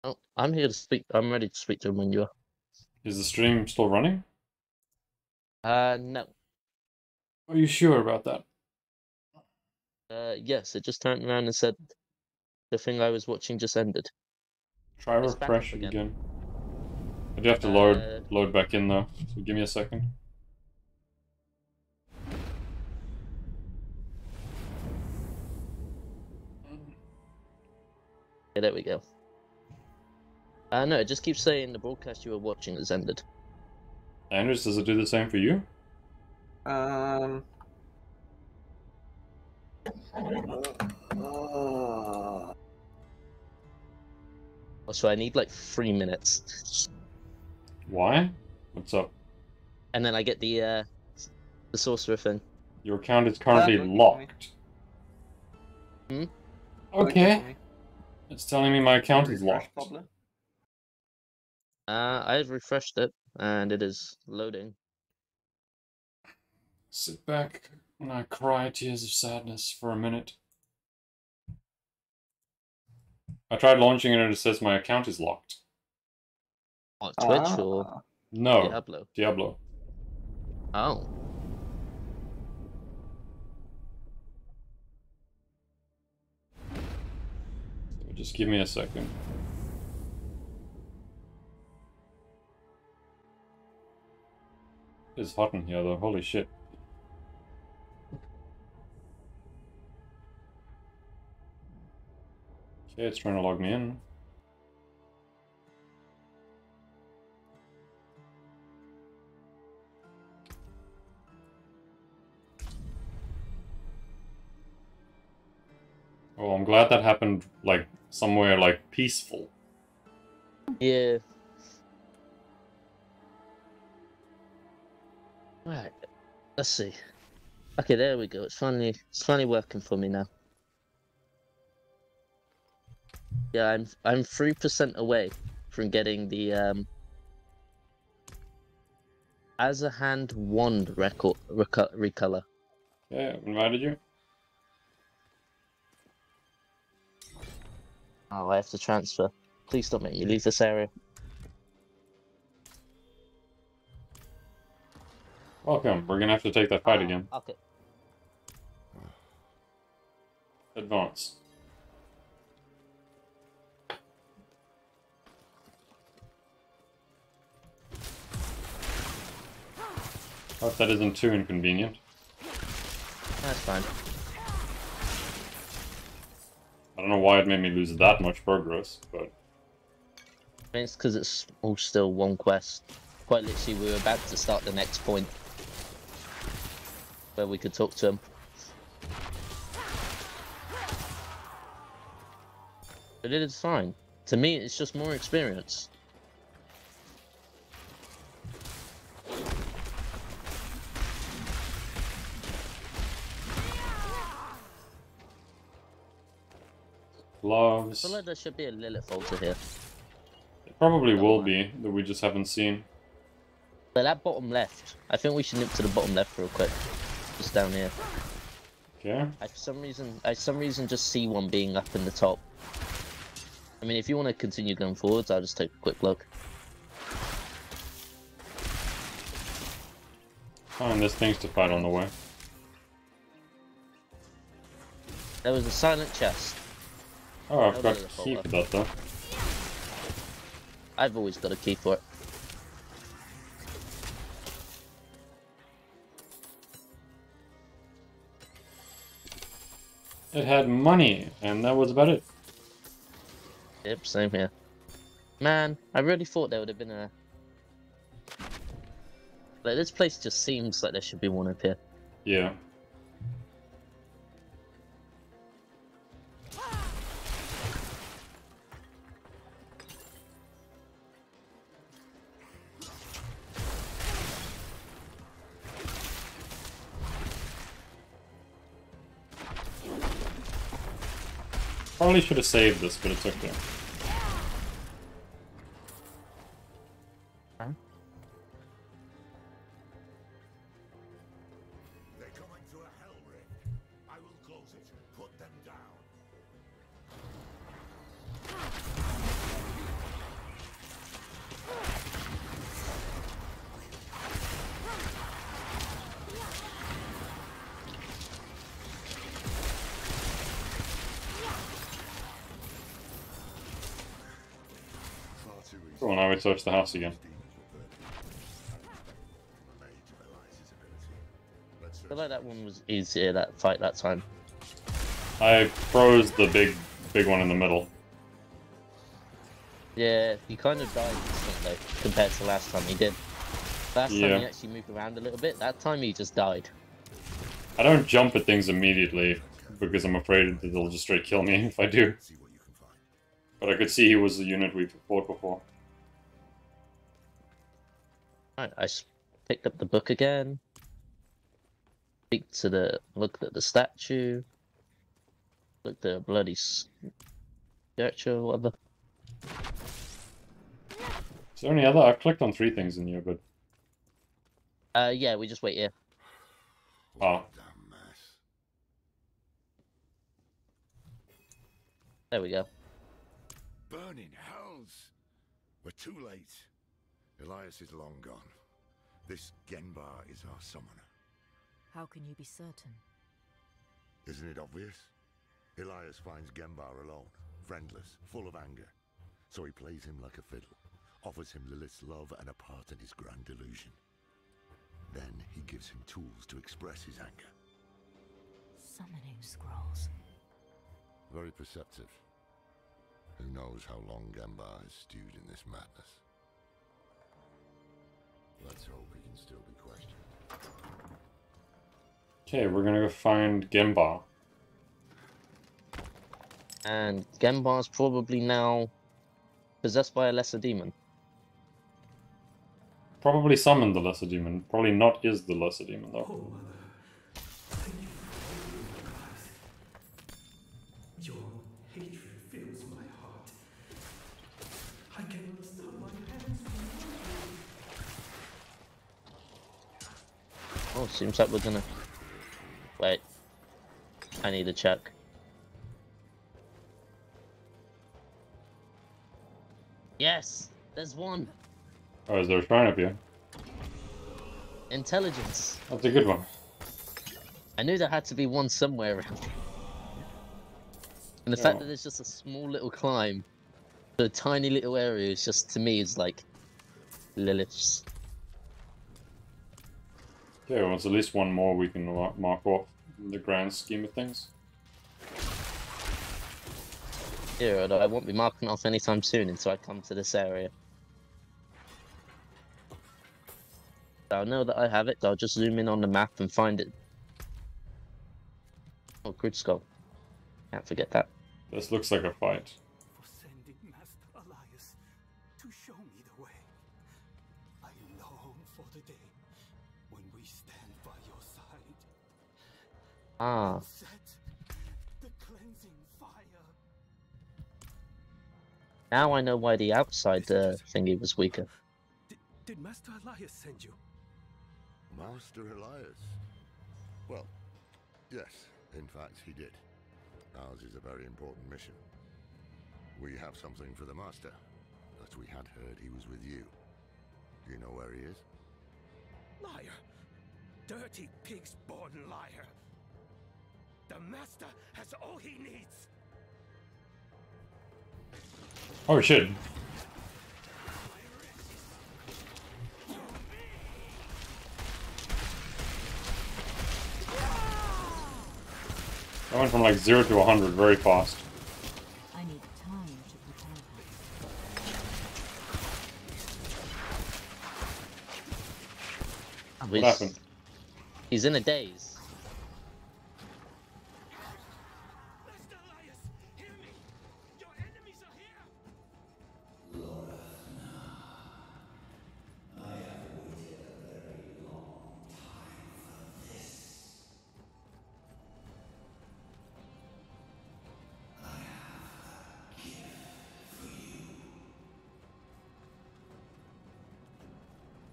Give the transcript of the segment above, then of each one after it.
Oh, I'm here to speak. I'm ready to speak to him when you are. Is the stream still running? No. Are you sure about that? Yes, it just turned around and said the thing I was watching just ended. Try It's back up refresh it again. again. I do have to Uh, load back in though, so give me a second. yeah, there we go. No, it just keeps saying the broadcast you were watching has ended. Anders, does it do the same for you? Um. So I need like 3 minutes, Why? What's up? and then I get the sorcerer thing. Your account is currently It's working for me. locked. Hmm. Working Okay. for me. It's telling me my account is Refresh, locked. probably. I've refreshed it, and it is loading. Sit back and I cry tears of sadness for a minute. I tried launching it and it says my account is locked. On Twitch or No, Diablo? Diablo. Oh. So just give me a second. It's hot in here though, holy shit. Okay, it's trying to log me in. Oh, I'm glad that happened, like, somewhere, like, peaceful. Yeah. Right. Let's see. Okay, there we go. It's finally working for me now. Yeah, I'm 3% away from getting the as a hand wand recolor. Yeah, I've invited you. Oh, I have to transfer. Please don't make me leave this area. Welcome. We're gonna have to take that fight again. Okay. Advance. Hope that isn't too inconvenient. That's fine. I don't know why it made me lose that much progress, but... I mean, it's because it's all still one quest. Quite literally, we were about to start the next point where we could talk to him. But it is fine. To me, it's just more experience. Gloves. I feel like there should be a Lilith altar here. It probably will be, that we just haven't seen. But that bottom left, I think we should nip to the bottom left real quick. Just down here. Okay. I for some reason just see one being up in the top. I mean, if you want to continue going forwards, I'll just take a quick look. Fine, there's things to fight on the way. There was a silent chest. Oh, I've No got Lilith a key altar. for that though. I've always got a key for it. It had money, and that was about it. Yep, same here. Man, I really thought there would have been a... Like, this place just seems like there should be one up here. Yeah. Probably should have saved this, but it's okay. They're going through a hell rift. I will close it. Put them down. Cool, now we search the house again. I feel like that one was easier, that fight that time. I froze the big one in the middle. Yeah, he kind of died instantly compared to last time he did. Last Yeah. time he actually moved around a little bit, that time he just died. I don't jump at things immediately because I'm afraid that they'll just straight kill me if I do. But I could see he was the unit we fought before. Right, picked up the book again. Looked at the statue. Looked at the bloody statue or whatever. Is there any other? I've clicked on 3 things in here, but... Yeah, we just wait here. Oh. There we go. Burning hells! We're too late. Elias is long gone. This Genbar is our summoner. How can you be certain? Isn't it obvious? Elias finds Genbar alone, friendless, full of anger. So he plays him like a fiddle, offers him Lilith's love and a part in his grand delusion. Then he gives him tools to express his anger. Summoning scrolls. Very perceptive. Who knows how long Genbar has stewed in this madness? Let's hope he can still be questioned. Okay, we're gonna go find Gemba. And Genbar's probably now possessed by a lesser demon. Probably summoned the lesser demon. Probably not is the lesser demon, though. Oh, Mother. Thank you for your path. Your hatred fills my heart. I cannot stop my hands from Oh, seems like we're gonna... Wait. I need to check. Yes! There's one! Oh, is there a shrine up here? Intelligence! That's a good one. I knew there had to be one somewhere around here. And the fact that there's just a small little climb to a tiny little area is just, to me, is like... Lilith's. Okay, well, it's at least one more we can mark off in the grand scheme of things. Yeah, I won't be marking off anytime soon until I come to this area. So I'll know that I have it, so I'll just zoom in on the map and find it. Oh, Grid Skull. Can't forget that. This looks like a fight. for sending Master Elias to show me the way. I long for the day when we stand by your side. Ah. Set the cleansing fire. Now I know why the outside thingy was weaker. Did Master Elias send you? Master Elias? Well, yes, in fact he did. Ours is a very important mission. We have something for the Master, but we had heard he was with you. Do you know where he is? Liar! Dirty pig's-born liar! The Master has all he needs! Oh shit. I went from like 0 to 100 very fast. I need time to prepare. What happened? He's in a daze. Master Elias, hear me! Your enemies are here!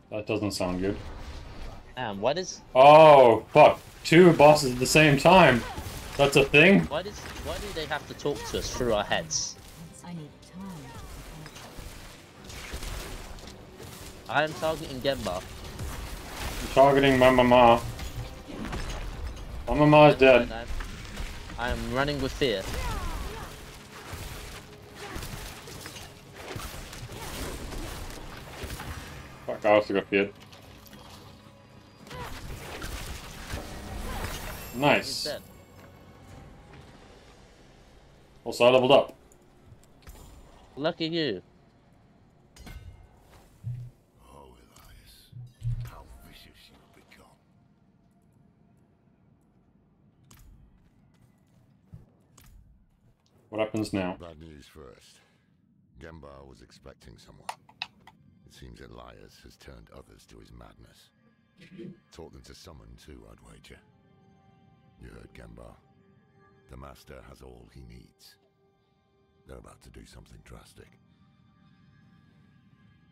That doesn't sound good. Damn, Oh, fuck. 2 bosses at the same time. That's a thing? why do they have to talk to us through our heads? I need time to prepare. I am targeting Genbar. I'm targeting my mama. My mama is dead. I am running with fear. I also got feared. He's Nice. dead. Also, I leveled up. Lucky you. Oh, Elias, how vicious you've become. What happens now? Bad news first. Gembar was expecting someone. It seems Elias has turned others to his madness. Taught them to summon too, I'd wager. You heard Gembar. The Master has all he needs. They're about to do something drastic.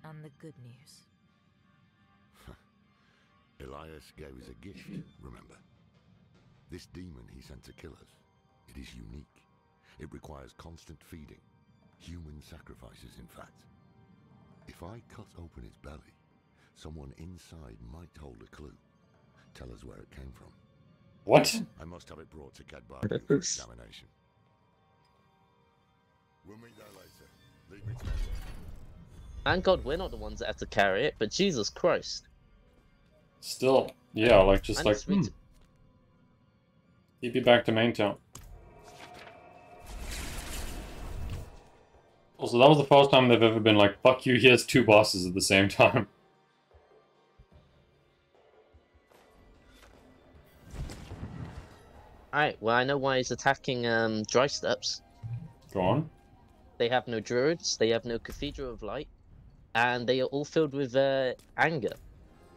And the good news. Elias gave us a gift, remember? This demon he sent to kill us. It is unique. It requires constant feeding. Human sacrifices, in fact. If I cut open its belly, someone inside might hold a clue. Tell us where it came from. What? I must have it brought to Kedbar for examination. We'll meet there later. Leave me to my work. Thank God we're not the ones that have to carry it, but Jesus Christ. Still, yeah, like just I like, need to speak to- keep you back to main town. Also, that was the first time they've ever been like, fuck you, here's two bosses at the same time. Alright, well I know why he's attacking Dry Steps. Go on. They have no druids, they have no Cathedral of Light, and they are all filled with anger.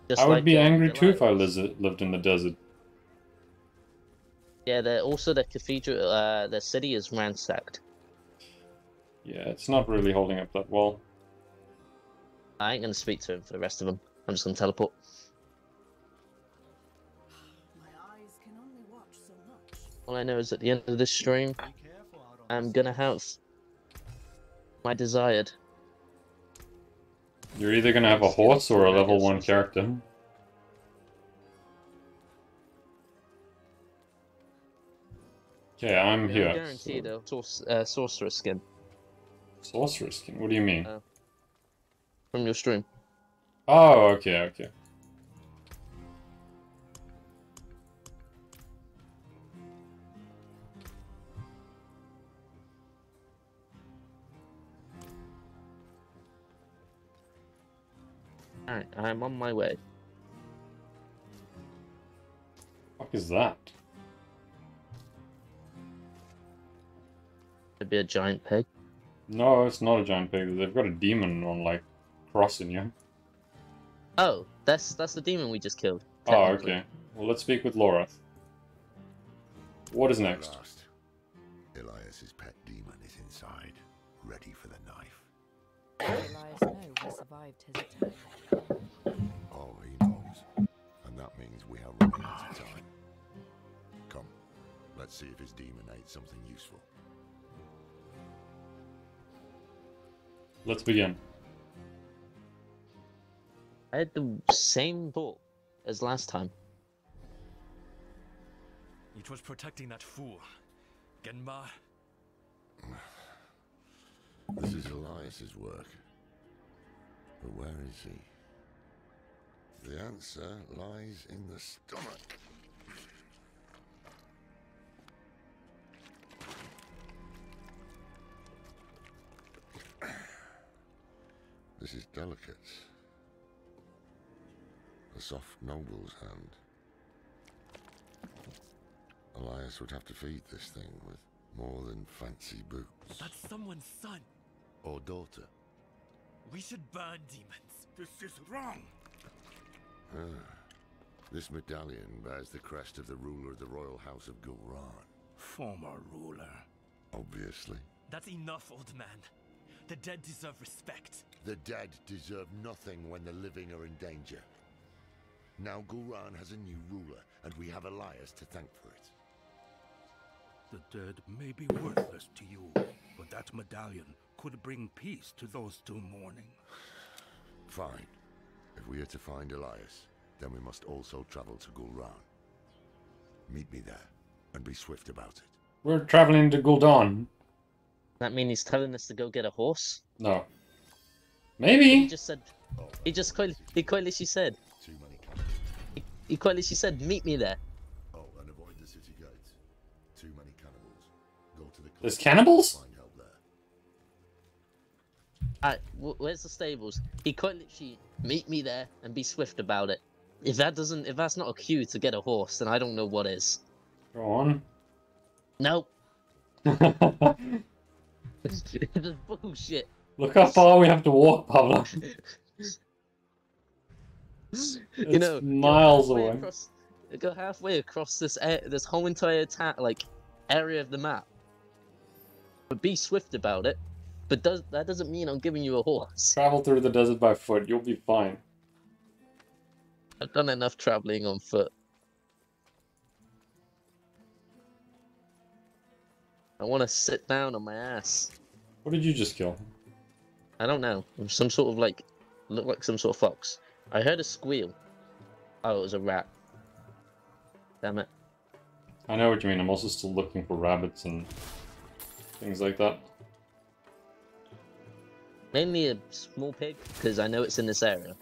Just I would like, be angry too if I Goliath. lived in the desert. Yeah, they're also their cathedral, their city is ransacked. Yeah, it's not really holding up that well. I ain't gonna speak to him for the rest of them. I'm just gonna teleport. My eyes can only watch so much. All I know is at the end of this stream, I'm gonna have my desired. You're either gonna have a horse or a level 1 character. Okay, I'm here. Guaranteed a sorcerer skin Sorcerer skin? What do you mean? from your stream. Oh, okay, okay. Alright, I'm on my way. What is that? It'd be a giant pig. No, it's not a giant pig. They've got a demon on, like, crossing you. Oh, that's the demon we just killed. Oh, technically. okay. Well, let's speak with Laura. What is At next? last, Elias's pet demon is inside, ready for the knife. Elias know we survived his attack. Oh, he knows. And that means we are running out of time. Come, let's see if his demon ate something useful. Let's begin. I had the same thought as last time. It was protecting that fool. Genma. This is Elias's work. But where is he? The answer lies in the stomach. This is delicate. A soft noble's hand. Elias would have to feed this thing with more than fancy boots. That's someone's son. Or daughter. We should burn demons. This is wrong. This medallion bears the crest of the ruler of the royal house of Gulran. Former ruler. Obviously. That's enough, old man. The dead deserve respect. The dead deserve nothing when the living are in danger. Now Gulran has a new ruler, and we have Elias to thank for it. The dead may be worthless to you, but that medallion could bring peace to those still mourning. Fine. If we are to find Elias, then we must also travel to Gulran. Meet me there, and be swift about it. We're traveling to Gul'dan. That mean he's telling us to go get a horse? No. He Maybe. just said. He quite literally said. Too many cannibals. He quite literally said, "Meet me there." Oh, and avoid the city gates. Too many cannibals. Go to the There's cannibals? find help there. Alright, where's the stables? He quite literally meet me there and be swift about it. If that's not a cue to get a horse, then I don't know what is. Go on. Nope. This is bullshit. Look how far we have to walk, Pablo. You know, miles away. Go halfway across this whole entire area of the map. But be swift about it. But that doesn't mean I'm giving you a horse. Travel through the desert by foot. You'll be fine. I've done enough traveling on foot. I want to sit down on my ass. What did you just kill? I don't know. Some sort of looked like some sort of fox. I heard a squeal. Oh, it was a rat. Damn it. I know what you mean. I'm also still looking for rabbits and things like that. Mainly a small pig, because I know it's in this area.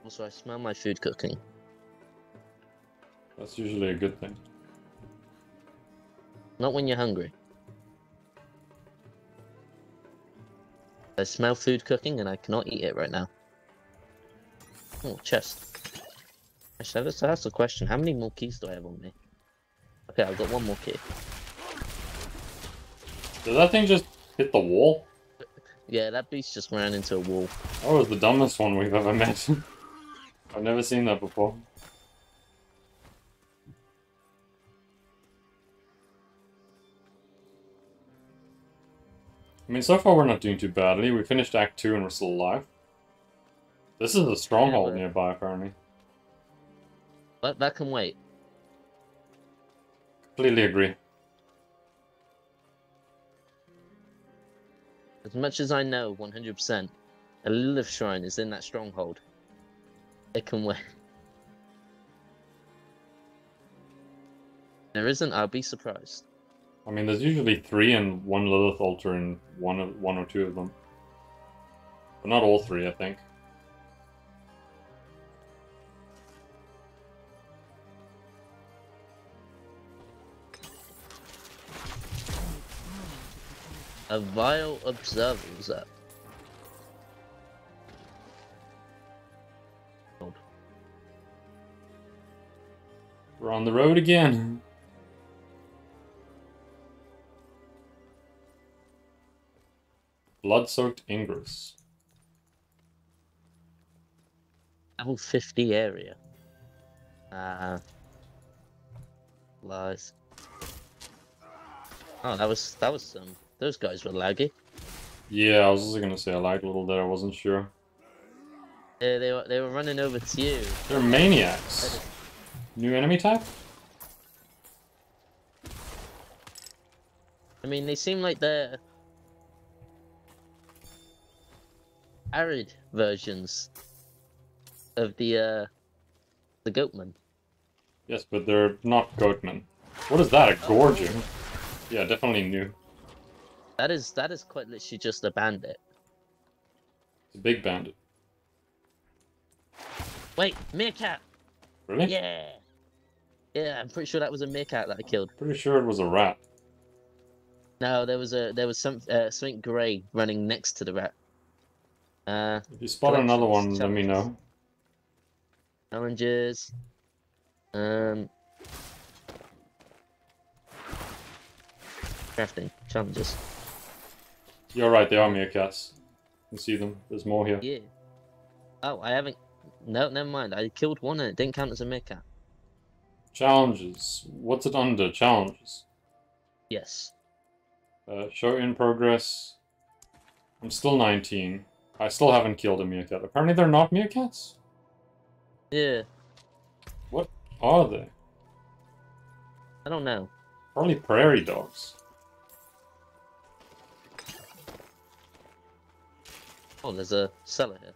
Also, I smell my food cooking. That's usually a good thing. Not when you're hungry. I smell food cooking and I cannot eat it right now. Oh, chest. Actually, let's ask the question. How many more keys do I have on me? Okay, I've got one more key. Did that thing just hit the wall? Yeah, that beast just ran into a wall. That was the dumbest one we've ever met. I've never seen that before. I mean, so far we're not doing too badly. We finished Act 2 and we're still alive. This is a stronghold nearby, apparently. But that can wait. Completely agree. As much as I know, 100%, a Lilith Shrine is in that stronghold. It can wait. There isn't, I'll be surprised. I mean, there's usually 3 and 1 Lilith altar in one or two of them. But not all 3, I think. A vile observer was that. We're on the road again. Blood-soaked Ingress. Level 50 area. Lies. Oh, that was some. Those guys were laggy. Yeah, I was also gonna say I lagged a little there. I wasn't sure. Yeah, they were running over to you. They're maniacs. New enemy type? I mean, they seem like they're arid versions of the goatman. Yes, but they're not goatmen. What is that? A gorger? Yeah, definitely new. That is quite literally just a bandit. It's a big bandit. Wait, meerkat! Really? Yeah! Yeah, I'm pretty sure that was a meerkat that I killed. Pretty sure it was a rat. No, there was something grey running next to the rat. If you spot another one, let me know. Challenges. Crafting challenges. You're right, they are meerkats. You can see them. There's more here. Yeah. Oh, I haven't. No, never mind. I killed one and it didn't count as a meerkat. Challenges. What's it under? Challenges. Yes. Show in progress. I'm still 19. I still haven't killed a meerkat. Apparently they're not meerkats? Yeah. What are they? I don't know. Probably prairie dogs. Oh, there's a cellar here.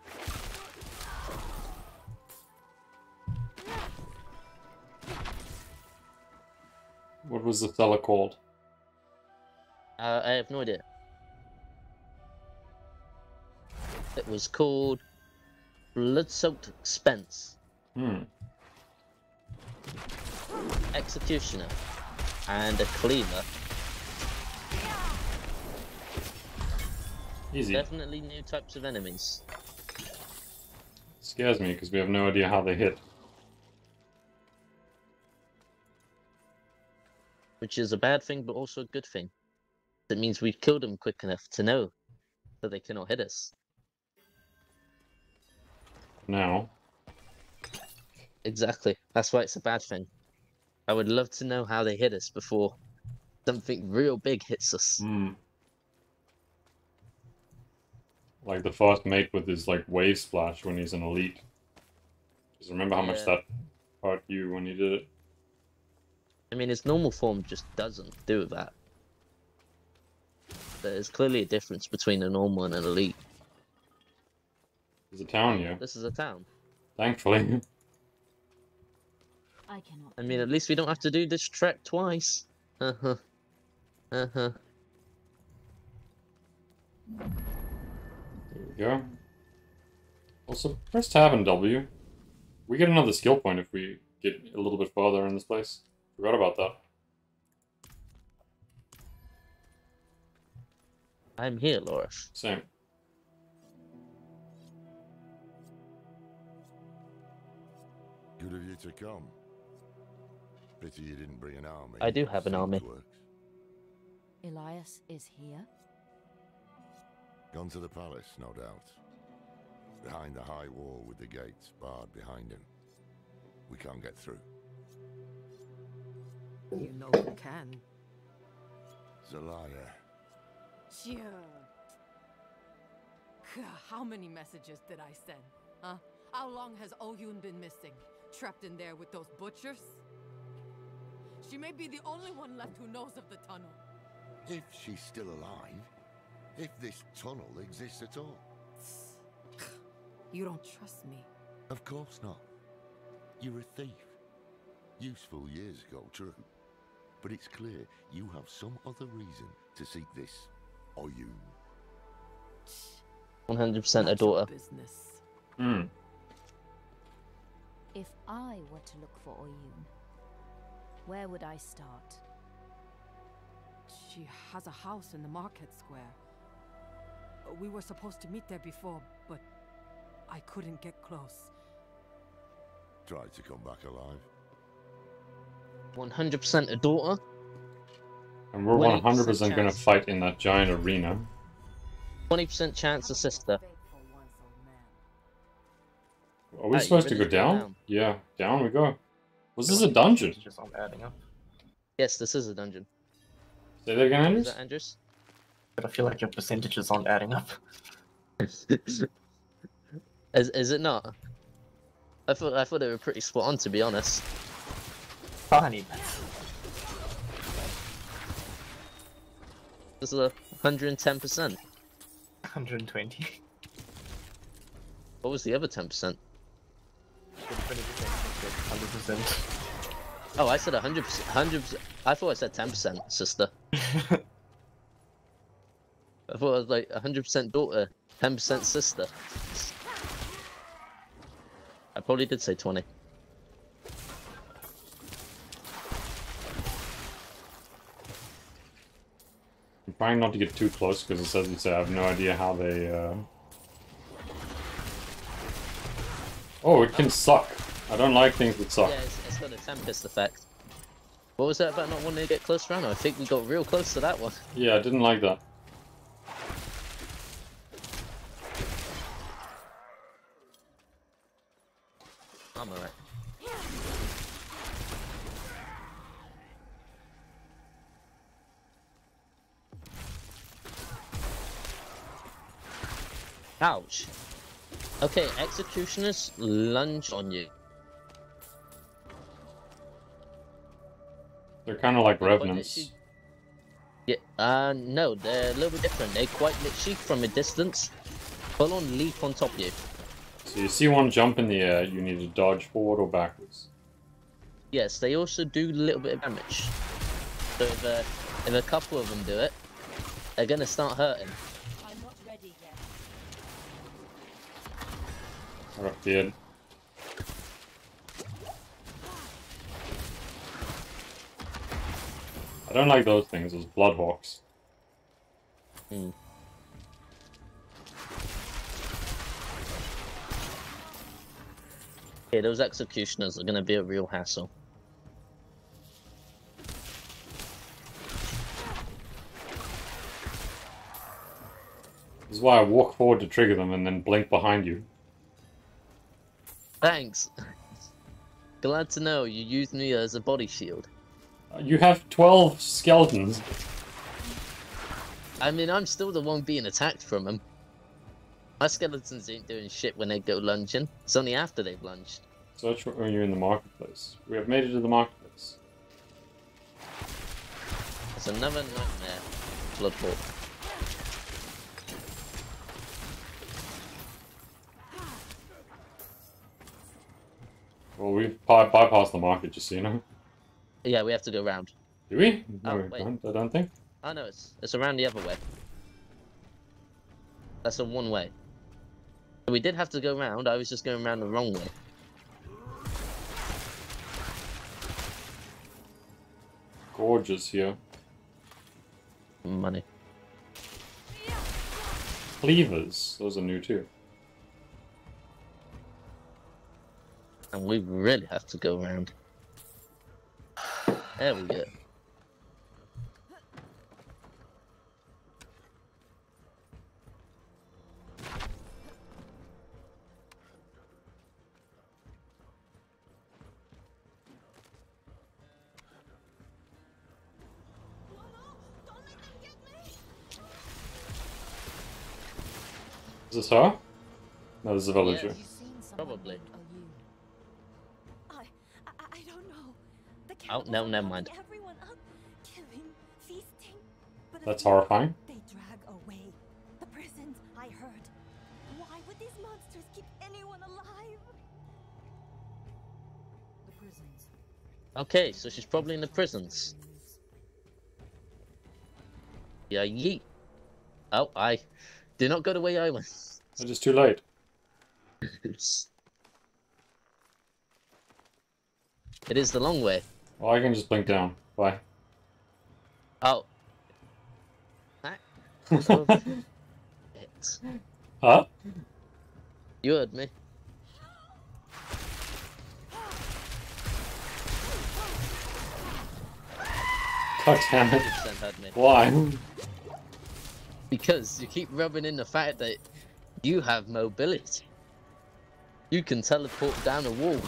What was the cellar called? I have no idea. It was called Blood-Soaked Expense. Executioner. And a Cleaver. Easy. Definitely new types of enemies. Scares me because we have no idea how they hit. Which is a bad thing, but also a good thing. That means we've killed them quick enough to know that they cannot hit us. Now. Exactly. That's why it's a bad thing. I would love to know how they hit us before something real big hits us. Like the first mate with his like wave splash when he's an elite. Just remember how much that hurt you when you did it. I mean, his normal form just doesn't do that. There's clearly a difference between a normal and an elite. There's a town here. This is a town. Thankfully. I mean, at least we don't have to do this trek twice. There we go. Also, press tab and W. We get another skill point if we get a little bit farther in this place. Forgot about that. I'm here, Loris. Same. Good of you to come. Pity you didn't bring an army. I do have an army. Elias is here? Gone to the palace, no doubt. Behind the high wall with the gates barred behind him. We can't get through. You know who can. Zelaya. Sure. How many messages did I send? Huh? How long has Oyun been missing? Trapped in there with those butchers? She may be the only one left who knows of the tunnel. If she's still alive. If this tunnel exists at all. You don't trust me? Of course not. You're a thief. Useful years ago, true. But it's clear you have some other reason to seek this Oyun. 100% a daughter. Business. If I were to look for Oyun, where would I start? She has a house in the market square. We were supposed to meet there before, but I couldn't get close. Tried to come back alive. 100% a daughter. And we're 100% gonna fight in that giant arena. 20% chance a sister. Are we supposed to go down? Yeah, down we go. Was this a dungeon? Just not adding up. Yes, this is a dungeon. Say that again, Is Andrews? that Andrews? But I feel like your percentages aren't adding up. Is it not? I thought they were pretty spot on, to be honest. Tiny. This is a 110%. 120. What was the other 10%? 100%. Oh, I said 100%. 100%. I thought I said 10%, sister. I thought it was like 100% daughter, 10% sister. I probably did say 20. I'm trying not to get too close because it says I have no idea how they. Oh, it can suck. I don't like things that suck. Yeah, it's got a Tempest effect. What was that about not wanting to get close around? I think we got real close to that one. Yeah, I didn't like that. I'm alright. Ouch. Okay, executioners lunge on you. They're kind of like They're quite revenants. literally- Yeah, no, they're a little bit different. They quite literally, from a distance, full on leap on top of you. So you see one jump in the air, you need to dodge forward or backwards. Yes, they also do a little bit of damage. So if a couple of them do it, they're gonna start hurting. I'm not ready yet. I got feared. I don't like those things, those bloodhawks. Hmm. Okay, those executioners are gonna be a real hassle. This is why I walk forward to trigger them and then blink behind you. Thanks. Glad to know you used me as a body shield. You have 12 skeletons. I mean, I'm still the one being attacked from them. My skeletons ain't doing shit when they go lunging. It's only after they've lunged. Search for when you're in the marketplace. We have made it to the marketplace. It's another nightmare. Bloodhawk. Well, we've bypassed the market, just so you know. Yeah, we have to go round. Do we? No, Oh, we wait. don't, I don't think. Oh no, it's around the other way. That's a one way. We did have to go round, I was just going around the wrong way. Gorgeous here. Money. Cleavers. Those are new too. And we really have to go round. There we go. Is this her? No, this is a villager. Yes. Probably. I don't know. The Oh, no, never mind. Everyone up, killing, feasting. But That's horrifying. They drag away the prisons, I heard. Why would these monsters keep anyone alive? The prisons. Okay, so she's probably in the prisons. Yeah, yeet. Oh, I did not go the way I went. It's just too late. It is the long way. Well, I can just blink down. Bye. Oh. Huh? You heard me. God damn it. 100% heard me. Why? Because you keep rubbing in the fact that you have mobility. You can teleport down a wall.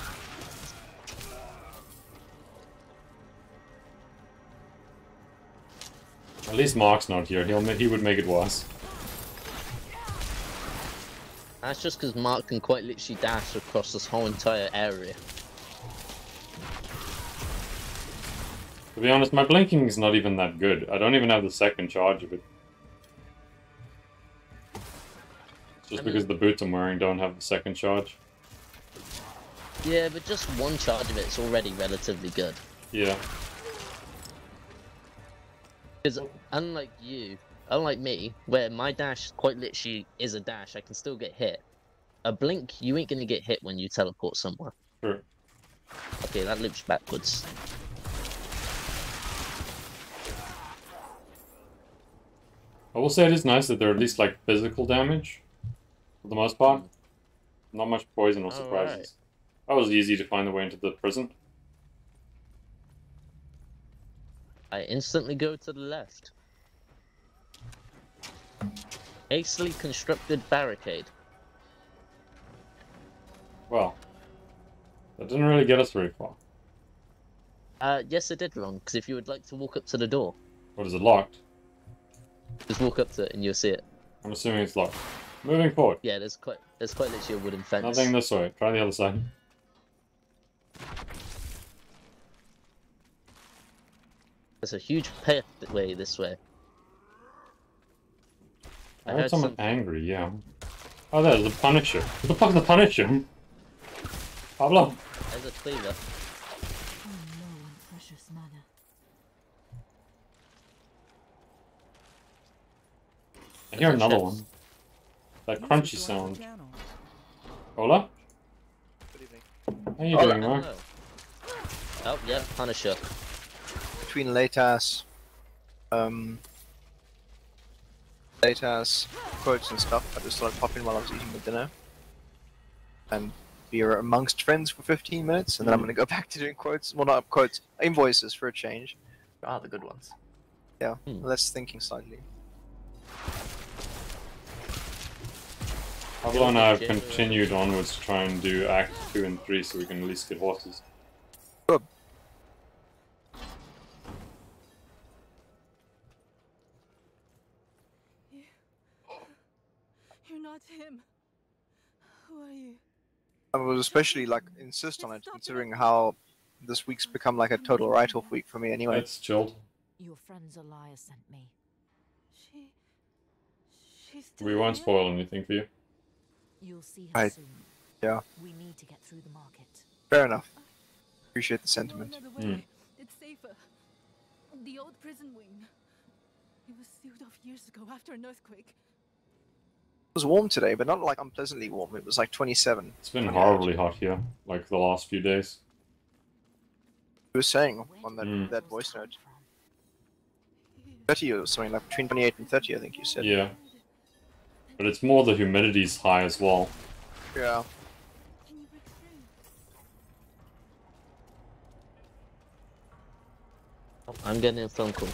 At least Mark's not here. He would make it worse. That's just because Mark can quite literally dash across this whole entire area. To be honest, my blinking is not even that good. I don't even have the second charge of it. Just because the boots I'm wearing don't have the second charge. Yeah, but just one charge of it's already relatively good. Yeah. Because unlike me, where my dash quite literally is a dash, I can still get hit. A blink, you ain't gonna get hit when you teleport somewhere. Sure. Okay, that loops backwards. I will say it is nice that they're at least like physical damage. For the most part. Not much poison or surprises. Right. That was easy to find the way into the prison. I instantly go to the left. Hastily constructed barricade. Well, that didn't really get us very far. Yes, I did wrong, because if you would like to walk up to the door, What, is it locked? just walk up to it and you'll see it. I'm assuming it's locked. Moving forward. Yeah, there's quite literally a wooden fence. Nothing this way. Try the other side. There's a huge pathway this way. I heard someone angry, yeah. Oh, there's the Punisher. What the fuck is the Punisher? Pablo? There's a cleaver. Oh no, precious mana. I hear There's a another chest. one. That crunchy sound. Hola? How you Oh, doing, Mark? Hello. Oh, yeah, Punisher. Between late-ass quotes and stuff, I just thought I'd pop in while I was eating my dinner. And be amongst friends for 15 minutes, and then I'm going to go back to doing quotes. Well, not quotes, invoices for a change. Ah, the good ones. Yeah, less thinking slightly. Pablo and I have continued onwards to try and do Act 2 and 3 so we can at least get horses. Good. You're not him. Who are you? I would especially insist on it, considering how this week's become like a total write-off week for me anyway. It's chilled. Your friend's Elias sent me. She's still We won't here? spoil anything for you. You'll see her Right. soon. Yeah, We need to get through the market. fair enough. Appreciate the sentiment. Another way. It's safer. The old prison wing. It was sealed off years ago after an earthquake. It was warm today, but not like unpleasantly warm. It was like 27. It's been 28. horribly hot here, like the last few days. He was saying on that voice note. 30 or something, like between 28 and 30, I think you said. Yeah. But it's more the humidity's high as well. Yeah. Oh, I'm getting a phone call.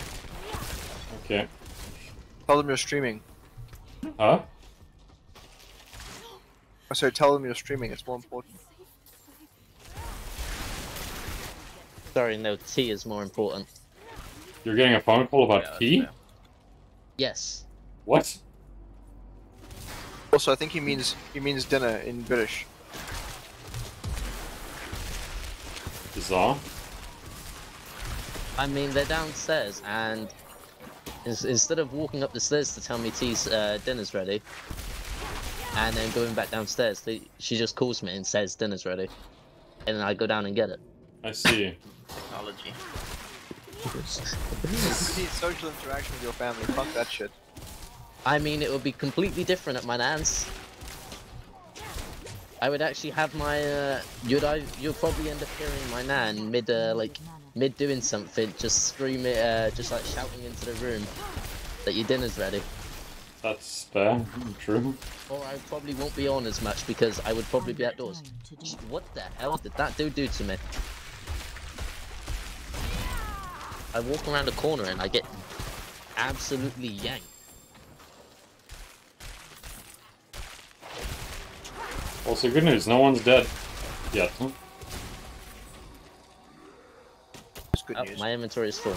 Okay. Tell them you're streaming. Huh? I said tell them you're streaming, it's more important. Sorry, no, tea is more important. You're getting a phone call about tea? Yes. What? Also, I think he means dinner in British. Bizarre. I mean, they're downstairs, and instead of walking up the stairs to tell me dinner's ready, and then going back downstairs, she just calls me and says dinner's ready, and then I go down and get it. I see. Technology. You need social interaction with your family, fuck that shit. I mean, it would be completely different at my nan's. I would actually have my, you'd probably end up hearing my nan mid doing something, just screaming, just like shouting into the room that your dinner's ready. That's fair, true. Or I probably won't be on as much because I would probably be outdoors. What the hell did that dude do to me? I walk around the corner and I get absolutely yanked. Also, good news, no one's dead yet. Huh? That's good news. My inventory is full.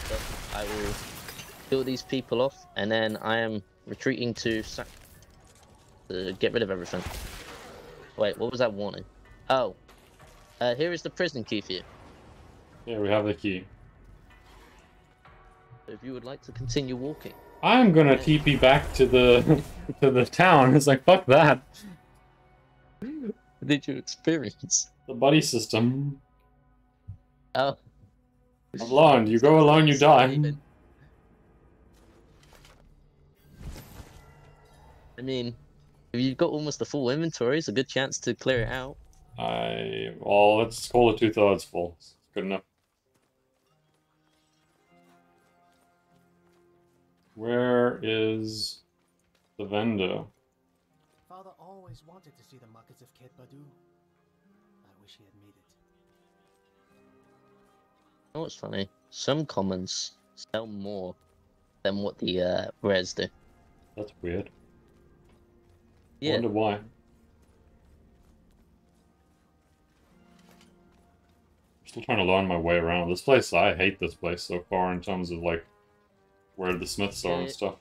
So I will kill these people off, and then I am retreating to get rid of everything. Wait, what was that warning? Oh, here is the prison key for you. Yeah, we have the key. If you would like to continue walking. I'm gonna TP back to the to the town. It's like, fuck that. What did you experience? The buddy system. Oh. Alone, you go alone, you die. I mean, if you've got almost a full inventory, it's a good chance to clear it out. Well, let's call it 2/3 full. It's good enough. Where is the vendor? Father always wanted to see the markets of Ket Badu. I wish he had made it. You know what's funny? Some commons sell more than what the rares do. That's weird. Yeah. Wonder why. Still trying to learn my way around this place. I hate this place so far in terms of like where the smiths are and stuff.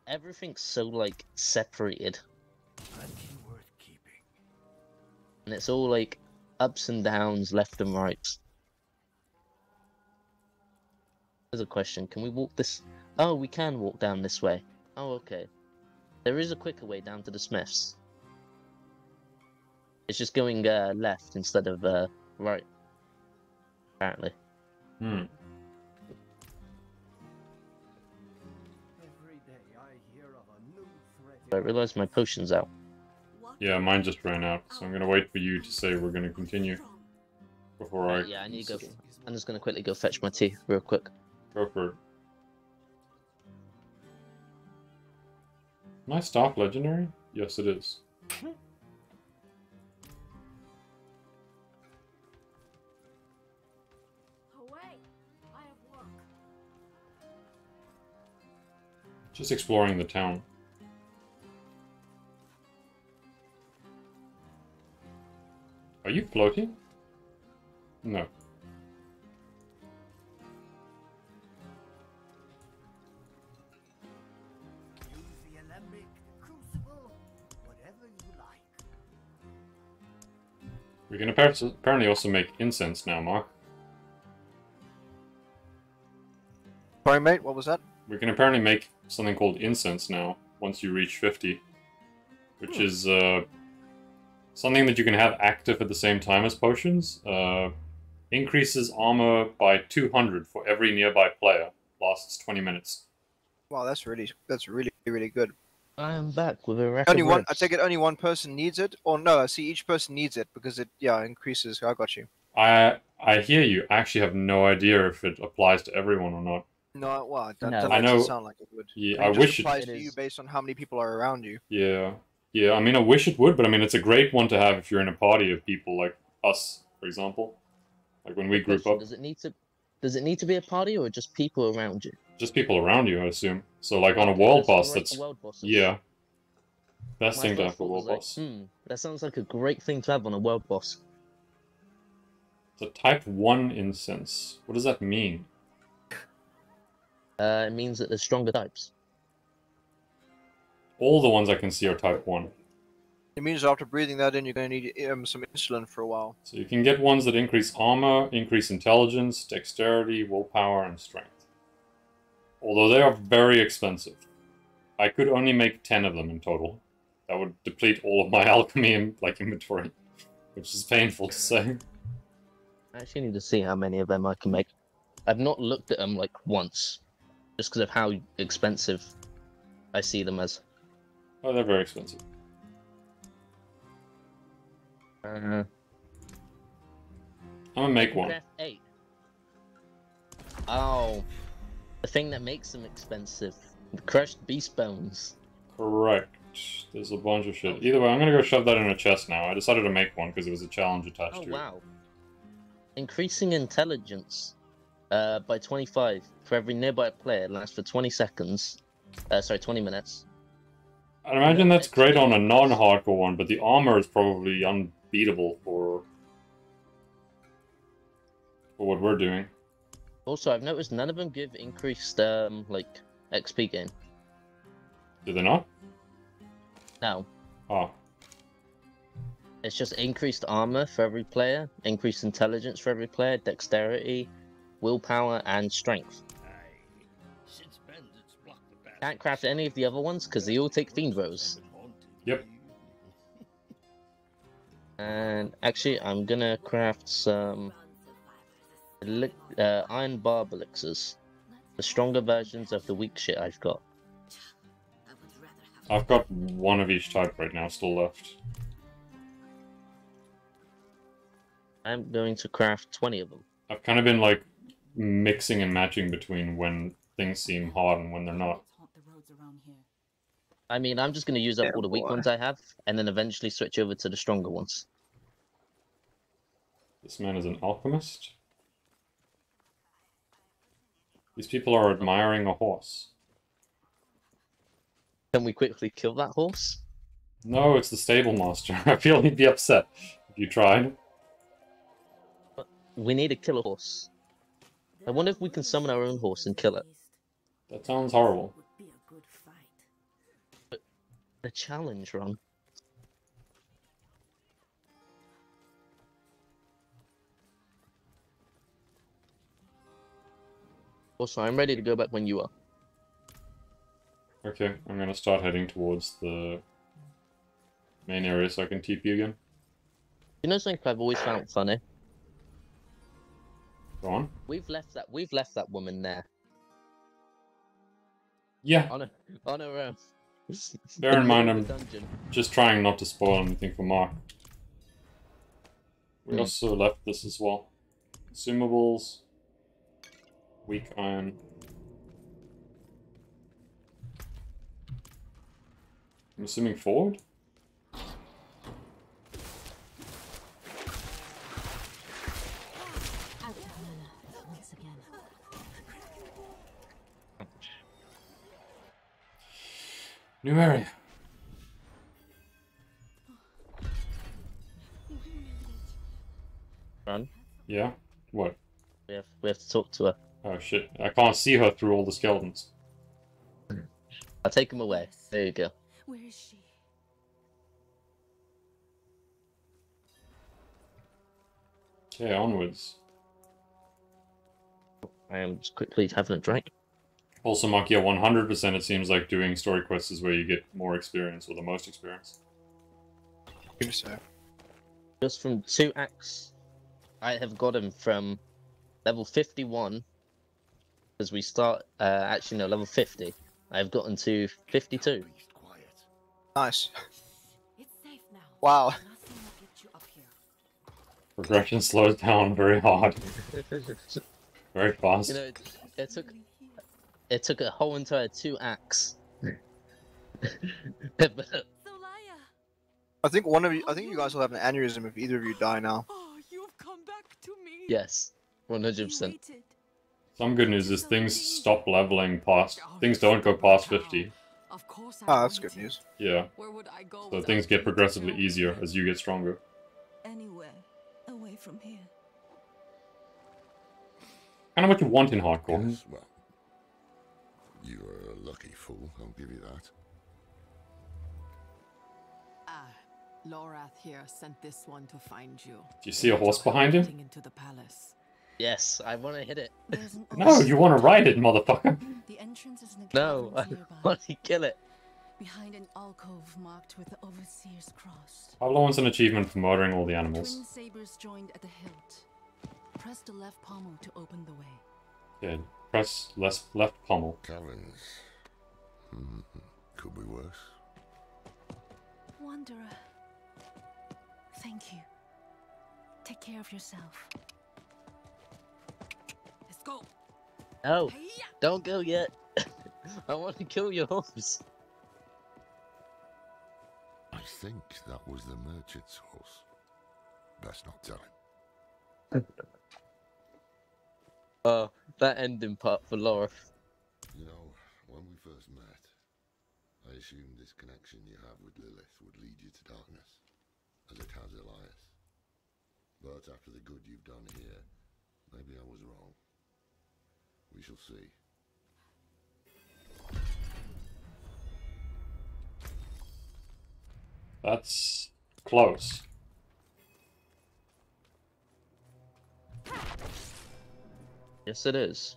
Everything's so like separated. And it's all like ups and downs, left and right. There's a question. Can we walk this? Oh, we can walk down this way. Oh, okay. There is a quicker way down to the smiths. It's just going left instead of right. Apparently. Every day I hear of a new threat. I realised my potion's out. What Yeah, mine just ran out, so I'm gonna wait for you to say we're gonna continue before I. Yeah, I need to go. I'm just gonna quickly go fetch my tea real quick. Go for it. Nice dark legendary? Yes, it is. Away! I have work. Just exploring the town. Are you floating? No. Use the alembic, crucible, whatever you like. We can apparently also make incense now, Mark. Sorry, mate, what was that? We can apparently make something called incense now, once you reach 50. Which is, something that you can have active at the same time as potions. Increases armor by 200 for every nearby player. Lasts 20 minutes. Wow, that's really good. I am back with a rack Only of one. ribs. I take it only one person needs it, or no? I see each person needs it because it increases. I got you. I hear you. I actually have no idea if it applies to everyone or not. No, well, that No. I know- doesn't sound like it would. Yeah, I I mean, it wish just it- applies it to you is. based on how many people are around you. Yeah. Yeah, I mean, I wish it would, but I mean, it's a great one to have if you're in a party of people like us, for example. Like when we group Question, up. Does it need to be a party or just people around you? Just people around you, I assume. So, like, on a Okay, world so boss, right, that's... world bosses. Yeah. Best My thing to first have for thought world was like, boss. that sounds like a great thing to have on a world boss. It's a type 1 incense. What does that mean? It means that there's stronger types. All the ones I can see are type 1. It means after breathing that in, you're going to need some insulin for a while. So you can get ones that increase armor, increase intelligence, dexterity, willpower, and strength. Although they are very expensive. I could only make 10 of them in total. That would deplete all of my alchemy and, like, inventory. Which is painful to say. I actually need to see how many of them I can make. I've not looked at them like once, just because of how expensive I see them as. Oh, they're very expensive. I'm gonna make one. Craft 8. Oh, the thing that makes them expensive. The crushed beast bones. Correct. There's a bunch of shit. Either way, I'm gonna go shove that in a chest now. I decided to make one because there was a challenge attached Oh, to it. wow. Increasing intelligence by 25 for every nearby player lasts for 20 seconds. 20 minutes. I imagine that's great on a non-hardcore one, but the armor is probably unbeatable for what we're doing. Also, I've noticed none of them give increased, like, XP gain. Do they not? No. Oh. It's just increased armor for every player, increased intelligence for every player, dexterity, willpower, and strength. Can't craft any of the other ones because they all take fiend rows. Yep. And actually, I'm gonna craft some iron barb elixirs. The stronger versions of the weak shit I've got. I've got one of each type right now still left. I'm going to craft 20 of them. I've kind of been like mixing and matching between when things seem hard and when they're not. I mean, I'm just going to use up Yeah, all the weak boy. ones I have, and then eventually switch over to the stronger ones. This man is an alchemist. These people are admiring a horse. Can we quickly kill that horse? No, it's the stable master. I feel he'd be upset if you tried. We need to kill a horse. I wonder if we can summon our own horse and kill it. That sounds horrible. The challenge run. Also, I'm ready to go back when you are. Okay, I'm gonna start heading towards the main area so I can TP again. You know something I've always found funny? Go on. We've left that woman there. Yeah. On her Bear in mind, the I'm dungeon. just trying not to spoil anything for Mark. We also left this as well. Consumables. Weak iron. I'm assuming forward? Once again. New area. Run. Yeah? What? We have to talk to her. Oh shit. I can't see her through all the skeletons. I'll take him away. There you go. Where is she? Okay, onwards. I am just quickly having a drink. Also, Mark, yeah, 100% it seems like doing story quests is where you get more experience, or the most experience. So. Just from 2 acts, I have got him from level 51, because we start, actually no, level 50. I've gotten to 52. Nice. It's safe now. Wow. Nothing will get you up here. Progression slows down very hard. Very fast. You know, it took a whole entire 2 acts. But I think one of you. I think you guys will have an aneurysm if either of you die now. Oh, you've come back to me. yes, 100%. Some good news is things stop leveling past. Things don't go past 50. Of course Oh, that's good news. Yeah. Where would I go So without things get you to progressively tell me? easier as you get stronger. Anywhere away from here. Kind of what you want in hardcore. Yes, well, you are a lucky fool, I'll give you that. Ah, Lorath here sent this one to find you. Do you see a horse behind him? Getting into the palace. Yes, I want to hit it. No, you want to ride it, motherfucker. The entrance is in a No, I cavern nearby, want to kill it. behind an alcove marked with the overseer's cross. Pablo wants an achievement for murdering all the animals. Twin sabers joined at the hilt. Press the left pommel to open the way. Okay, press left pommel. Caverns. Could be worse. Wanderer, thank you. Take care of yourself. Let's go. No, don't go yet. I want to kill your horse. I think that was the merchant's horse. Best not tell him. Oh, that ending part for Laura. You know, when we first met, I assumed this connection you have with Lilith would lead you to darkness, as it has Elias. But after the good you've done here, maybe I was wrong. We shall see. That's close. Yes, it is.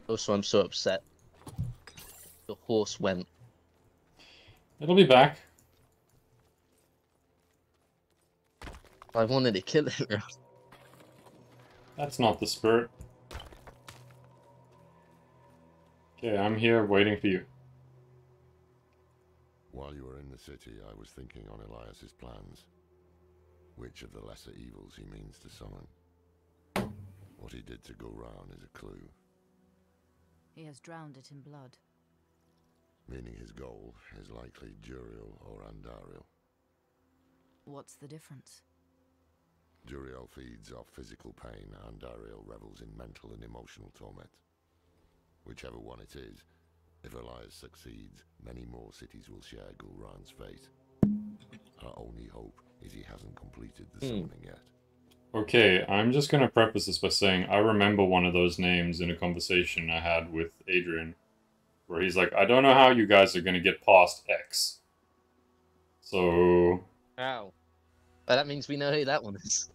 Also, I'm so upset. The horse went. It'll be back. I wanted to kill it. That's not the spirit. Okay, I'm here waiting for you. While you were in the city, I was thinking on Elias's plans. Which of the lesser evils he means to summon. What he did to go round is a clue, He has drowned it in blood. meaning his goal is likely Juriel or Andariel. What's the difference? Juriel feeds off physical pain, Andariel revels in mental and emotional torment. Whichever one it is, if Elias succeeds, many more cities will share Gulran's fate. Our only hope is he hasn't completed the summoning yet. Okay, I'm just gonna preface this by saying I remember one of those names in a conversation I had with Adrian, where he's like, I don't know how you guys are gonna get past X. So... Ow. Well, that means we know who that one is.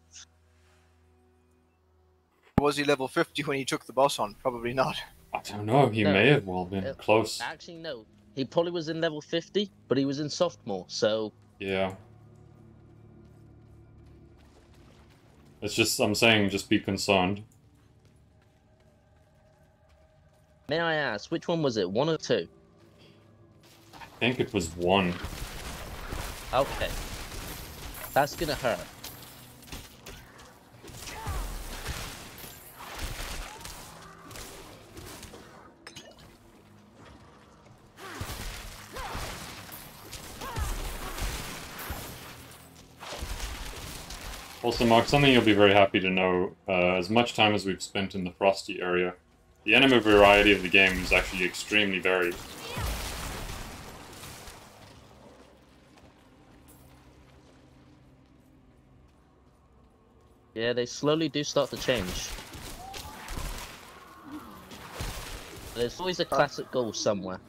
Was he level 50 when he took the boss on? Probably not. I don't know, he No. may have well been close. Actually, no. He probably was in level 50, but he was in sophomore, so... Yeah. It's just, I'm saying, just be concerned. May I ask, which one was it? 1 or 2? I think it was 1. Okay. That's gonna hurt. Also, Mark, something you'll be very happy to know, as much time as we've spent in the Frosty area, the enemy variety of the game is actually extremely varied. Yeah, they slowly do start to change. There's always a classic goal somewhere.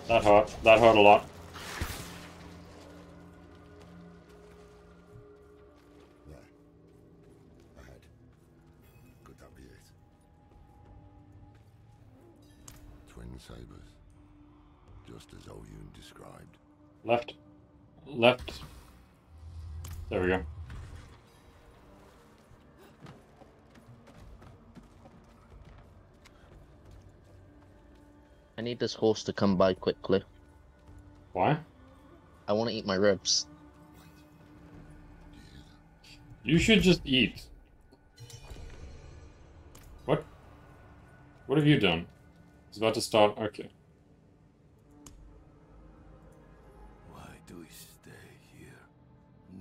That hurt. That hurt a lot. There. Ahead. Could that be it? Twin sabers. Just as Oyun described. Left. Left. There we go. I need this horse to come by quickly. Why? I want to eat my ribs. You should just eat. What? What have you done? It's about to start. Okay. Why do we stay here?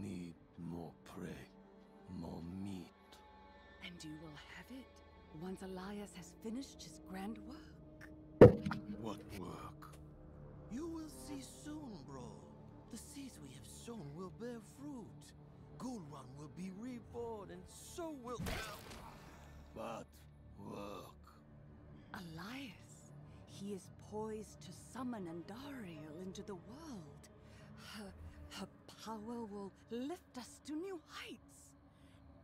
Need more prey, more meat. And you will have it once Elias has finished his grand work. What work? You will see soon, bro. The seeds we have sown will bear fruit. Gulrun will be reborn, and so will... What work? Elias, he is poised to summon Andariel into the world. Her power will lift us to new heights.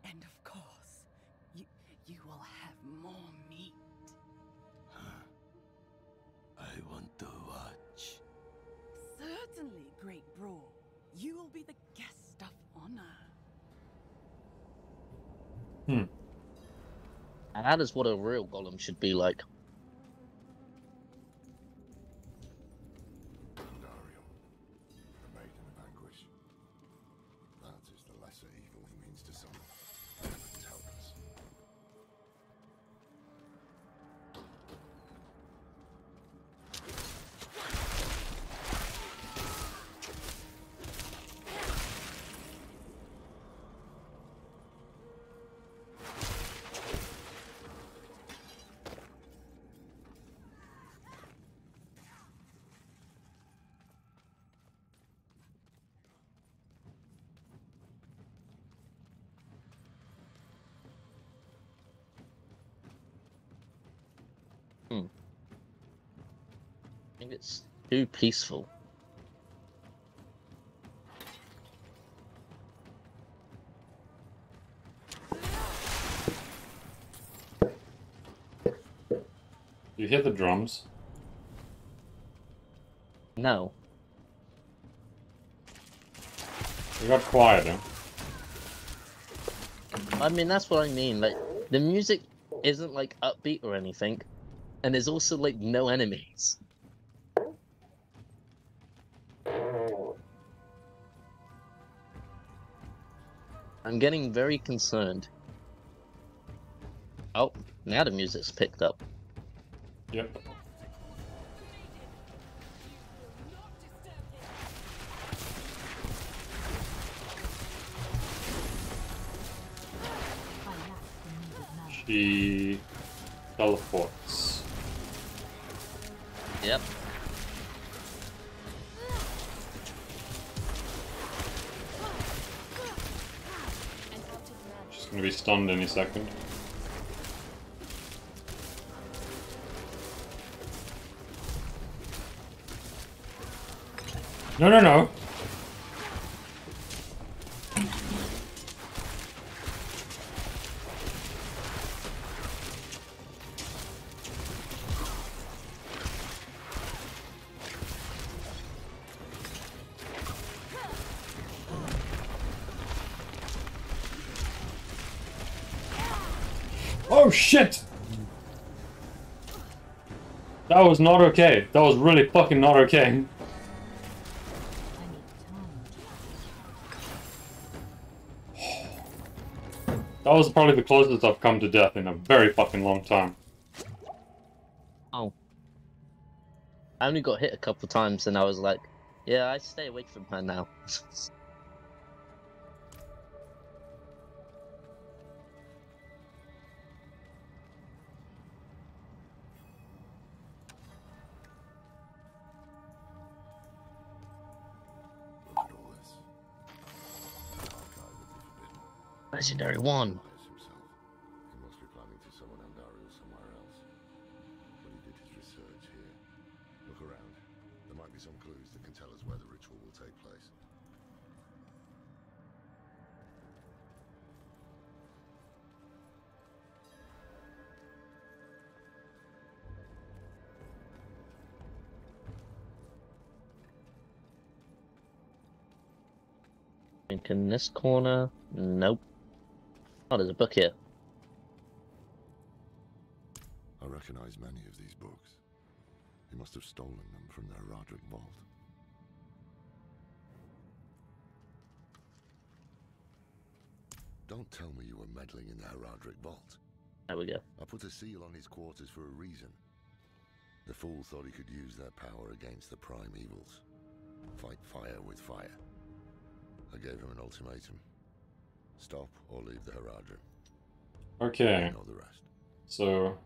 And of course, you will have more meat. I want to watch. Certainly, great bro. You will be the guest of honor. And that is what a real golem should be like. Andariel, the maiden of anguish. That is the lesser evil he means to summon. Heavens help us. I think it's too peaceful. You hear the drums? No. It got quieter. I mean, that's what I mean. Like, the music isn't like upbeat or anything, and there's also like no enemies. I'm getting very concerned. Oh, now the music's picked up. Yep. She teleports. Yep. She's gonna be stunned any second. No, no, no. Oh shit! That was not okay. That was really fucking not okay. That was probably the closest I've come to death in a very fucking long time. Oh. I only got hit a couple times and I was like, yeah, I stay away from her now. Legendary 1. He must be planning to summon Andariel somewhere else. But he did his research here. Look around. There might be some clues that can tell us where the ritual will take place. Think in this corner. Nope. Oh, there's a book here. I recognize many of these books. He must have stolen them from their Roderick vault. Don't tell me you were meddling in their Roderick vault. There we go. I put a seal on his quarters for a reason. The fool thought he could use their power against the prime evils. Fight fire with fire. I gave him an ultimatum. Stop or leave the Haradrim. Okay. You know the rest. So,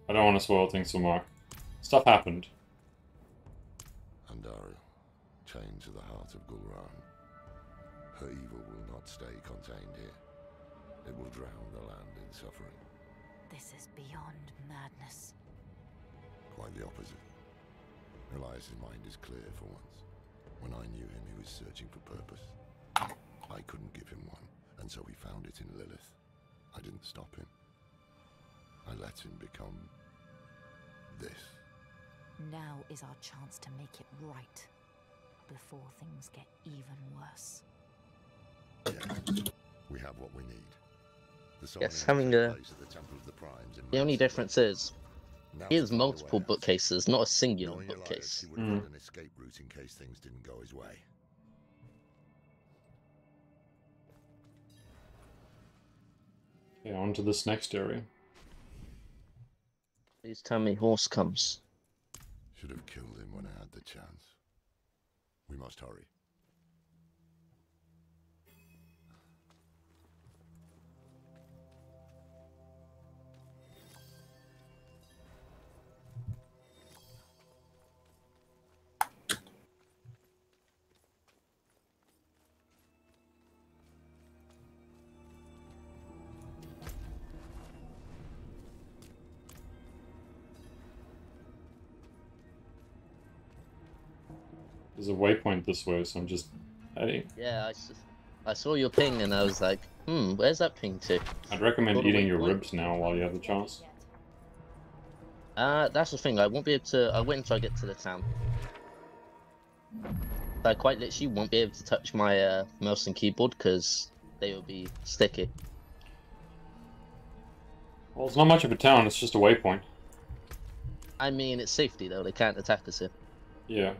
I don't want to spoil things for Mark. Stuff happened. Andariel, chained to the heart of Gul'ran. Her evil will not stay contained here. It will drown the land in suffering. This is beyond madness. Quite the opposite. Elias's mind is clear for once. When I knew him, he was searching for purpose. I couldn't give him one, and so he found it in Lilith. I didn't stop him. I let him become this. Now is our chance to make it right, before things get even worse. Yes, we have what we need. The Yes, having a... The only difference is, he has multiple bookcases, not a singular bookcase. He would have had an escape route in case things didn't go his way. Okay, on to this next area. Please tell me horse comes. Should have killed him when I had the chance. We must hurry. There's a waypoint this way, so I'm just heading. Yeah, I saw your ping and I was like, where's that ping to? I'd recommend eating your ribs now while you have the chance. That's the thing, I won't be able to... I'll wait until I get to the town. I quite literally won't be able to touch my mouse and keyboard because they will be sticky. Well, it's not much of a town, it's just a waypoint. I mean, it's safety though, they can't attack us here. Yeah.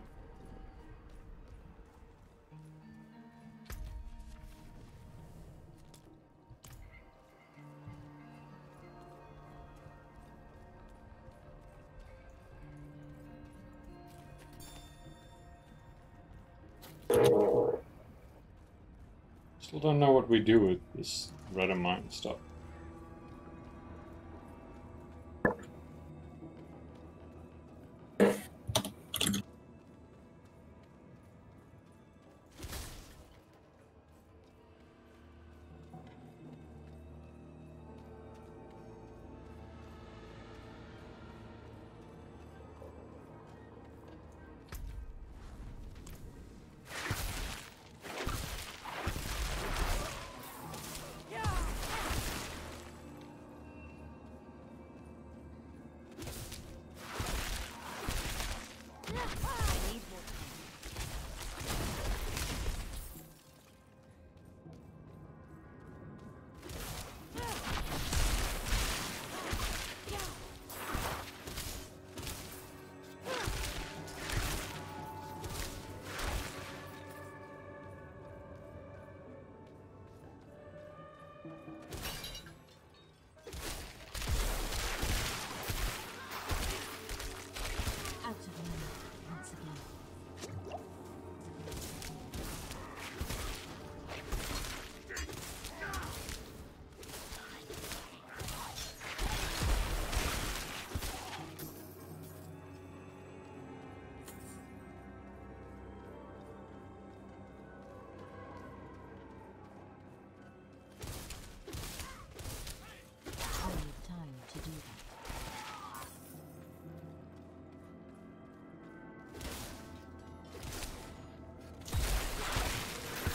Still don't know what we do with this red and mine stuff.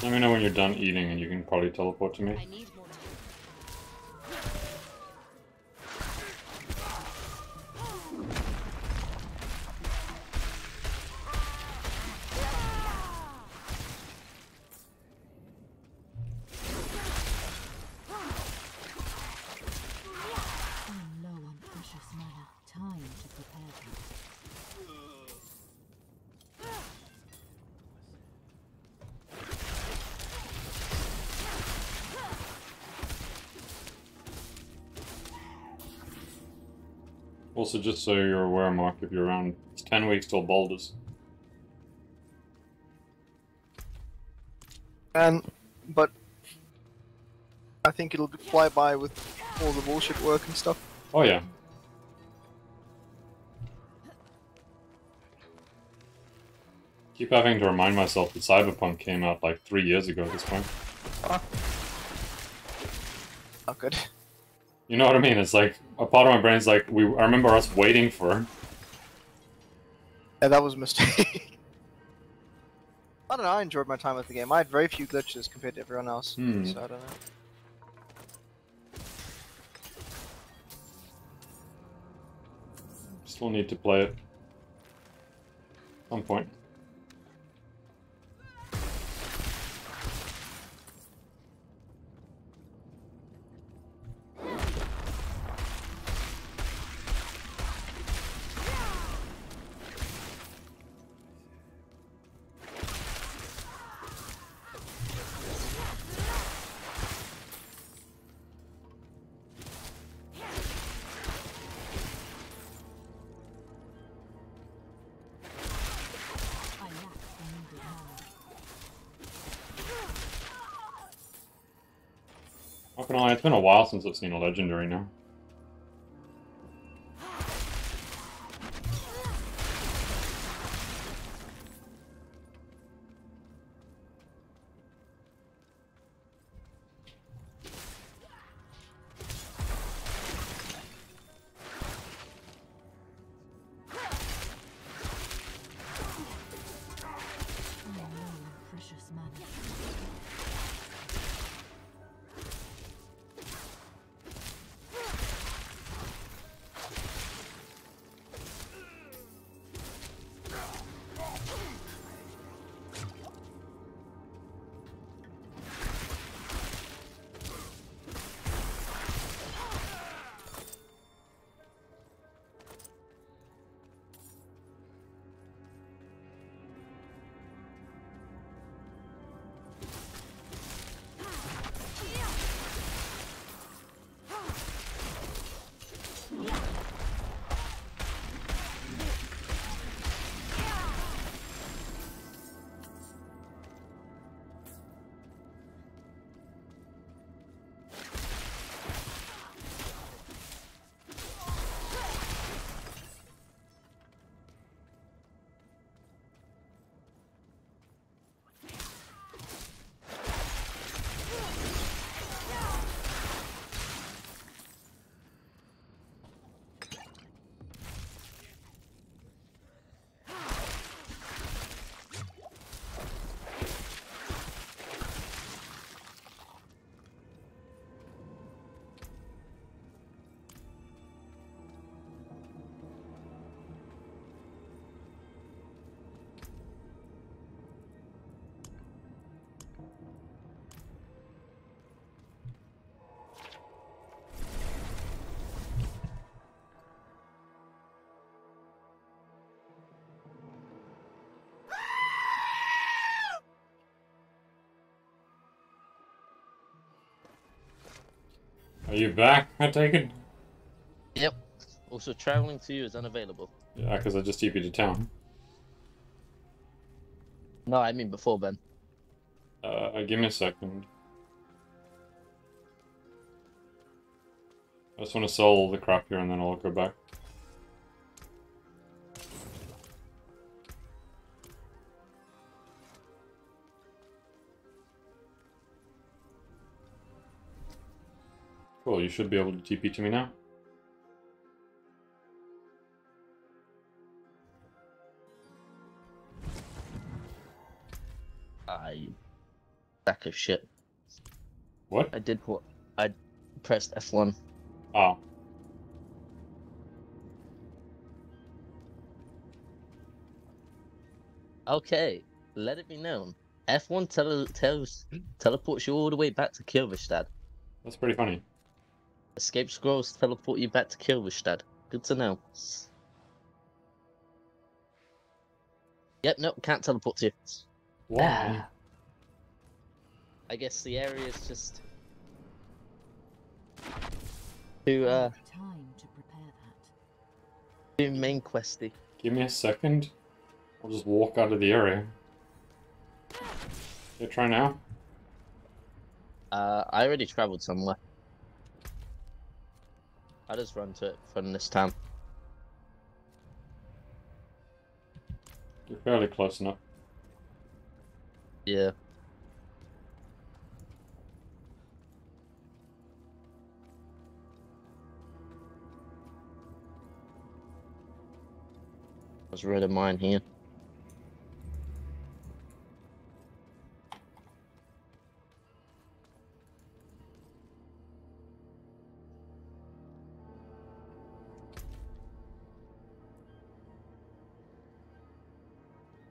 Let me know when you're done eating and you can probably teleport to me. I need more time. I'm low on precious mana. Time to prepare them. Also, just so you're aware, Mark, if you're around, it's 10 weeks till Baldur's. But I think it'll fly by with all the bullshit work and stuff. Oh yeah. Keep having to remind myself that Cyberpunk came out like 3 years ago at this point. Not good. You know what I mean? It's like, a part of my brain's like, I remember us waiting for... Yeah, that was a mistake. I don't know, I enjoyed my time with the game. I had very few glitches compared to everyone else, so I don't know. Still need to play it. At some point. Not gonna lie, it's been a while since I've seen a legendary now. I'm low on precious mana. Are you back, I take it? Yep. Also, traveling to you is unavailable. Yeah, because I just TP'd to town. No, I mean before, Ben. Give me a second. I just want to sell all the crap here and then I'll go back. Cool, you should be able to TP to me now. Sack of shit. What? I did what? I pressed F1. Oh. Okay, let it be known. F1 teleports you all the way back to Kyrvestad. That's pretty funny. Escape scrolls teleport you back to Kyrvestad. Good to know. Yep, nope, can't teleport to you. Why? I guess the area is just too Time to prepare that. too main questy. Give me a second. I'll just walk out of the area. Yeah, try now. I already travelled somewhere. I just run to it from this town. You're fairly close enough. Yeah. I was rid of mine here.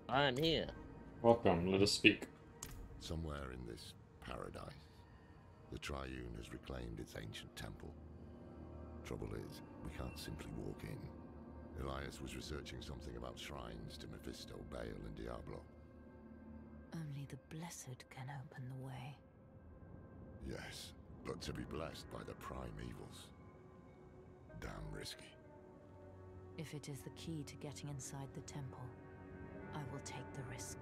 I am here. Welcome, let us speak. Somewhere in this paradise, the Triune has reclaimed its ancient temple. Trouble is, we can't simply walk in. Elias was researching something about shrines to Mephisto, Baal, and Diablo. Only the Blessed can open the way. Yes, but to be blessed by the prime evils. Damn risky. If it is the key to getting inside the temple, I will take the risk.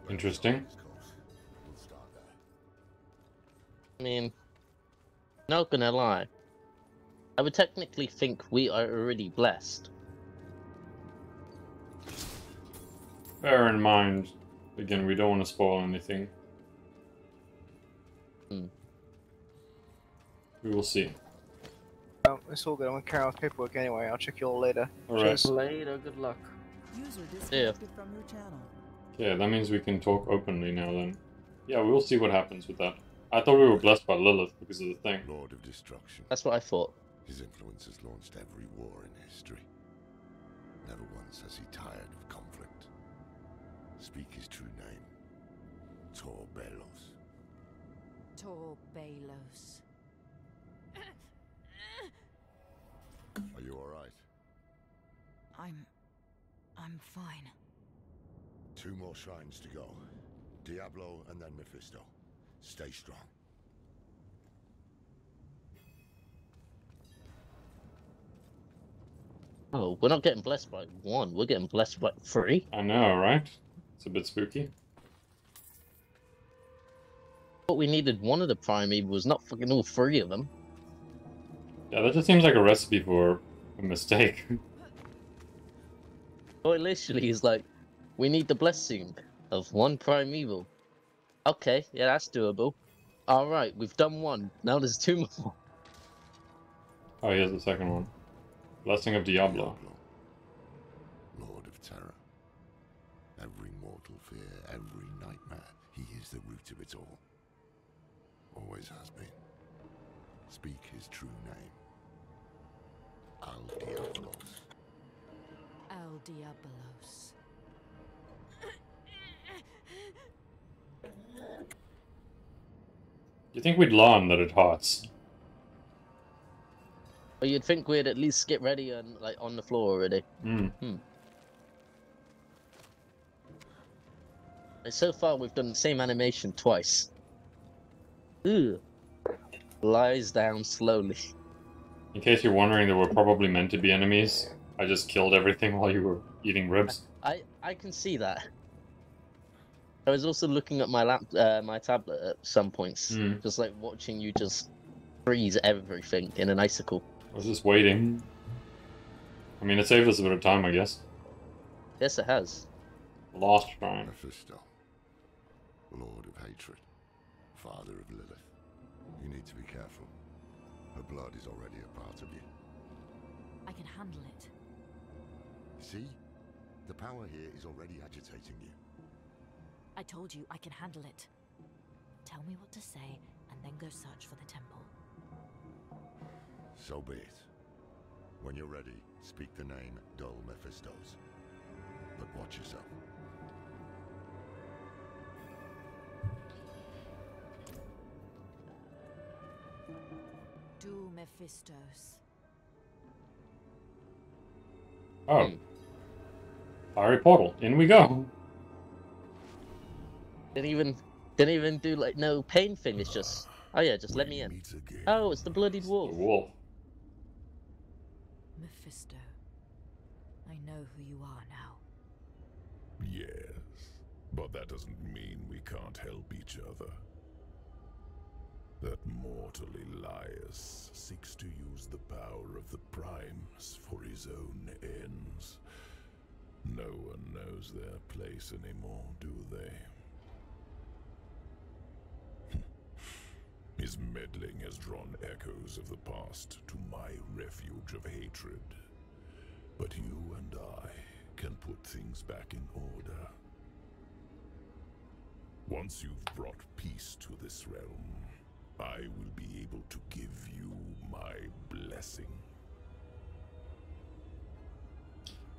Interesting. We'll start there. I mean, not gonna lie. I would technically think we are already blessed. Bear in mind, again, we don't want to spoil anything. Hmm. We will see. It's all good. I'm gonna carry on with paperwork anyway. I'll check you all later. Alright. Cheers. Later, good luck. User disconnected from your channel. Yeah, that means we can talk openly now then. Yeah, we'll see what happens with that. I thought we were blessed by Lilith because of the thing. Lord of Destruction. That's what I thought. His influence has launched every war in history. Never once has he tired of conflict. Speak his true name. Tor Balos. Tor Balos. Are you alright? I'm fine. 2 more shrines to go. Diablo and then Mephisto. Stay strong. Oh, we're not getting blessed by 1, we're getting blessed by 3. I know, right? It's a bit spooky. But we needed one of the prime evils, not fucking all 3 of them. Yeah, that just seems like a recipe for a mistake. Well, it literally is like, we need the blessing of 1 primeval. Okay, yeah, that's doable. Alright, we've done 1. Now there's 2 more. Oh, here's the second one. Blessing of Diablo. Lord of Terror. Every mortal fear, every nightmare. He is the root of it all. Always has been. Speak his true name. Al Diablos. El Diabolos. You think we'd learn that it hurts? But you'd think we'd at least get ready and like on the floor already. Hmm. And so far we've done the same animation twice. Ugh. Lies down slowly. In case you're wondering, there were probably meant to be enemies. I just killed everything while you were eating ribs. I can see that. I was also looking at my my tablet at some points, just like watching you just freeze everything in an icicle. I was just waiting. I mean, it saved us a bit of time, I guess. Yes, it has. Lost shrine. Mephisto. Lord of Hatred. Father of Lilith. You need to be careful. Her blood is already a part of you. I can handle it. See? The power here is already agitating you. I told you I can handle it. Tell me what to say, and then go search for the temple. So be it. When you're ready, speak the name Dol Mephistos. But watch yourself. Do Mephistos. Oh. Fiery portal. In we go. Didn't even do like no pain thing. It's just, oh yeah, just let me in. Oh, it's the bloodied wolf. The wolf. Mephisto. I know who you are now. Yes, but that doesn't mean we can't help each other. That mortal Elias seeks to use the power of the Primes for his own ends. No one knows their place anymore, do they? His meddling has drawn echoes of the past to my refuge of hatred. But you and I can put things back in order. Once you've brought peace to this realm, I will be able to give you my blessing.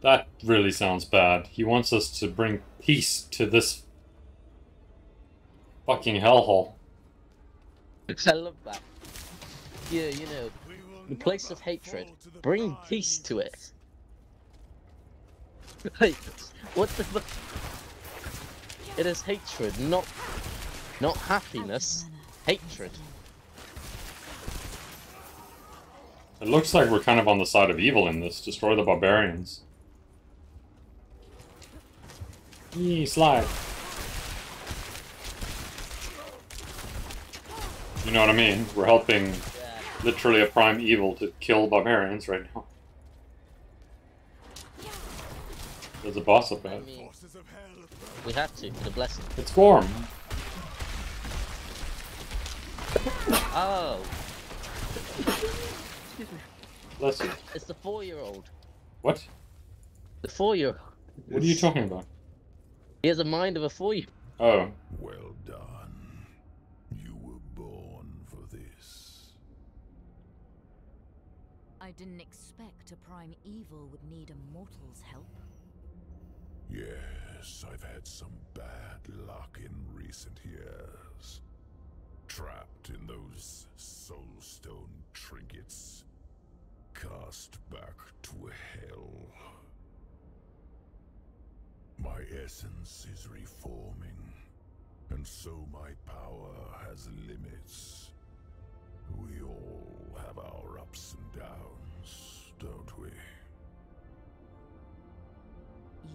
That really sounds bad. He wants us to bring peace to this fucking hellhole. I love that. Yeah, you know, the place of hatred. Bring peace to it. Like, what the fuck? It is hatred, not happiness. Hatred. It looks like we're kind of on the side of evil in this. Destroy the barbarians. Yee, slide. You know what I mean? We're helping literally a prime evil to kill barbarians right now. There's a boss up ahead. We have to, for the blessing. It's Gorm. Oh. Excuse me. Bless you. It's the 4-year-old. What? The 4-year-old. What are you talking about? He has a mind of a 4-year-old. Oh. Well done. You were born for this. I didn't expect a prime evil would need a mortal's help. Yes, I've had some bad luck in recent years. Trapped in those soulstone trinkets. Cast back to hell. My essence is reforming, and so my power has limits. We all have our ups and downs, don't we?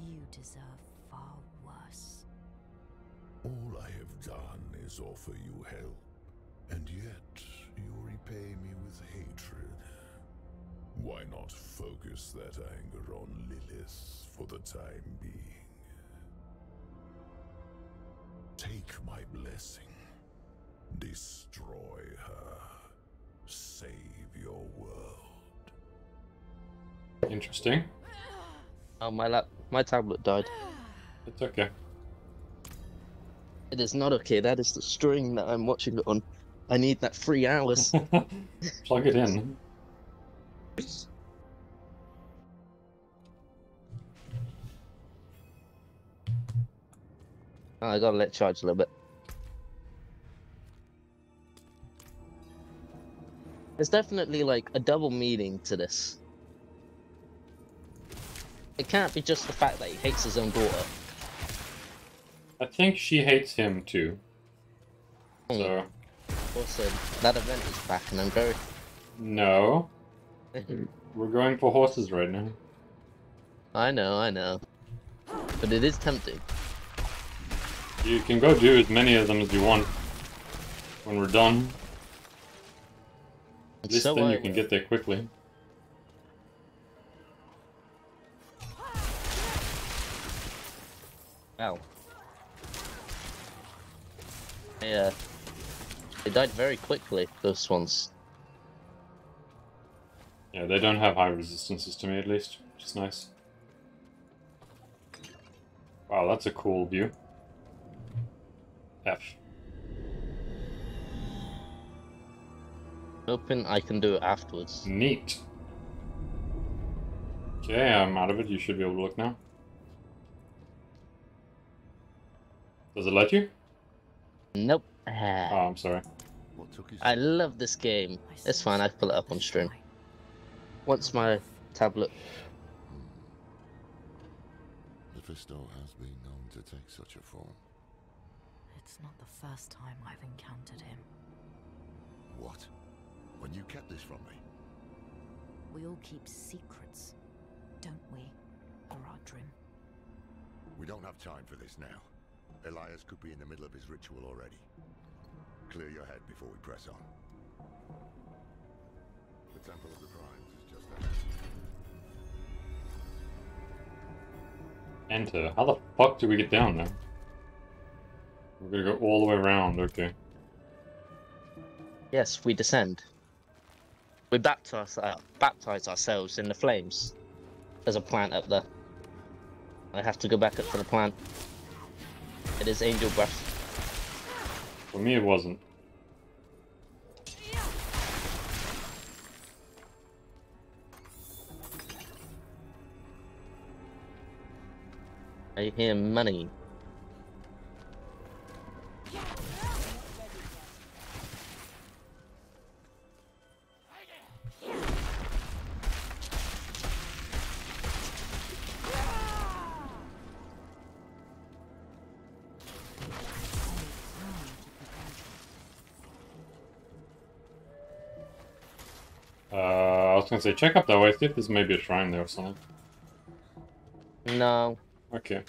You deserve far worse. All I have done is offer you help, and yet you repay me with hatred. Why not focus that anger on Lilith for the time being? Take my blessing. Destroy her. Save your world. Interesting. Oh, my tablet died. It's okay. It is not okay. That is the string that I'm watching it on. I need that 3 hours. Plug it in. Oh, I gotta let it charge a little bit. There's definitely like a double meaning to this. It can't be just the fact that he hates his own daughter. I think she hates him too. So. Also, that event is back and I'm very... No. We're going for horses right now. I know. But it is tempting. You can go do as many of them as you want when we're done. At least So then I you can will. get there quickly. Wow. Yeah. They died very quickly, those ones. Yeah, they don't have high resistances to me at least, which is nice. Wow, that's a cool view. F. Hoping I can do it afterwards. Neat. Okay, I'm out of it. You should be able to look now. Does it let you? Nope. Oh, I'm sorry. I love this game. It's fine, I can pull it up on stream. Once my tablet... Mephisto has been known to take such a form. It's not the first time I've encountered him. What? When you kept this from me? We all keep secrets, don't we, Garadrim? We don't have time for this now. Elias could be in the middle of his ritual already. Clear your head before we press on. The Temple of the Primes is just ahead. Enter. How the fuck do we get down there? We're gonna go all the way around, okay. Yes, we descend. We baptize ourselves in the flames. There's a plant up there. I have to go back up to the plant. It is angel breath. For me, it wasn't. I hear money. I was gonna say, check up that way, see if there's maybe a shrine there or something. No. Okay.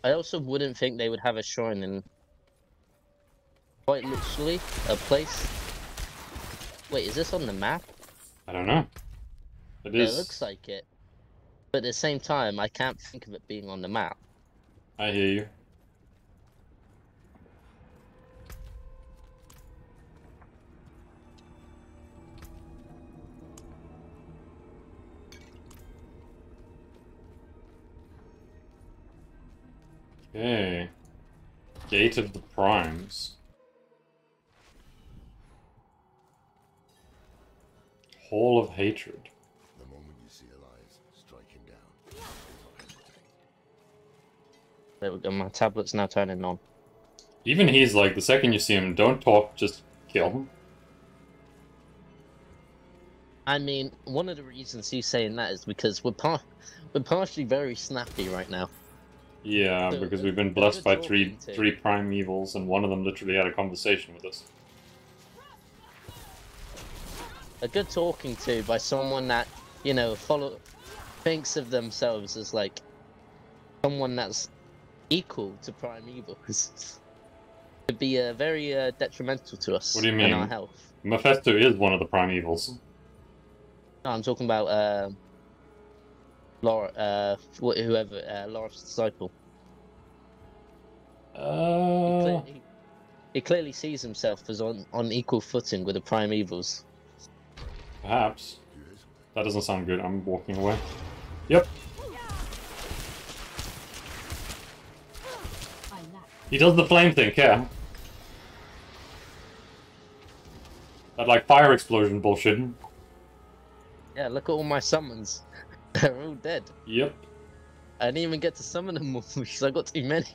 I also wouldn't think they would have a shrine in... quite literally, a place. Wait, is this on the map? I don't know. It is. It looks like it. But at the same time, I can't think of it being on the map. I hear you. Okay. Gate of the Primes. Hall of Hatred. The moment you see Elias, strike him down. There we go, my tablet's now turning on. Even he's like, the second you see him, don't talk, just kill him. I mean, one of the reasons he's saying that is because we're partially very snappy right now. Yeah, So, because we've been blessed by talking to. three primevals, and one of them literally had a conversation with us. A good talking to by someone that, you know, thinks of themselves as like someone that's equal to primevals could be very detrimental to us What do you mean? and our health. Mephisto is one of the primevals. No, I'm talking about Laura, whoever, Laura's disciple. He clearly sees himself as on equal footing with the primevals. Perhaps. That doesn't sound good. I'm walking away. Yep. He does the flame thing, yeah. That, like, fire explosion bullshit. Yeah, look at all my summons. They're all dead. Yep. I didn't even get to summon them all because I got too many.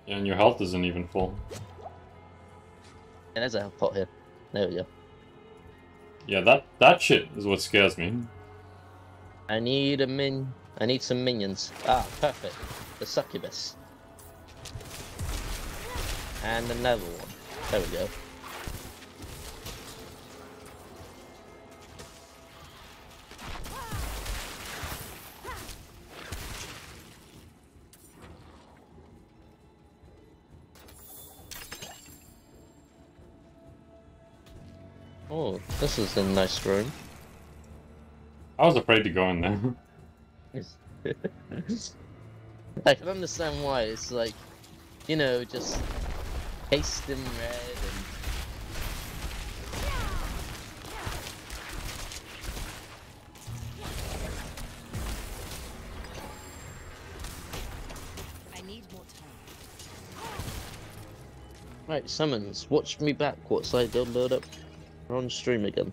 Yeah, and your health isn't even full. Yeah, there's a health pot here. There we go. Yeah, that shit is what scares me. I need some minions. Ah, perfect. The succubus. And another one. There we go. Oh, this is a nice room. I was afraid to go in there. I can understand why. It's like, you know, just pasted in red and... I need more time. Right, summons. Watch me back. What side they'll load up? We're on stream again.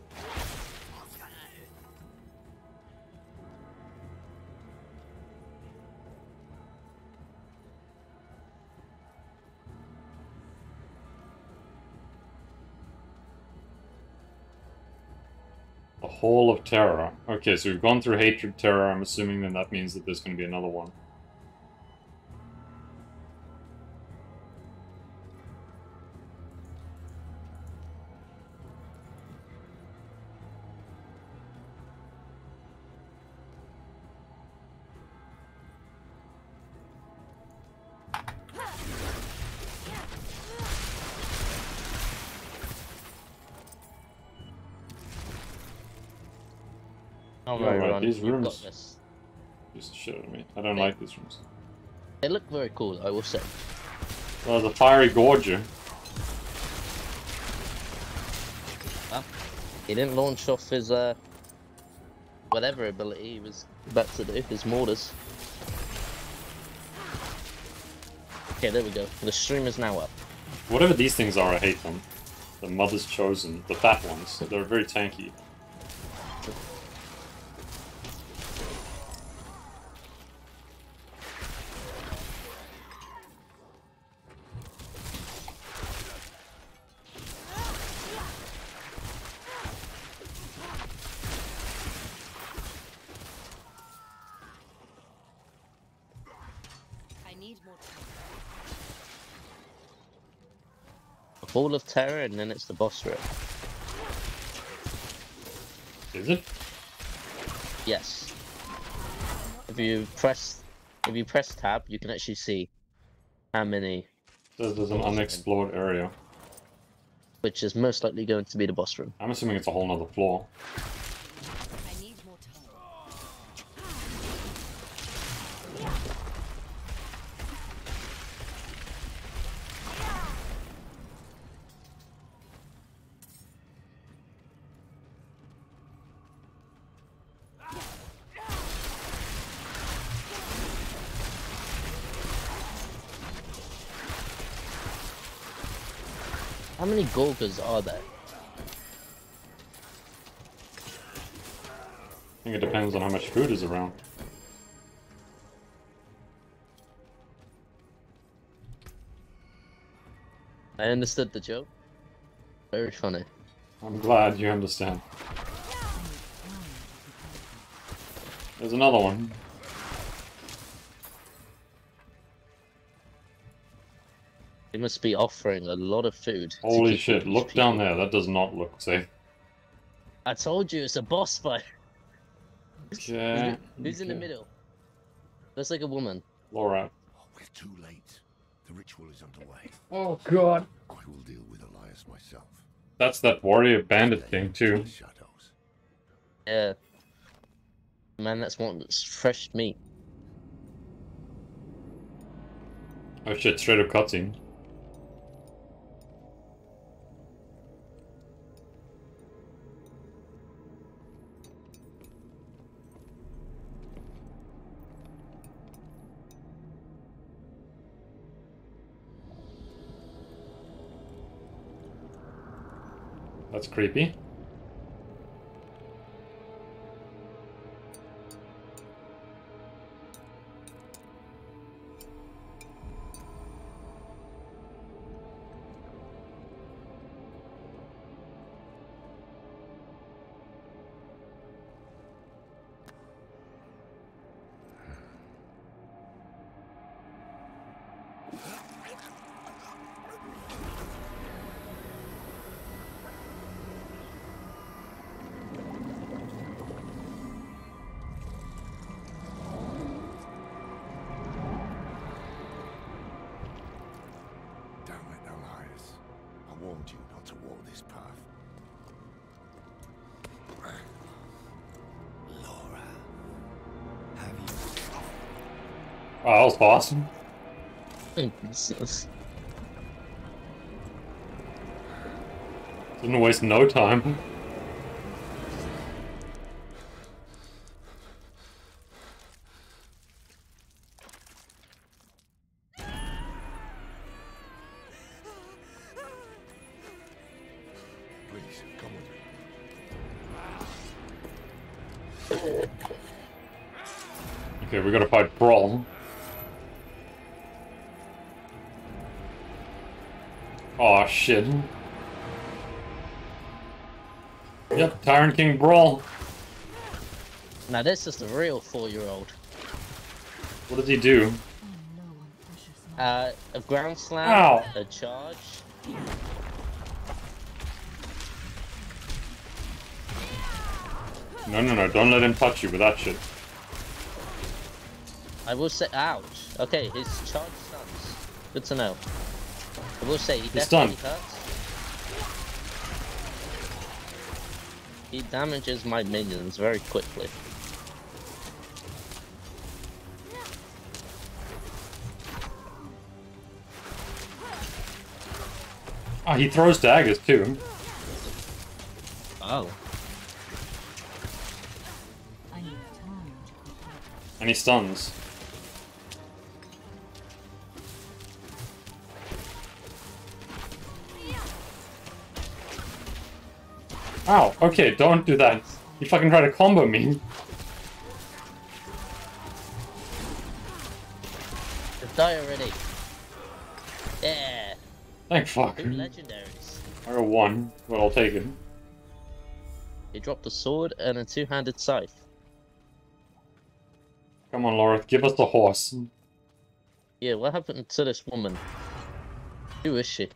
The Hall of Terror. Okay, so we've gone through Hatred, Terror. I'm assuming then that means that there's going to be another one. Don't Yeah, worry, right, Ron. these You've got rooms this. used to shit out of me. I don't like these rooms. They look very cool, I will say. Well, the Fiery Gorger. Well, he didn't launch off his whatever ability he was about to do, his mortars. Okay, there we go. The stream is now up. Whatever these things are, I hate them. The Mother's Chosen, the fat ones. They're very tanky. I need more time. A Hall of Terror, and then it's the boss room. Is it? Yes. If you press tab, you can actually see how many. Says there's an unexplored area. Which is most likely going to be the boss room. I'm assuming it's a whole nother floor. I need more time. How many Gorgas are there? I think it depends on how much food is around. I understood the joke. Very funny. I'm glad you understand. There's another one. They must be offering a lot of food. to Holy keep shit, all these look people. down there. That does not look safe. I told you it's a boss fight. Okay. Who's in the middle? Looks like a woman. Laura. We're too late. The ritual is underway. Oh god. I will deal with Elias myself. That's that warrior bandit thing too. Shadows. Yeah. Man, that's fresh meat. Oh shit, straight up cutscene. That's creepy. Damn it, Elias. I warned you not to walk this path. Laura, have you... Oh, that was awesome. Didn't waste no time. Okay, we gotta fight Brawl. Aw, shit. Yep, Tyrant King Brawl. Now this is the real 4-year-old. What does he do? A ground slam, Ow. a charge. No, don't let him touch you with that shit. I will say, ouch. Okay, his charge stuns. Good to know. I will say, he definitely hurts. He damages my minions very quickly. Ah, he throws daggers too. Oh. And he stuns. Ow, okay, don't do that. You fucking try to combo me. Just die already. Yeah. Thank fuck. 2 legendaries. I got 1, but I'll take it. He dropped a sword and a 2-handed scythe. Come on, Lorith, give us the horse. Yeah, what happened to this woman? Who is she?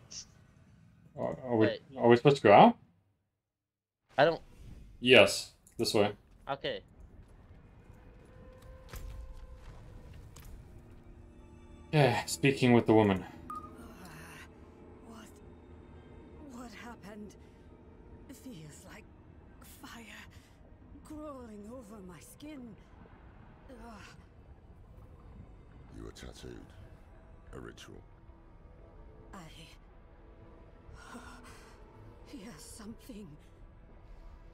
Are we supposed to go out? I don't... Yes, this way. Okay. Yeah, speaking with the woman. What happened? It feels like fire crawling over my skin. You were tattooed. A ritual. I hear something.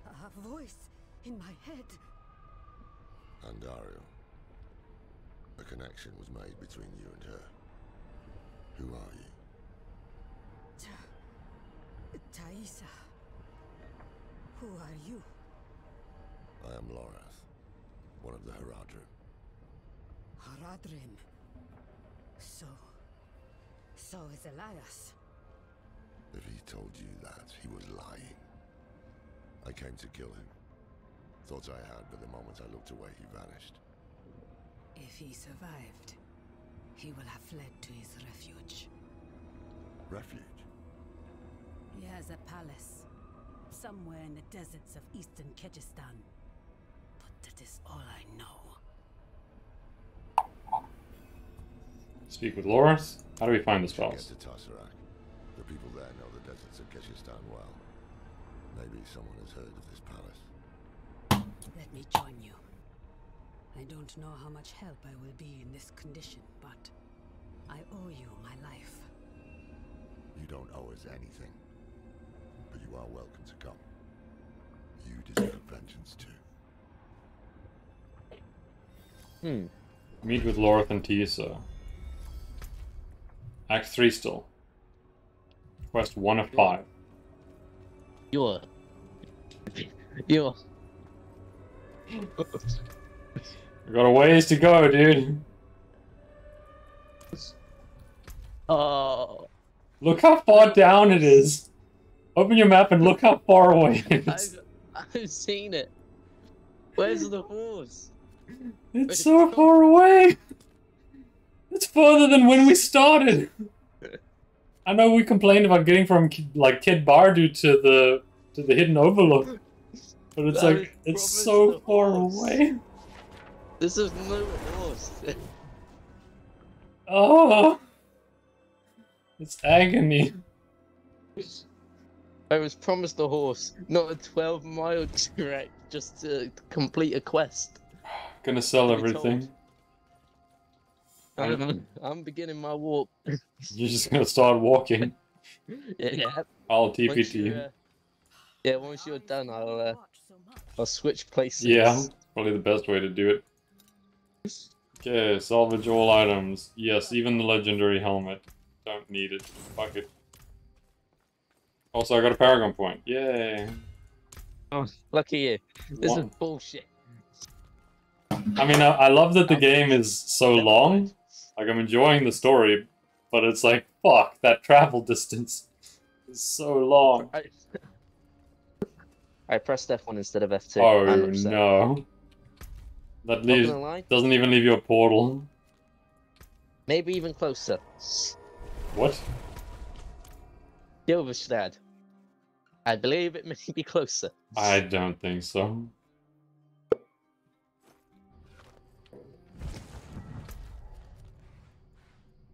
A voice in my head. Andario. A connection was made between you and her. Who are you? Taisa. Who are you? I am Lorath, one of the Haradrim. Haradrim. So is Elias. If he told you that, he was lying. I came to kill him. Thought I had, but the moment I looked away, he vanished. If he survived, he will have fled to his refuge. Refuge? He has a palace, somewhere in the deserts of eastern Kyrgyzstan. But that is all I know. Speak with Lorith. How do we find this palace? Get to Tarsarak. The people there know the deserts of Kyrgyzstan well. Maybe someone has heard of this palace. Let me join you. I don't know how much help I will be in this condition, but I owe you my life. You don't owe us anything. But you are welcome to come. You deserve vengeance too. Meet with Lorith and Tisa. Act 3 still. Quest 1 of 5. You're... We got a ways to go, dude. Oh. Look how far down it is. Open your map and look how far away it is. I've seen it. Where's the horse? It's so far away. It's further than when we started. I know we complained about getting from like Kid Bardu to the hidden overlook, but it's like it's so far away. This is no horse. Oh, it's agony. I was promised a horse, not a 12-mile trek just to complete a quest. Gonna sell everything. I'm beginning my walk. You're just gonna start walking. Yeah. I'll TPT. Yeah, once you're done, I'll switch places. Yeah, probably the best way to do it. Okay, salvage all items. Yes, even the legendary helmet. Don't need it. Fuck it. Also, I got a Paragon point. Yay. Oh, lucky you. This is bullshit. I mean, I love that the game is so long. Like, I'm enjoying the story, but it's like, fuck, that travel distance is so long. I pressed F1 instead of F2. Oh I'm upset. no. That Not gonna lie. doesn't even leave you a portal. Maybe even closer. What? Gilverstad. I believe it may be closer. I don't think so.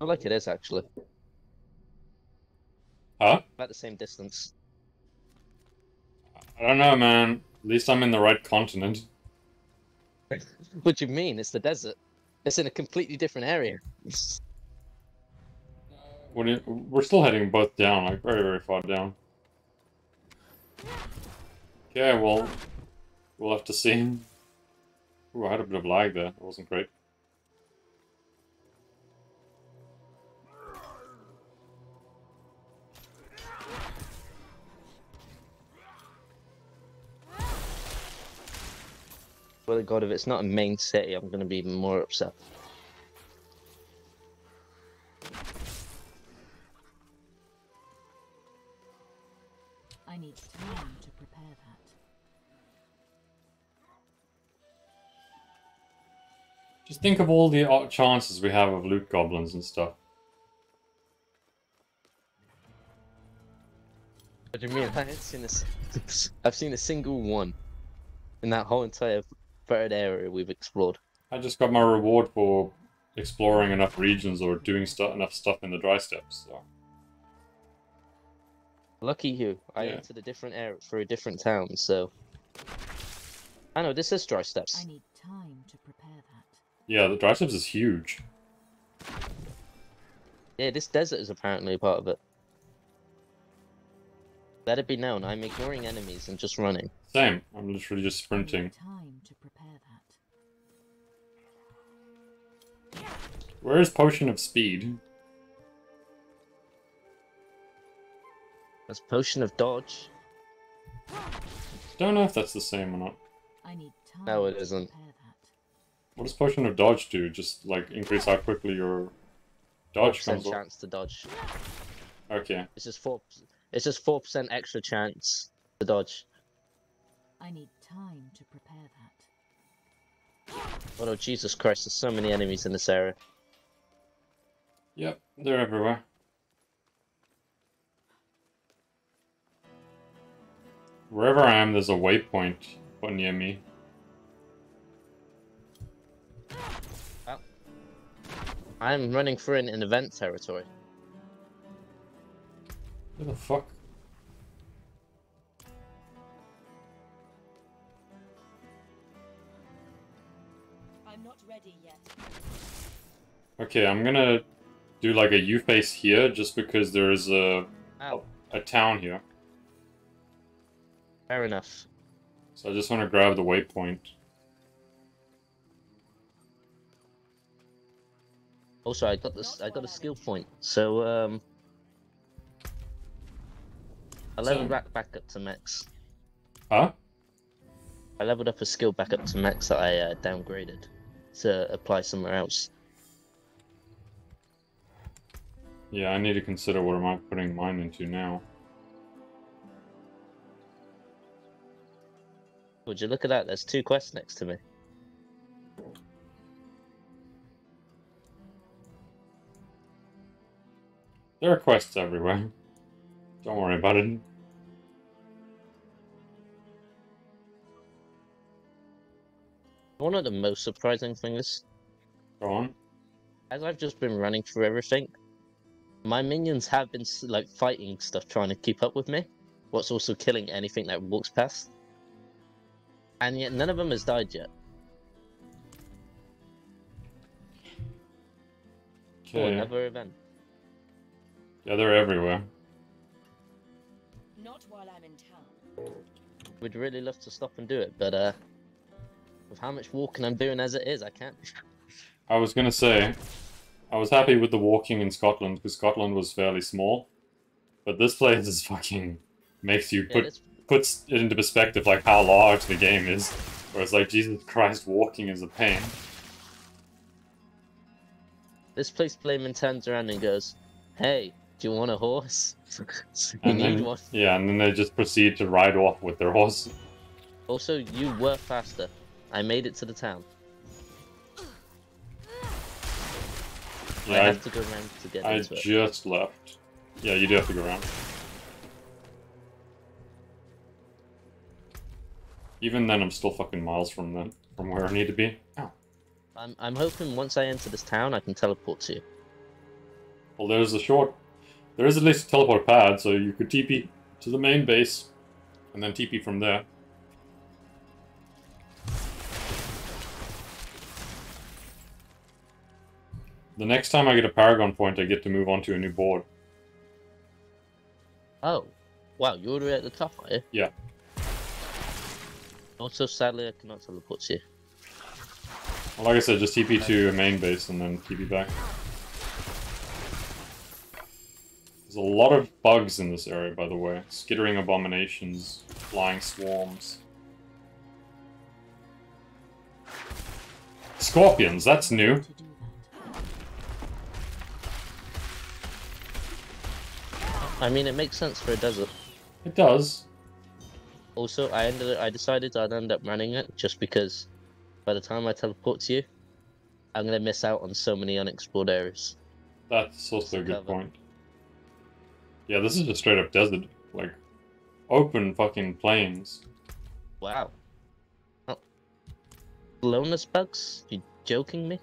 I like it is, actually. Huh? About the same distance. I don't know, man. At least I'm in the right continent. What do you mean? It's the desert. It's in a completely different area. We're still heading both down, like very, very far down. Okay, well, we'll have to see. Ooh, I had a bit of lag there. It wasn't great. Well, God, if it's not a main city, I'm going to be even more upset. I need time to prepare that. Just think of all the chances we have of loot goblins and stuff. What do you mean? I ain't seen this. I've seen a single one in that whole entire third area we've explored. I just got my reward for exploring enough regions or doing enough stuff in the dry steppes. So. Lucky you. I entered a different area for a different town, so... I know, this is dry steppes. I need time to prepare that. Yeah, the dry steppes is huge. Yeah, this desert is apparently a part of it. Let it be known, I'm ignoring enemies and just running. Same. I'm literally just sprinting. Time to prepare that. Where is Potion of Speed? That's Potion of Dodge. Don't know if that's the same or not. I need time. No, it isn't. What does Potion of Dodge do? Just like increase how quickly your dodge comes off? chance to dodge. Okay. It's just 4%. It's just 4% extra chance to dodge. I need time to prepare that. Oh no, Jesus Christ! There's so many enemies in this area. Yep, they're everywhere. Wherever I am, there's a waypoint near me. Well, I'm running through an event territory. Where the fuck? I'm not ready yet. Okay, I'm gonna do like a U-face here just because there is a town here. Fair enough. So I just want to grab the waypoint. Also, I got this. I got a skill point. So I leveled back up to max. Huh? I leveled up a skill back up to max that I downgraded to apply somewhere else. Yeah, I need to consider what am I putting mine into now. Would you look at that? There's 2 quests next to me. There are quests everywhere. Don't worry about it. One of the most surprising things, Go on. as I've just been running through everything, my minions have been like fighting stuff trying to keep up with me, whilst also killing anything that walks past. And yet none of them has died yet. Okay. Or another event. Yeah, they're everywhere. Not while I'm in town. We'd really love to stop and do it, but with how much walking I'm doing as it is, I can't. I was gonna say, I was happy with the walking in Scotland, because Scotland was fairly small. But this place is fucking... makes you puts it into perspective, like, how large the game is. Where it's like, Jesus Christ, walking is a pain. This place Playman turns around and goes, "Hey, do you want a horse?" You And need then, one. yeah, and then they just proceed to ride off with their horse. Also, you were faster. I made it to the town. Yeah, I have to go around to get I into it. just left. Yeah, you do have to go around. Even then, I'm still fucking miles from where I need to be. Ow. I'm hoping once I enter this town, I can teleport to you. Well, there is at least a teleport pad, so you could TP to the main base, and then TP from there. The next time I get a Paragon point, I get to move on to a new board. Oh, wow! You're already at the top, are you? Yeah. Also, sadly, I cannot teleport to you. Well, like I said, just TP to a main base and then TP back. There's a lot of bugs in this area, by the way. Skittering abominations, flying swarms. Scorpions, that's new. I mean, it makes sense for a desert. It does. Also, I decided I'd end up running it just because by the time I teleport to you, I'm gonna miss out on so many unexplored areas. That's also a good point. Yeah, this is just straight up desert. Like, open fucking plains. Wow. Oh. Slowness bugs? You joking me?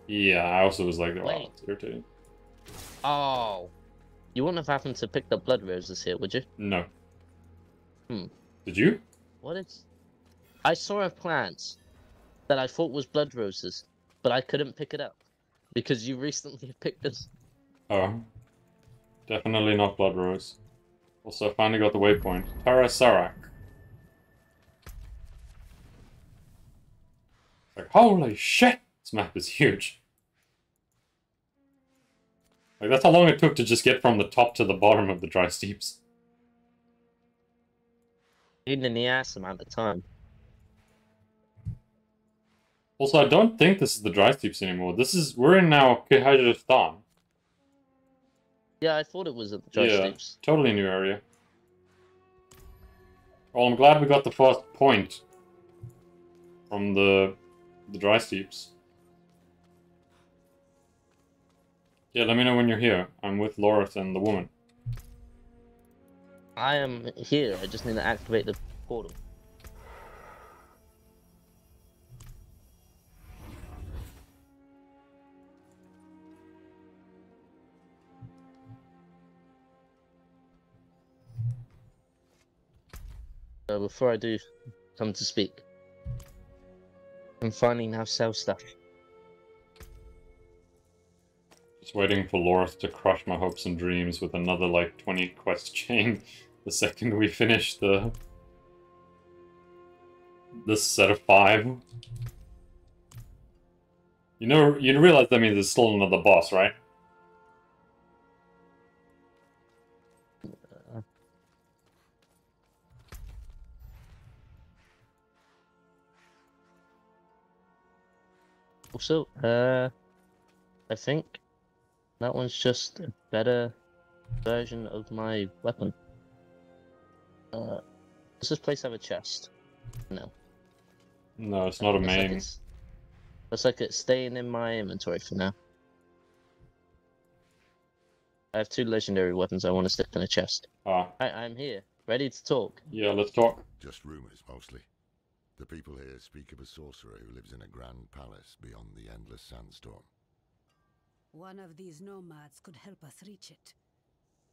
Yeah, I also was like, wow, Wait. it's irritating. Oh. You wouldn't have happened to pick up blood roses here, would you? No. Hmm. Did you? What is... I saw a plant that I thought was blood roses, but I couldn't pick it up because you recently picked this. Oh. Definitely not Blood Rose. Also, I finally got the waypoint. Tara Sarak. Like, holy shit! This map is huge. Like, that's how long it took to just get from the top to the bottom of the dry steeps. In the ass amount of time. Also, I don't think this is the dry steeps anymore. We're in now Kyrgyzstan. Yeah, I thought it was at the dry steeps. Totally new area. Well, I'm glad we got the first point from the dry steeps. Yeah, let me know when you're here. I'm with Lorith and the woman. I am here. I just need to activate the portal. Before I do come to speak, I'm finally now sell stuff. Just waiting for Lorith to crush my hopes and dreams with another, like, 20 quest chain the second we finish this set of 5. You realize that means there's still another boss, right? Also, I think that one's just a better version of my weapon. Does this place have a chest? No. No, it's not a main. Looks like it's staying in my inventory for now. I have 2 legendary weapons I want to stick in a chest. Ah. I'm here, ready to talk. Yeah, let's talk. Just rumors, mostly. The people here speak of a sorcerer who lives in a grand palace beyond the endless sandstorm. One of these nomads could help us reach it.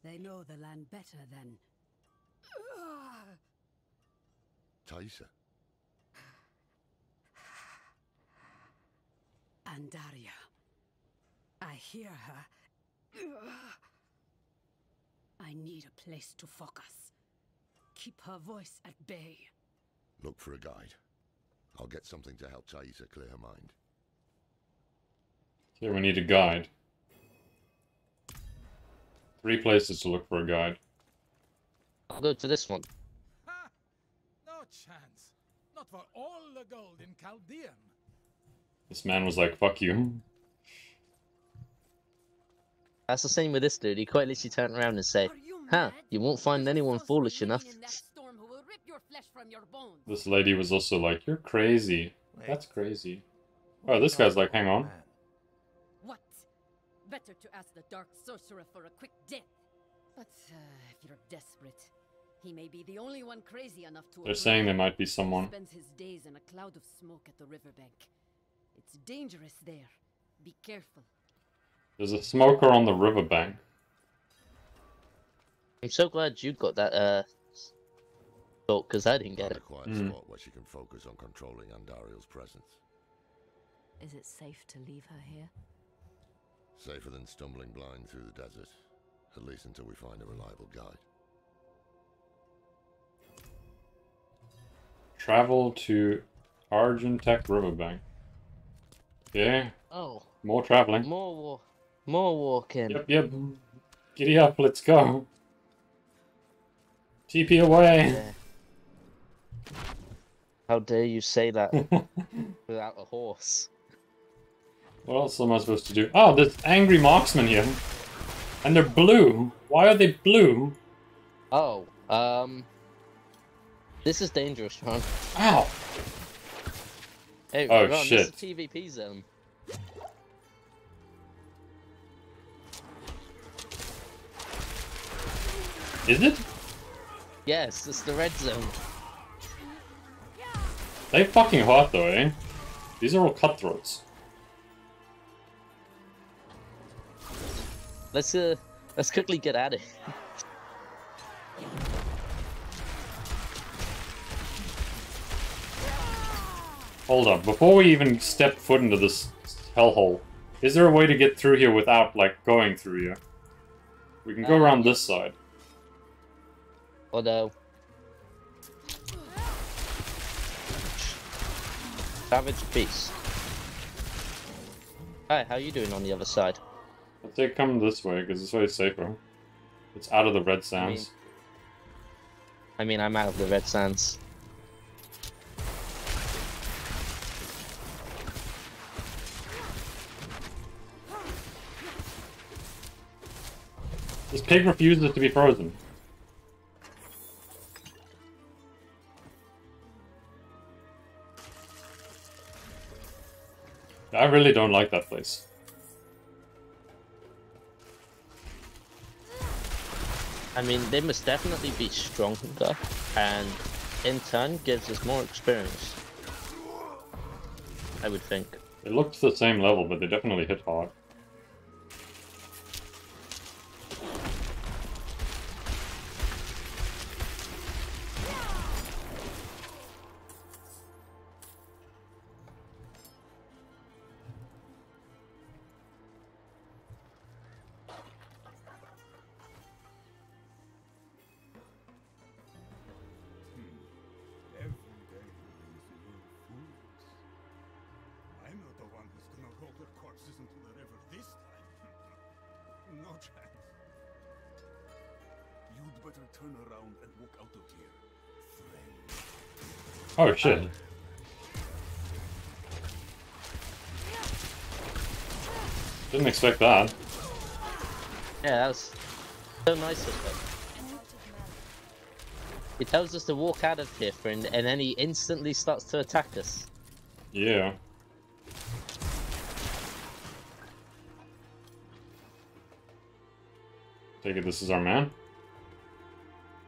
They know the land better than... Taisa? Andaria. I hear her. I need a place to focus. Keep her voice at bay. Look for a guide. I'll get something to help Taisa clear her mind. Here we need a guide. 3 places to look for a guide. I'll go to this one. Ha! No chance. Not for all the gold in Chaldean. This man was like, fuck you. That's the same with this dude. He quite literally turned around and said, "Huh, you won't find anyone foolish enough." This lady was also like, you're crazy. That's crazy. Oh, this guy's like, hang on. What? Better to ask the Dark Sorcerer for a quick death. But if you're desperate, he may be the only one crazy enough to. They're saying there might be someone. Spends his days in a cloud of smoke at the riverbank. It's dangerous there. Be careful. There's a smoker on the riverbank. I'm so glad you got that thought, because I didn't get it. A quiet spot where she can focus on controlling Andariel's presence. Is it safe to leave her here? Safer than stumbling blind through the desert. At least until we find a reliable guide. Travel to Argentec Riverbank. Okay. Oh. More traveling. More walking. Yep. Giddy up, let's go. TP away. Yeah. How dare you say that without a horse? What else am I supposed to do? Oh, there's angry marksmen here. And they're blue. Why are they blue? Oh, this is dangerous, Ron. Ow! Hey, oh, Ron, shit. this is a PvP zone. Is it? Yes, it's the red zone. They fucking hot though, eh? These are all cutthroats. Let's quickly get at it. Hold up, before we even step foot into this hellhole, is there a way to get through here without, like, going through here? We can go around this side. Oh no. Savage Beast. Hi, how you doing on the other side? I'd say come this way, because this way is safer. It's out of the red sands. I mean, I'm out of the red sands. This pig refuses to be frozen. I really don't like that place. I mean, they must definitely be stronger, and in turn gives us more experience. I would think. They looked the same level, but they definitely hit hard. I'm not the one who's gonna roll their corpses into the river this time. No chance. You'd better turn around and walk out of here, friend. Oh shit. Didn't expect that. Yeah, that was so nice of him. He tells us to walk out of here, friend, and then he instantly starts to attack us. Yeah. Take it this is our man.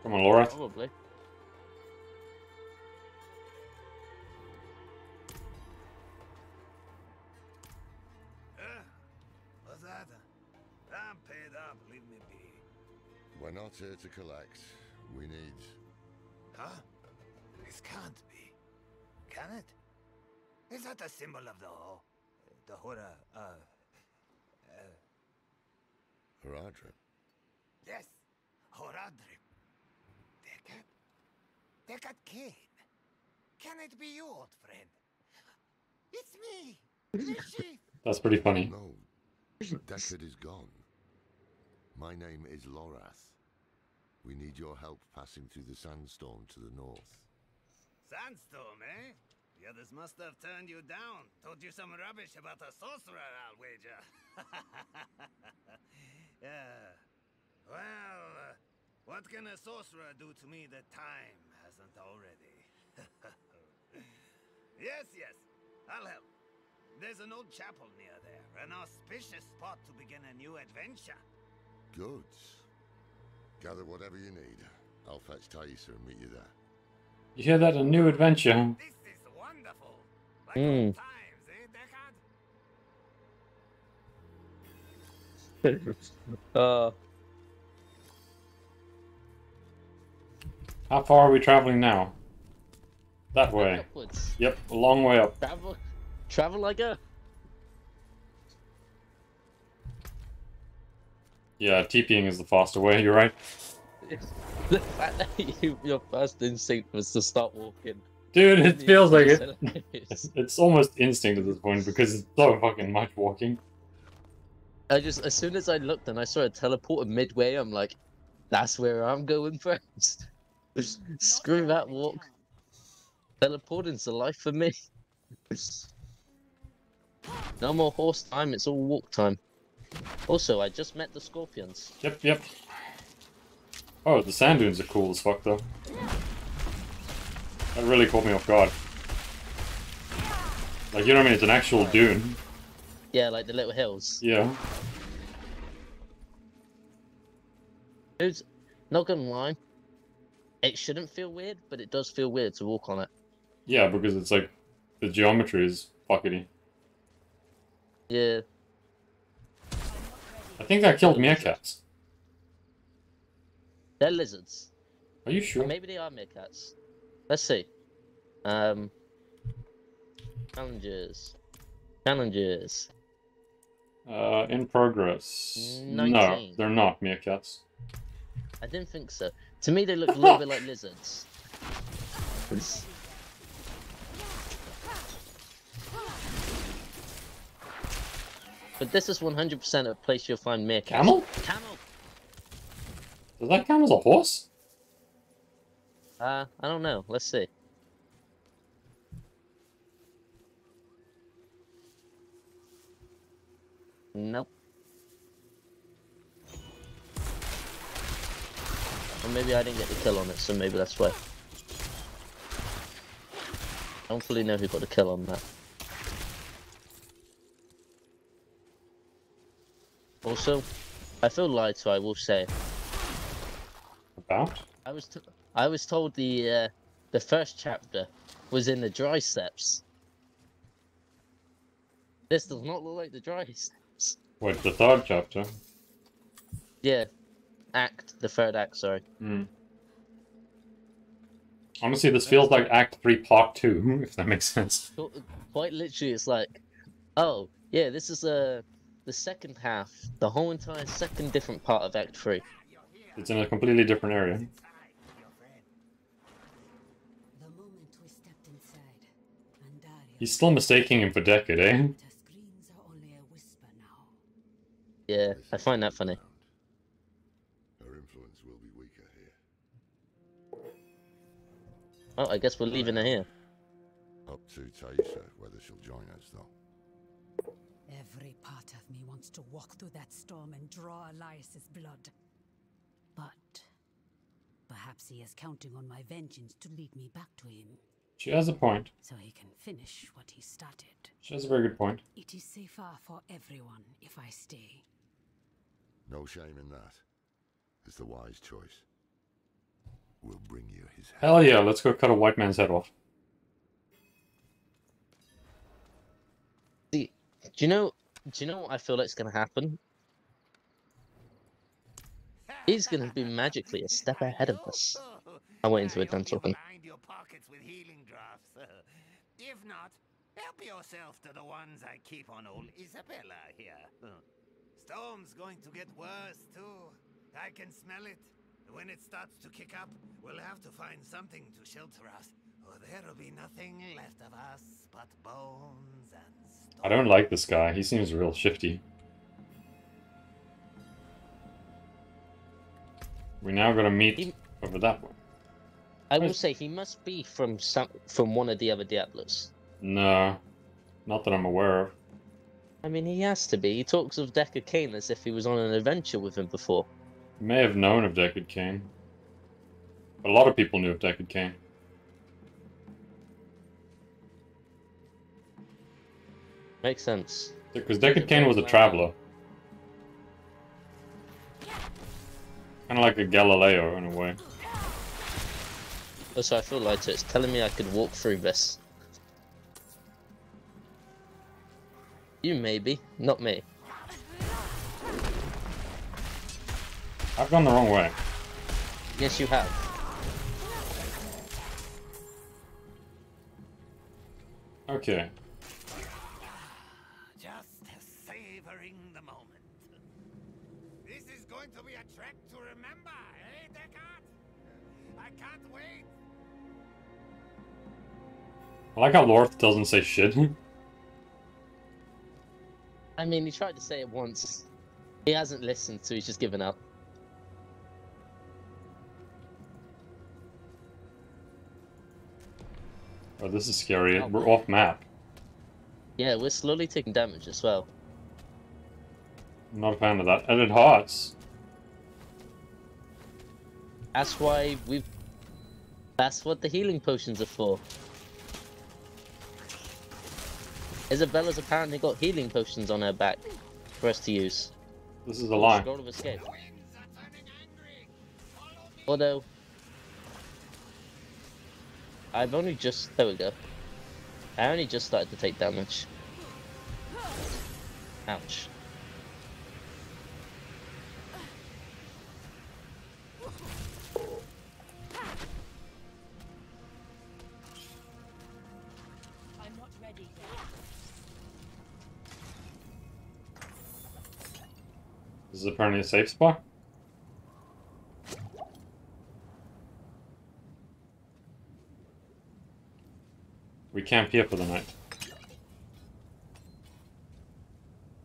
Come on, Laura. Probably. What's that? I'm paid up, leave me be. We're not here to collect. We need... Huh? This can't be. Can it? Is that the symbol of the Ho? The Hora, Haradrim. Yes, Horadrim. Dekat Kane. Can it be you, old friend? It's me, Mischief. That's pretty funny. No, Deckard is gone. My name is Lorath. We need your help passing through the sandstorm to the north. Sandstorm, eh? The others must have turned you down. Told you some rubbish about a sorcerer, I'll wager. Yeah. Well, what can a sorcerer do to me that time hasn't already? Yes, I'll help. There's an old chapel near there, an auspicious spot to begin a new adventure. Goods. Gather whatever you need. I'll fetch Thaisa and meet you there. You hear that? A new adventure. This is wonderful. Like Mm. old times, eh, Deckard? How far are we traveling now? That way. Upwards. Yep, a long way up. Travel like a... Yeah, TPing is the faster way, you're right. The fact that your first instinct was to start walking. Dude, it feels like it. Hilarious. It's almost instinct at this point because it's so fucking much walking. As soon as I looked and I saw a teleporter midway, I'm like, that's where I'm going first. Screw that walk. Teleporting's the life for me. No more horse time, it's all walk time. Also, I just met the scorpions. Yep. Oh, the sand dunes are cool as fuck though. That really caught me off guard. Like, you know what I mean? It's an actual dune. Yeah, like the little hills. Yeah. Dude, not gonna lie. It shouldn't feel weird, but it does feel weird to walk on it. Yeah, because it's like, the geometry is fuckety. Yeah. I think that killed meerkats. They're lizards. Are you sure? Or maybe they are meerkats. Let's see. Challenges. In progress. 19. No, they're not meerkats. I didn't think so. To me, they look a little bit like lizards. But this is 100% a place you'll find meerkats. Camel? Camel! Does that count as a horse? I don't know. Let's see. Nope. Or maybe I didn't get the kill on it, so maybe that's why. I don't fully know who got the kill on that. Also, I feel lied to, I will say. About? I was told the first chapter was in the dry steppes. This does not look like the dry steppes. Wait, the third chapter? Yeah. The third act, sorry. Honestly, this feels like Act 3 Part 2, if that makes sense. Quite literally, it's like, oh, yeah, this is the second half, the whole entire second different part of Act 3. It's in a completely different area. The moment we stepped inside, Andaria, He's still mistaking him for Deckard, eh? her screams are only a whisper now. Yeah, I find that funny. Her influence will be weaker here. Oh, I guess we're leaving her here. Up to Thaisa, whether she'll join us, though. Every part of me wants to walk through that storm and draw Elias's blood. But perhaps he is counting on my vengeance to lead me back to him. She has a point. So he can finish what he started. She has a very good point. It is safer for everyone if I stay. No shame in that. It's the wise choice. We'll bring you his head. Hell yeah, let's go cut a white man's head off. See, do you know what I feel like is gonna happen? He's gonna be magically a step ahead of us. I went into a done talking. Behind your pockets with healing drafts. If not, help yourself to the ones I keep on old Isabella here. Storm's going to get worse too. I can smell it. When it starts to kick up, we'll have to find something to shelter us, or there'll be nothing left of us but bones and stone. I don't like this guy. He seems real shifty. We now gotta meet over that way. I will say he must be from one of the other Diablos. No, not that I'm aware of. I mean, he has to be. He talks of Deckard Cain as if he was on an adventure with him before. You may have known of Deckard Cain. A lot of people knew of Deckard Cain. Makes sense. Because Deckard Cain was a traveler. Kind of like a Galileo in a way. Also, I feel like it's telling me I could walk through this. You maybe, not me. I've gone the wrong way. Yes, you have. Okay. Just savoring the moment. This is going to be a trek to remember, eh, Deckard? I can't wait. I like how Lorth doesn't say shit. I mean, he tried to say it once. He hasn't listened, so he's just given up. Oh, this is scary. We're off map. Yeah, we're slowly taking damage as well. I'm not a fan of that. And it hurts. That's why that's what the healing potions are for. Isabella's apparently got healing potions on her back for us to use. This is a lie. Scroll of escape. Although I've only just... There we go. I only just started to take damage. Ouch. I'm not ready. This is apparently a safe spot. We camp here for the night.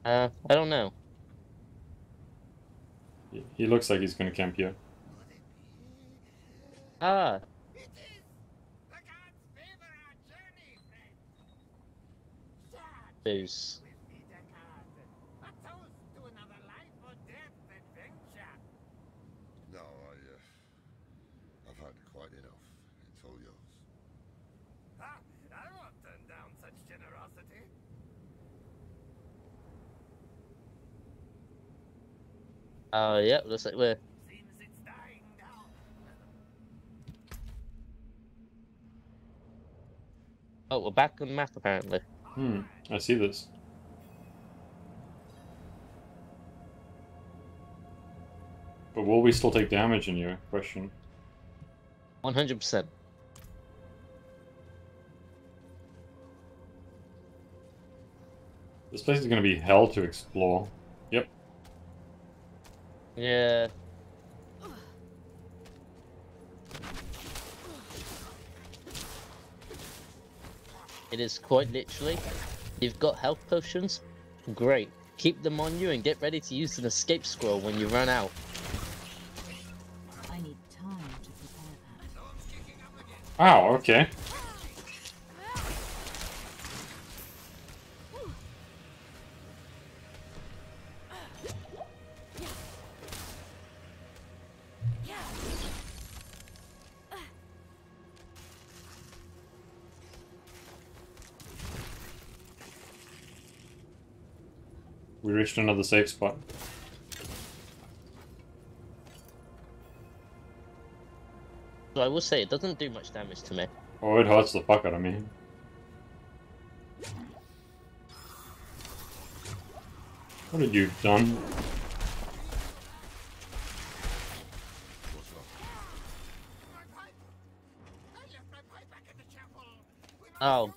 I don't know. He looks like he's gonna camp here. Ah. Booze. No, I've had quite enough. It's all yours. I won't turn down such generosity. Yeah, looks like we're... Oh, we're back on the map apparently. I see this. But will we still take damage in your question? 100%. This place is gonna be hell to explore. Yep. Yeah. It is quite literally. You've got health potions? Great. Keep them on you and get ready to use an escape scroll when you run out. I need time to prepare that. Oh, okay. We reached another safe spot. So I will say, it doesn't do much damage to me. Oh, it hurts the fuck out of me. What have you done? Oh,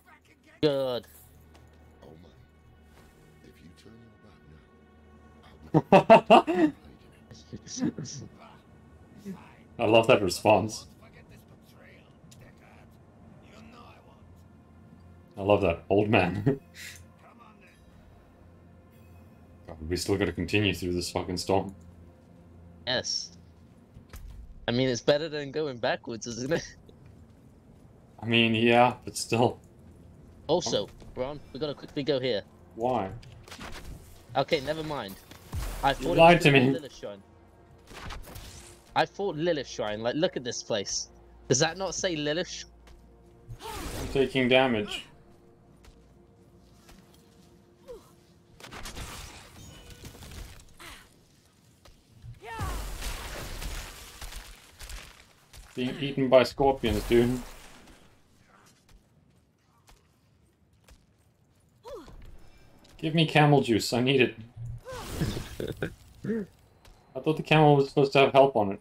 good. Oh my. If you turn your back now, I love that response. I love that. Old man. God, we still gotta continue through this fucking storm. Yes. I mean, it's better than going backwards, isn't it? I mean, yeah, but still. Also, Ron, we gotta quickly go here. Why? Okay, never mind. I thought lied it was to gonna be me. Lilith Shrine. I thought Lilith Shrine. Like, look at this place. Does that not say Lilith? I'm taking damage. Being eaten by scorpions, dude. Give me camel juice, I need it. I thought the camel was supposed to have help on it.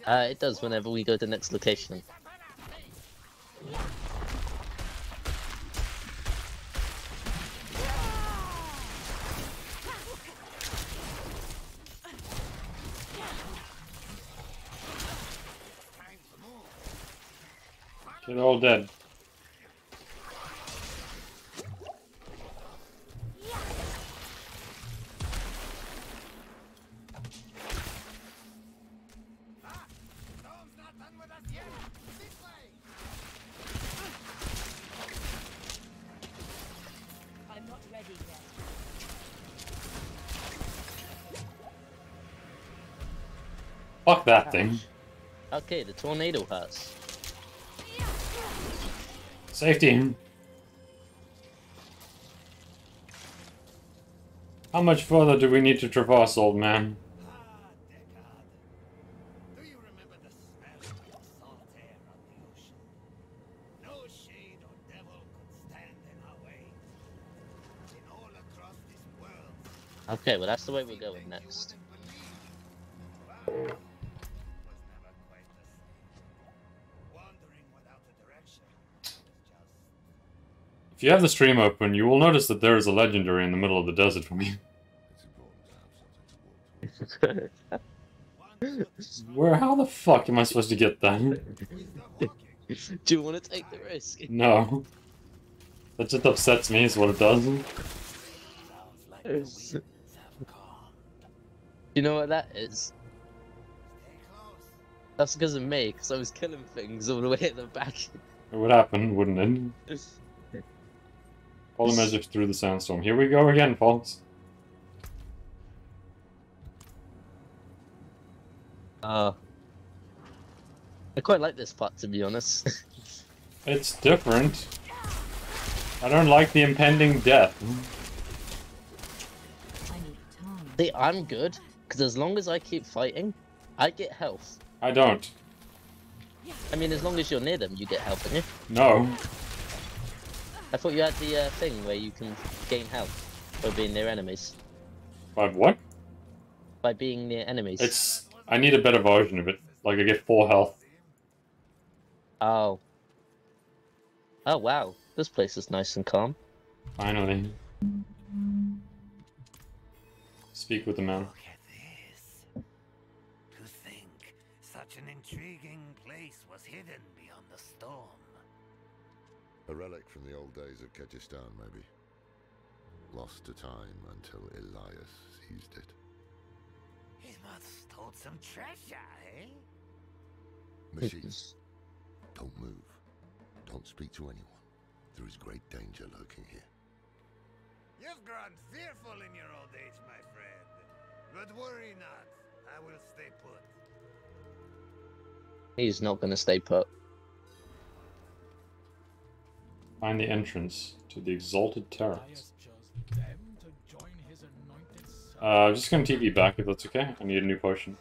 It does whenever we go to the next location. Okay, they're all dead. I'm not ready yet. Fuck that thing. Okay, the tornado hurts. Safety. How much further do we need to traverse, old man? Okay, well that's the way we're going next. If you have the stream open, you will notice that there is a legendary in the middle of the desert for me. Where? How the fuck am I supposed to get that? Do you want to take the risk? No. That just upsets me, is what it does. You know what that is? That's because of me, because I was killing things all the way at the back. It would happen, wouldn't it? Follow measures through the sandstorm. Here we go again, folks. I quite like this part, to be honest. It's different. I don't like the impending death. See, I'm good, because as long as I keep fighting, I get health. I don't. I mean, as long as you're near them, you get health, don't you? No. I thought you had the thing where you can gain health by being near enemies. By what? By being near enemies. It's... I need a better version of it. Like, I get 4 health. Oh. Oh, wow. This place is nice and calm. Finally. Speak with the man. Look at this. To think such an intriguing place was hidden beyond the storm. A relic from the old days of Kyrgyzstan, maybe. Lost to time until Elias seized it. He must have stole some treasure, eh? Machines, don't move. Don't speak to anyone. There is great danger lurking here. You've grown fearful in your old age, my friend. But worry not. I will stay put. He's not going to stay put. Find the entrance to the Exalted Terrace. I'm just gonna TP back if that's okay. I need a new potion.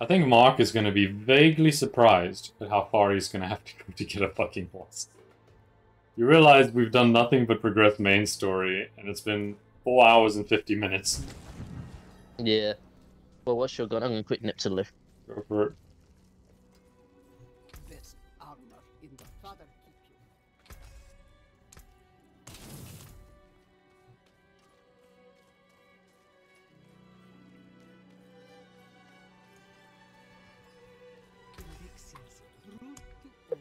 I think Mark is gonna be vaguely surprised at how far he's gonna have to go to get a fucking horse. You realize we've done nothing but progress main story, and it's been 4 hours and 50 minutes. Yeah. Well, what's your gun? I'm going to quick nip to the lift. Go for it. Best armor in the Father keep you. Elixirs, root to oak.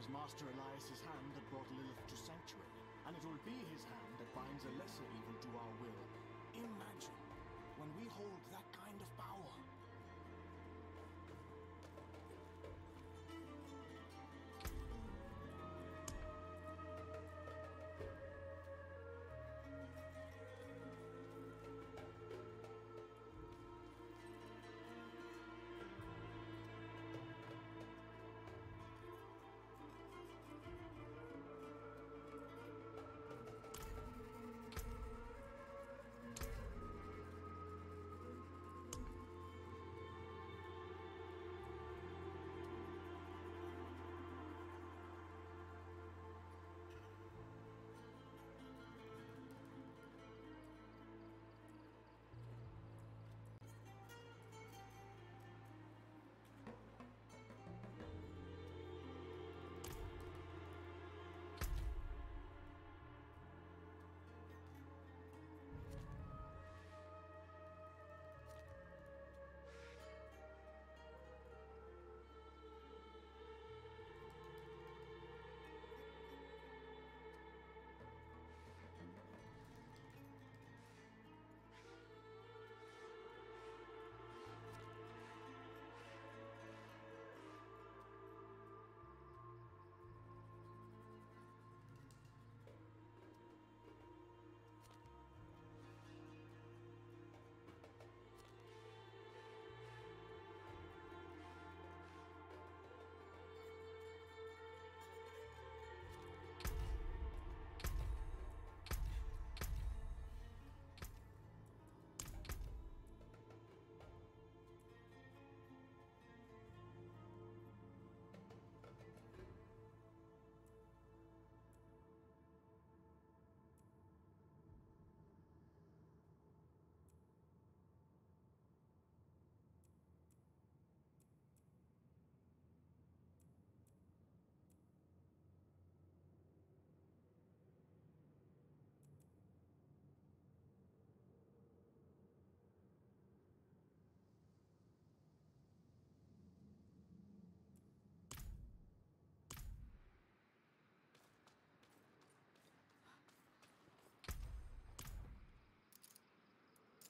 was Master Elias's hand that brought Lilith to Sanctuary, and it will be his hand that binds a lesser evil to our will. Imagine when we hold that kind of power.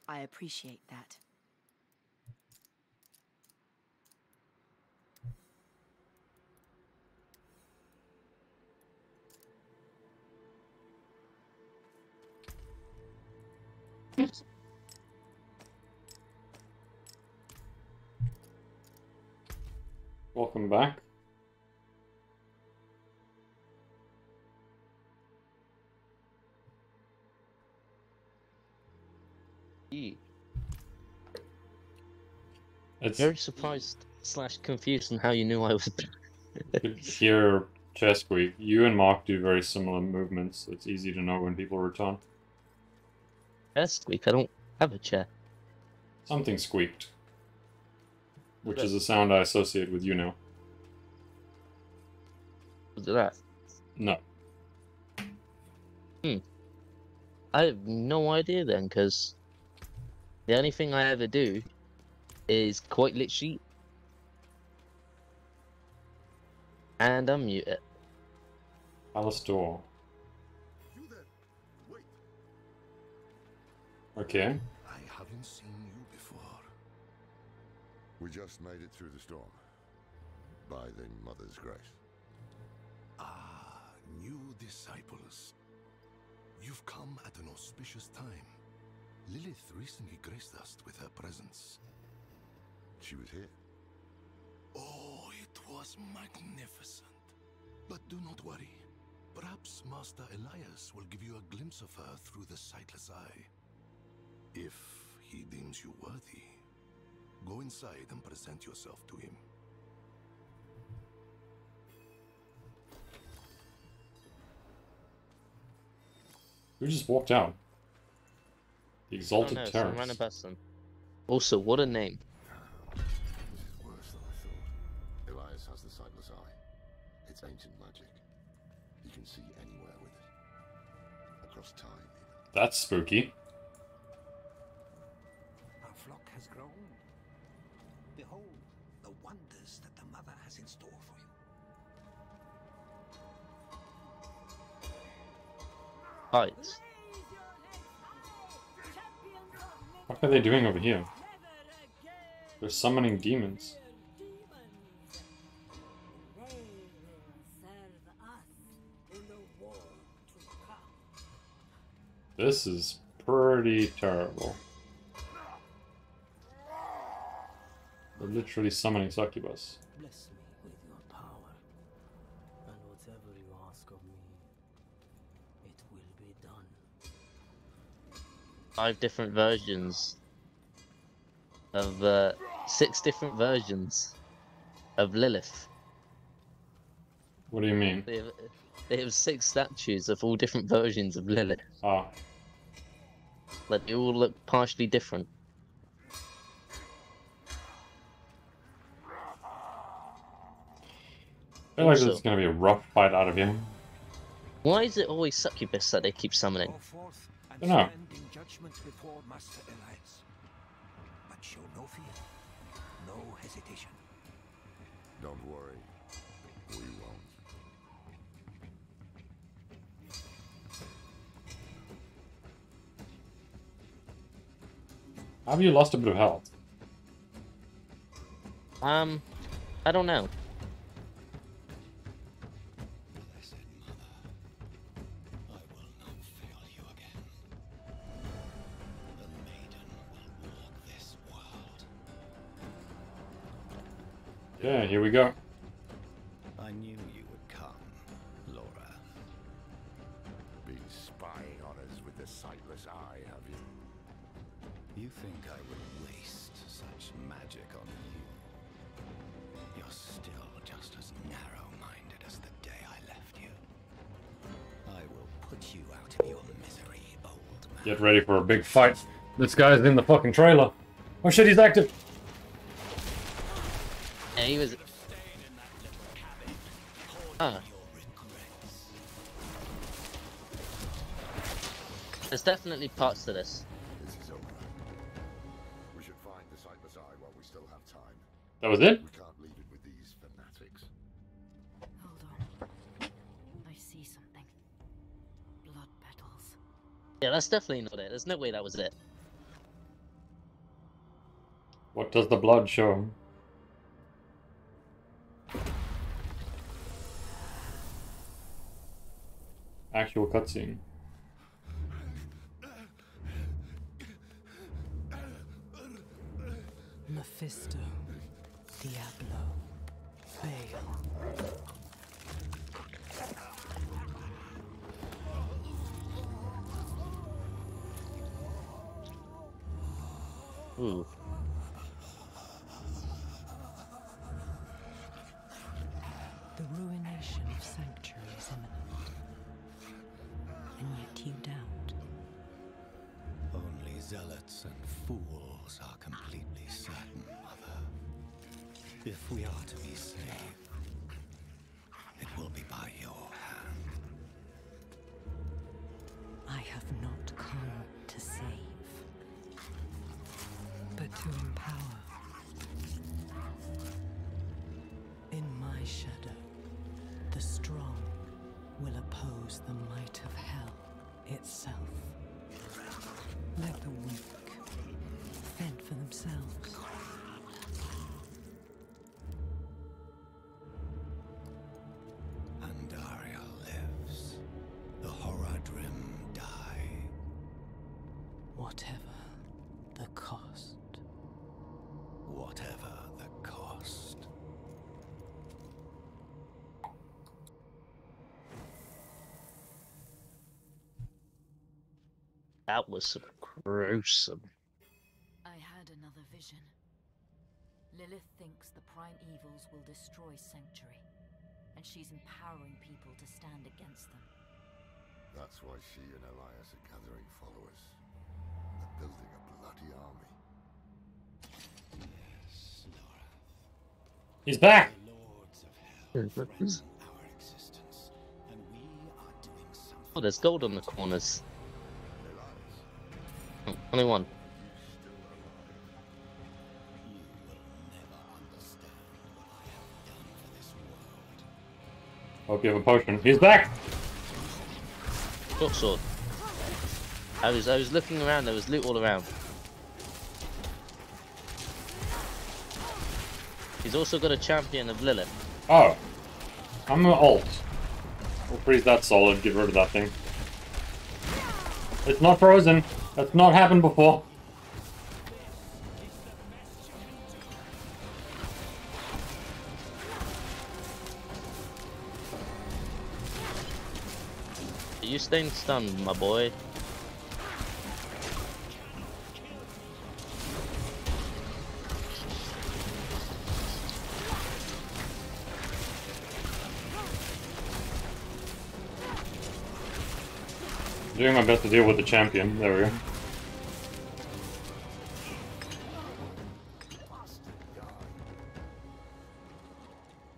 I appreciate that. Welcome back. It's very surprised / confused on how you knew I was back. Here, chest squeak. You and Mark do very similar movements, so it's easy to know when people return. Chest squeak? I don't have a chair. Something squeaked. Which is a sound I associate with you now. Was it that? No. I have no idea then, because the only thing I ever do is quite literally and unmute it. Palace door. You there. Wait. Okay. I haven't seen you before. We just made it through the storm. By the Mother's grace. Ah, new disciples. You've come at an auspicious time. Lilith recently graced us with her presence. She was here. Oh, it was magnificent. But do not worry. Perhaps Master Elias will give you a glimpse of her through the sightless eye. If he deems you worthy, go inside and present yourself to him. Who just walked out? The Exalted Some Terrace. random person. Also, what a name. This is worse than I thought. Elias has the sightless eye. It's ancient magic. He can see anywhere with it. Across time, even. That's spooky. Our flock has grown. Behold the wonders that the Mother has in store for you. heights. What are they doing over here? They're summoning demons. This is pretty terrible. They're literally summoning succubus. Bless me with your power, and whatever you ask of me, it will be done. 5 different versions of 6 different versions of Lilith. What do you mean? They have 6 statues of all different versions of Lilith. Ah. Like they all look partially different. I feel like this is gonna be a rough fight out of here. Why is it always succubus that they keep summoning? I don't know. In judgment before Master Elias. But show no fear, no hesitation. Don't worry, we won't. Have you lost a bit of health? I don't know. Yeah, here we go. I knew you would come, Laura. Been spying on us with the sightless eye, have you? You think I would waste such magic on you? You're still just as narrow-minded as the day I left you. I will put you out of your misery, old man. Get ready for a big fight. This guy's in the fucking trailer. Oh shit, he's active. Yeah, he was. Ah. There's definitely parts to this. This is over. We should find the sightless eye while we still have time. That was it? We can't leave it with these fanatics. Hold on. I see something. Blood petals. Yeah, that's definitely not it. There's no way that was it. What does the blood show? Actual cutscene. Mephisto, Diablo, Baal. Ooh. The ruination of Sanctuary is imminent. And yet you doubt. Only zealots and fools are completely certain, Mother. If we are to be saved, it will be by your hand. I have not come to save, but to empower. In my shadow, the strong will oppose the might of hell itself. Let the weak fend for themselves. Andaria lives. The Horadrim die. Whatever the cost. Whatever the cost. That was gruesome. I had another vision. Lilith thinks the prime evils will destroy Sanctuary, and she's empowering people to stand against them. That's why she and Elias are gathering followers. They're building a bloody army. Yes, Laura. He's back! The lords of hell threaten our existence, and we are doing something. Oh, there's gold on the corners. Oh, only one. You will never understand what I have done for this world. Hope you have a potion. He's back! Short sword. I was looking around. There was loot all around. He's also got a champion of Lilith. Oh. I'm gonna ult. We'll freeze that solid, get rid of that thing. It's not frozen. That's not happened before. Are you staying stunned, my boy? Doing my best to deal with the champion. There we go. We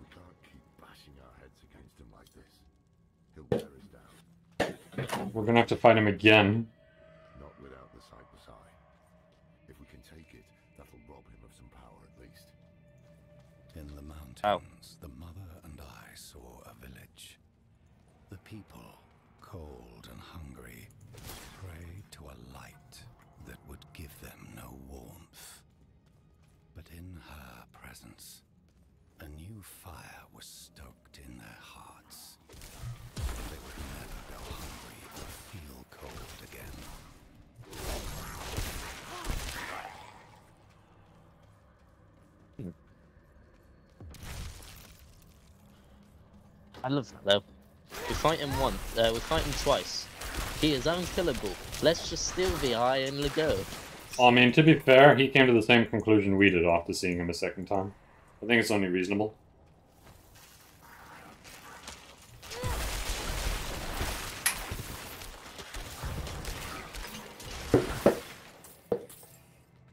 can't keep bashing our heads against him like this. He'll wear us down. We're gonna have to fight him again. Not without the Cypress Eye. If we can take it, that'll rob him of some power at least. In the mountains, the mother and I saw a village. The people, cold and hungry, prayed to a light that would give them no warmth. But in her presence, a new fire was stoked in their hearts. They would never go hungry or feel cold again. I love that though. We fight him once. We fight him twice. He is unkillable. Let's just steal the eye and let go. I mean, to be fair, he came to the same conclusion we did after seeing him a second time. I think it's only reasonable.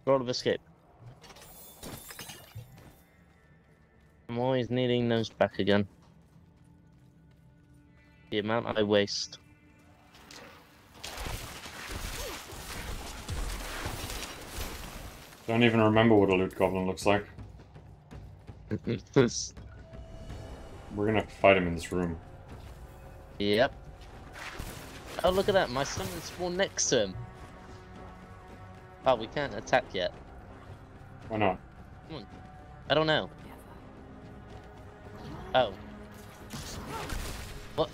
Roll of escape. I'm always needing those back again. The amount I waste. Don't even remember what a loot goblin looks like. We're gonna have to fight him in this room. Yep. Oh, look at that. My summon spawned next to him. Oh, we can't attack yet. Why not? Come on. I don't know. Oh. What?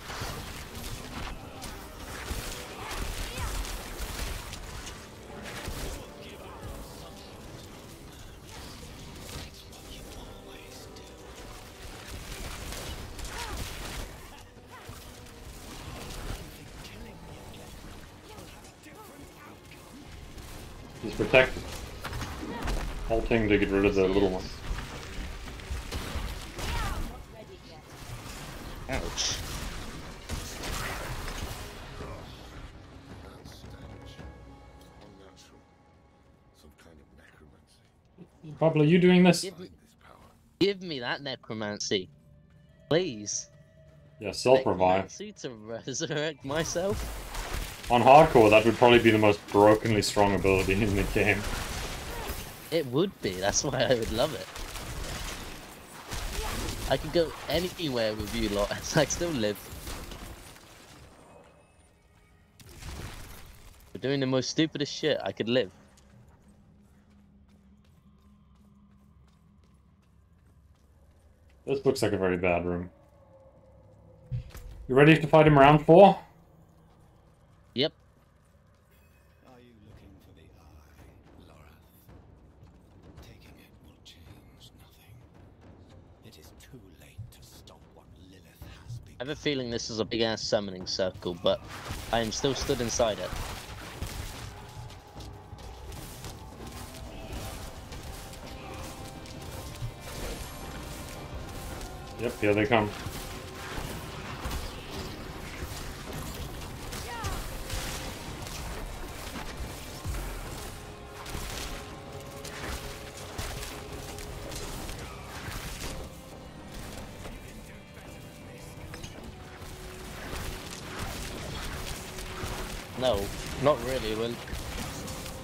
He's protected. Halting to get rid of the little one. Ouch. That stench. Unnatural. Some kind of necromancy. Pablo, are you doing this? Give me that necromancy. Please. Yeah, self-revive. Necromancy to resurrect myself? On hardcore, that would probably be the most brokenly strong ability in the game. It would be, that's why I would love it. I could go anywhere with you lot, and I'd still live. We're doing the most stupidest shit, I could live. This looks like a very bad room. You ready to fight him round 4? Yep. Are you looking for the eye, Lorath? Taking it will change nothing. It is too late to stop what Lilith has begun. I have a feeling this is a big ass summoning circle, but I am still stood inside it. Yep, here they come. No, not really.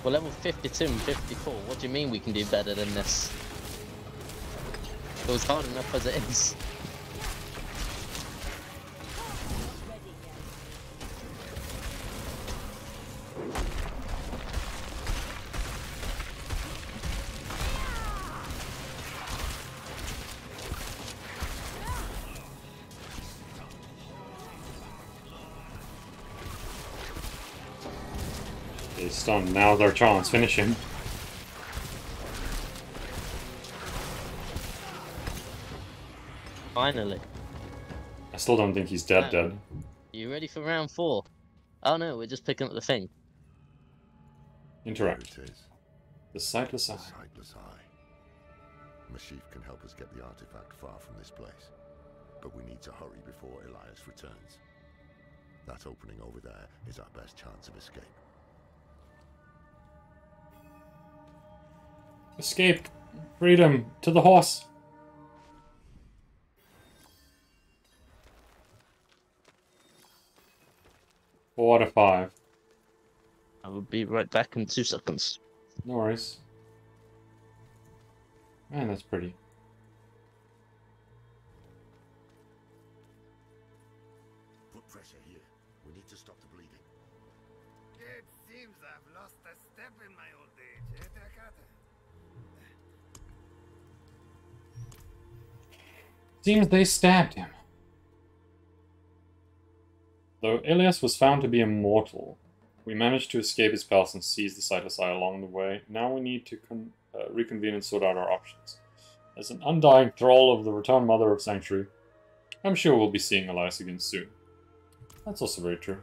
We're level 52 and 54. What do you mean we can do better than this? It was hard enough as it is. He's stunned. Now's our chance. Finish him. Finally. I still don't think he's dead. Dead. You ready for round 4? Oh no, we're just picking up the thing. Interact. There it is. The sightless eye. The sightless eye. Mashif can help us get the artifact far from this place, but we need to hurry before Elias returns. That opening over there is our best chance of escape. Escape. Freedom. To the horse. Four out of 5. I will be right back in 2 seconds. No worries. Man, that's pretty. Put pressure here. We need to stop the bleeding. It seems I've lost a step in my old age, eh, Takata? Seems they stabbed him. Though Elias was found to be immortal, we managed to escape his palace and seize the sightless eye along the way. Now we need to reconvene and sort out our options. As an undying thrall of the returned mother of Sanctuary, I'm sure we'll be seeing Elias again soon. That's also very true.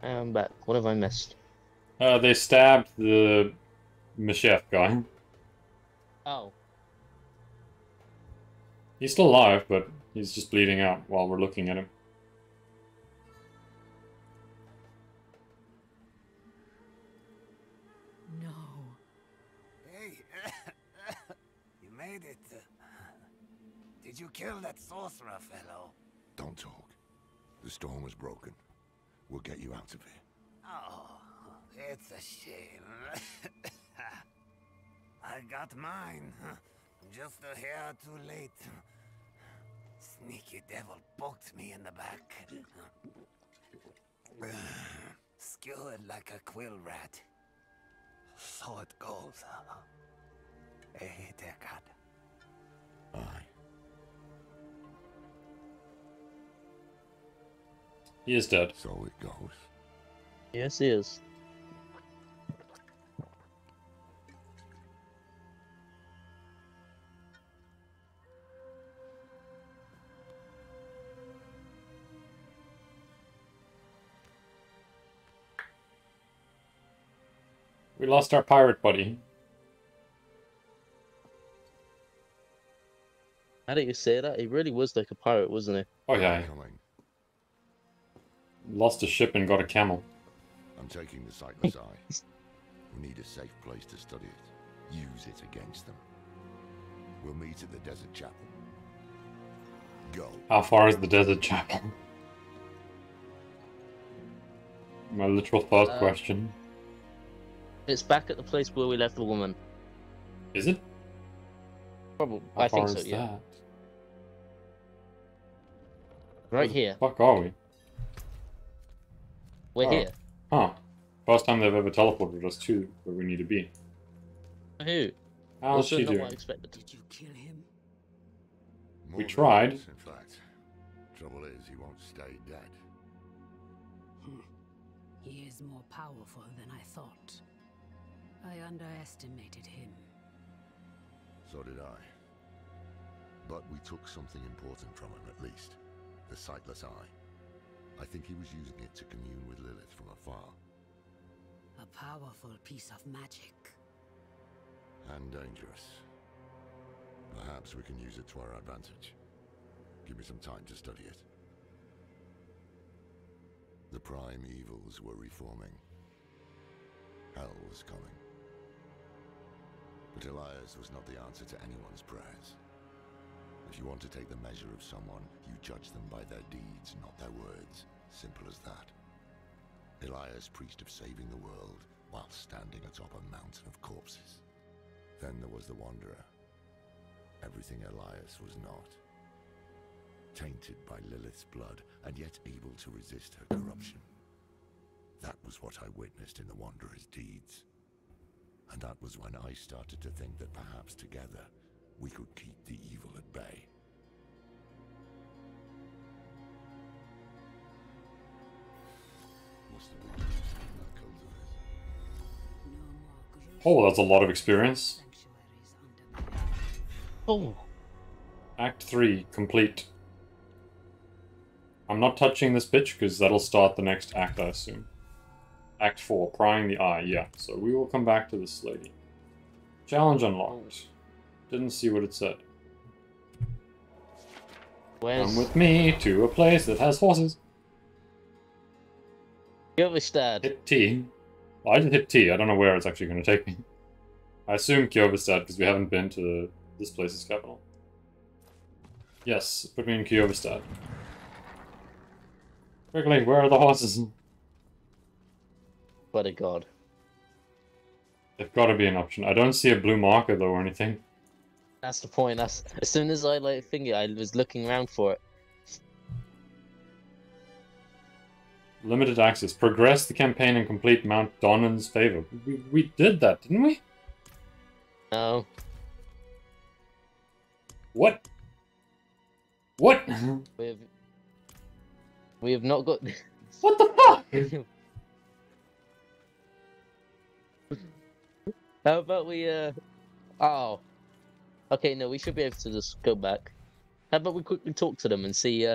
I'm back. What have I missed? They stabbed the Mashef guy. Oh. He's still alive, but he's just bleeding out while we're looking at him. No. Hey, you made it. Did you kill that sorcerer fellow? Don't talk. The storm was broken. We'll get you out of here. Oh, it's a shame. I got mine. Just a hair too late. Sneaky devil poked me in the back. Skewered like a quill rat. So it goes. Hey, Deckard. Aye. He is dead. So it goes. Yes, he is. We lost our pirate buddy. How do you say that? He really was like a pirate, wasn't he? Oh yeah. Lost a ship and got a camel. I'm taking the sightless eye. We need a safe place to study it. Use it against them. We'll meet at the desert chapel. Go. How far is the desert chapel? My literal first question. It's back at the place where we left the woman. Is it? Probably. How I think far so, is yeah. that? Right Where the here. fuck are we? We're here. Huh. First time they've ever teleported us to where we need to be. Who? How's Also she not doing? what I expected. Did you kill him? We tried. In fact, trouble is, he won't stay dead. He is more powerful than I thought. I underestimated him. So did I. But we took something important from him, at least. The sightless eye. I think he was using it to commune with Lilith from afar. A powerful piece of magic. And dangerous. Perhaps we can use it to our advantage. Give me some time to study it. The prime evils were reforming. Hell was coming. But Elias was not the answer to anyone's prayers. If you want to take the measure of someone, you judge them by their deeds, not their words. Simple as that. Elias preached of saving the world while standing atop a mountain of corpses. Then there was the Wanderer. Everything Elias was not. tainted by Lilith's blood, and yet able to resist her corruption. That was what I witnessed in the Wanderer's deeds. And that was when I started to think that perhaps together, we could keep the evil at bay. Oh, that's a lot of experience. Oh. Act 3, complete. I'm not touching this bitch, because that'll start the next act, I assume. Act 4, prying the eye, yeah. So we will come back to this lady. Challenge unlocked. Didn't see what it said. Come with me to a place that has horses. Kjovstad. Hit T. Well, I just hit T. I don't know where it's actually going to take me. I assume Kjovstad, because we haven't been to this place's capital. Yes, put me in Kjovstad. Quickly, where are the horses? What a god. They've got to be an option. I don't see a blue marker, though, or anything. That's the point. That's as soon as I like finger, I was looking around for it. Limited access. Progress the campaign and complete Mount Donnan's favor. We did that, didn't we? No. What? What? We have not got. What the fuck? How about we Oh. Okay, no, we should be able to just go back. How about we quickly talk to them and see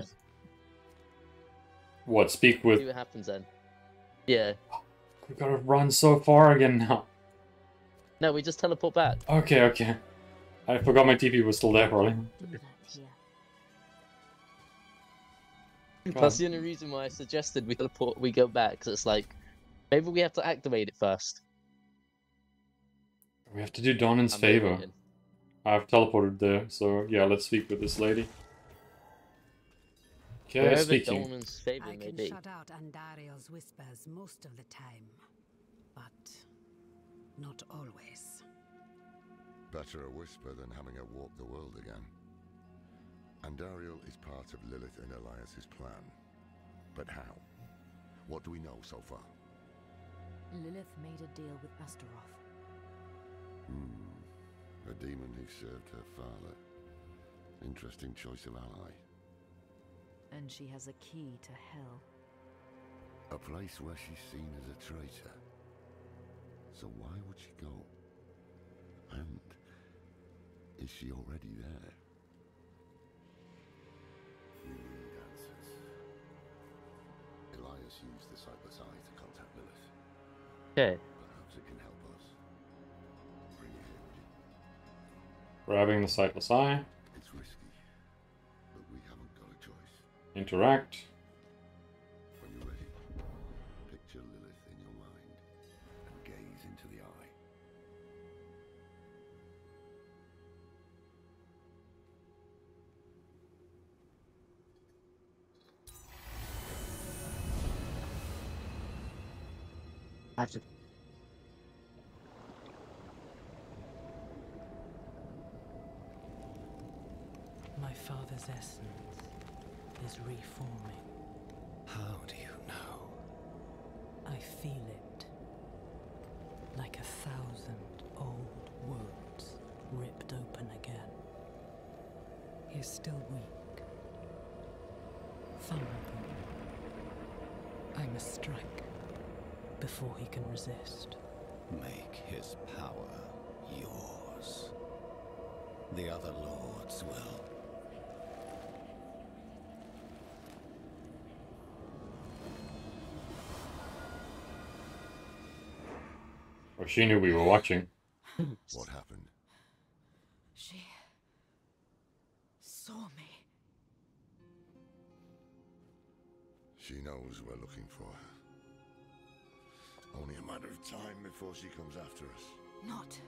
What, speak with... see what happens then. Yeah. We gotta run so far again now. No, we just teleport back. Okay, okay. I forgot my TP was still there, probably. That's the only reason why I suggested we go back, because it's like, maybe we have to activate it first. We have to do Donnan's favor. Waiting. I've teleported there, so yeah, let's speak with this lady. Okay, Wherever speaking. Donnan's favor I may can be. shut out Andario's whispers most of the time, but not always. Better a whisper than having her walk the world again. Andariel is part of Lilith and Elias's plan. But how? What do we know so far? Lilith made a deal with Astaroth. A demon who served her father. Interesting choice of ally. And she has a key to hell. A place where she's seen as a traitor. So why would she go? And is she already there? We need answers. Elias used the Sightless Eye to contact Lilith. Okay. Perhaps it can help us. Bring it here, would you? Grabbing the Sightless Eye. It's risky, but we haven't got a choice. Interact. When you're ready, picture Lilith in your mind and gaze into the eye. My father's essence is reforming. How do you know? I feel it. Like 1,000 old wounds ripped open again. He's still weak. Vulnerable. I must strike before he can resist. Make his power yours. The other lords will. Or she knew we were watching. What happened? She saw me. She knows we're looking for her. Only a matter of time before she comes after us. Not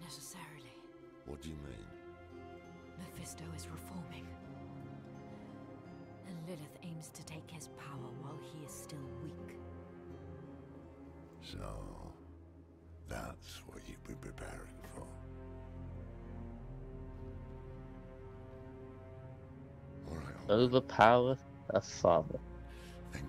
necessarily. What do you mean? Mephisto is reforming. And Lilith aims to take his power while he is still weak. So, that's what you've been preparing for. Alright, Overpower a father. Think.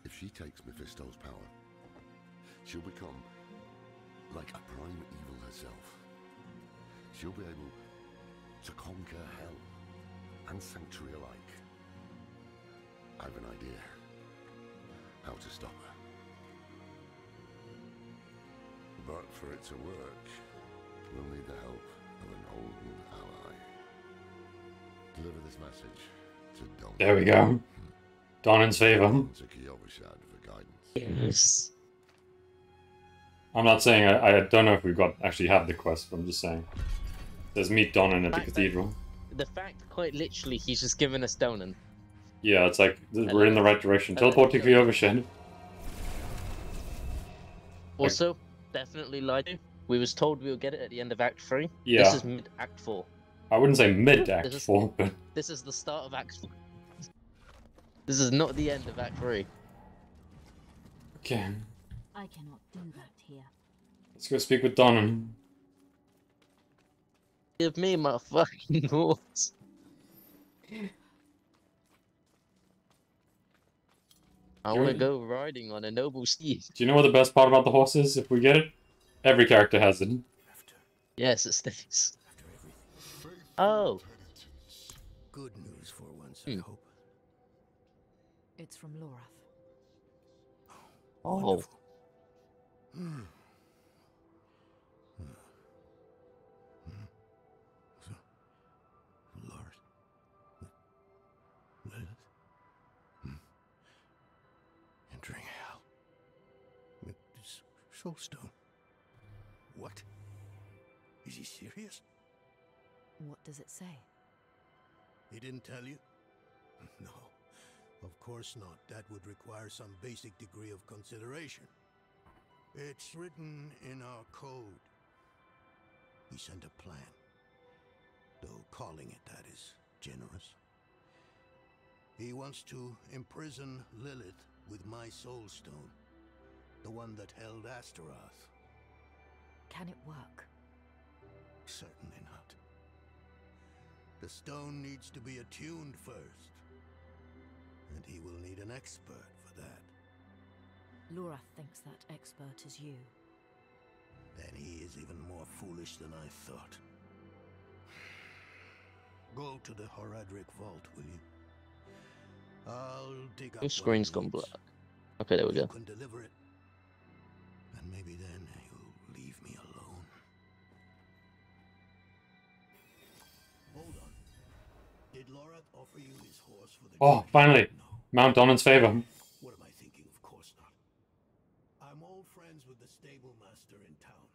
If she takes Mephisto's power, she'll become like a prime evil herself. She'll be able to conquer hell and sanctuary alike. I have an idea how to stop her. But for it to work, we'll need the help of an old ally. Deliver this message to Don. There we go. Donan's favor. For guidance. Yes. I'm not saying I don't know if we've got actually have the quest, but I'm just saying. There's meet Donan at the cathedral. The fact, quite literally, he's just given us Donan. Yeah, it's like we're in the right direction. Teleport to Kyokushin. Also, definitely lied to. We was told we would get it at the end of Act 3. Yeah. This is mid-Act 4. I wouldn't say mid-Act 4, but... This is the start of Act 4. This is not the end of Act 3. Okay. I cannot do that here. Let's go speak with Donan. Give me my fucking horse. I want to go riding on a noble steed. Do you know what the best part about the horse is? If we get it, every character has it. Yes, it stinks. Oh. Good news for once, I hope. It's from Lorath. Oh. Lord. Lilith. Entering hell. With this soulstone. What? Is he serious? What does it say? He didn't tell you? No. Of course not. That would require some basic degree of consideration. It's written in our code. He sent a plan. Though calling it that is generous. He wants to imprison Lilith with my soulstone. The one that held Astaroth. Can it work? Certainly not. The stone needs to be attuned first. And he will need an expert for that. Lorath thinks that expert is you. Then he is even more foolish than I thought. Go to the Horadric vault, will you? I'll dig up Your screen's gone black. Okay, there we go. You can deliver it. And maybe then you'll leave me alone. Hold on. Did Lorath offer you his horse for the Oh, finally! Mount Donan's favor. What am I thinking? Of course not. I'm old friends with the stable master in town.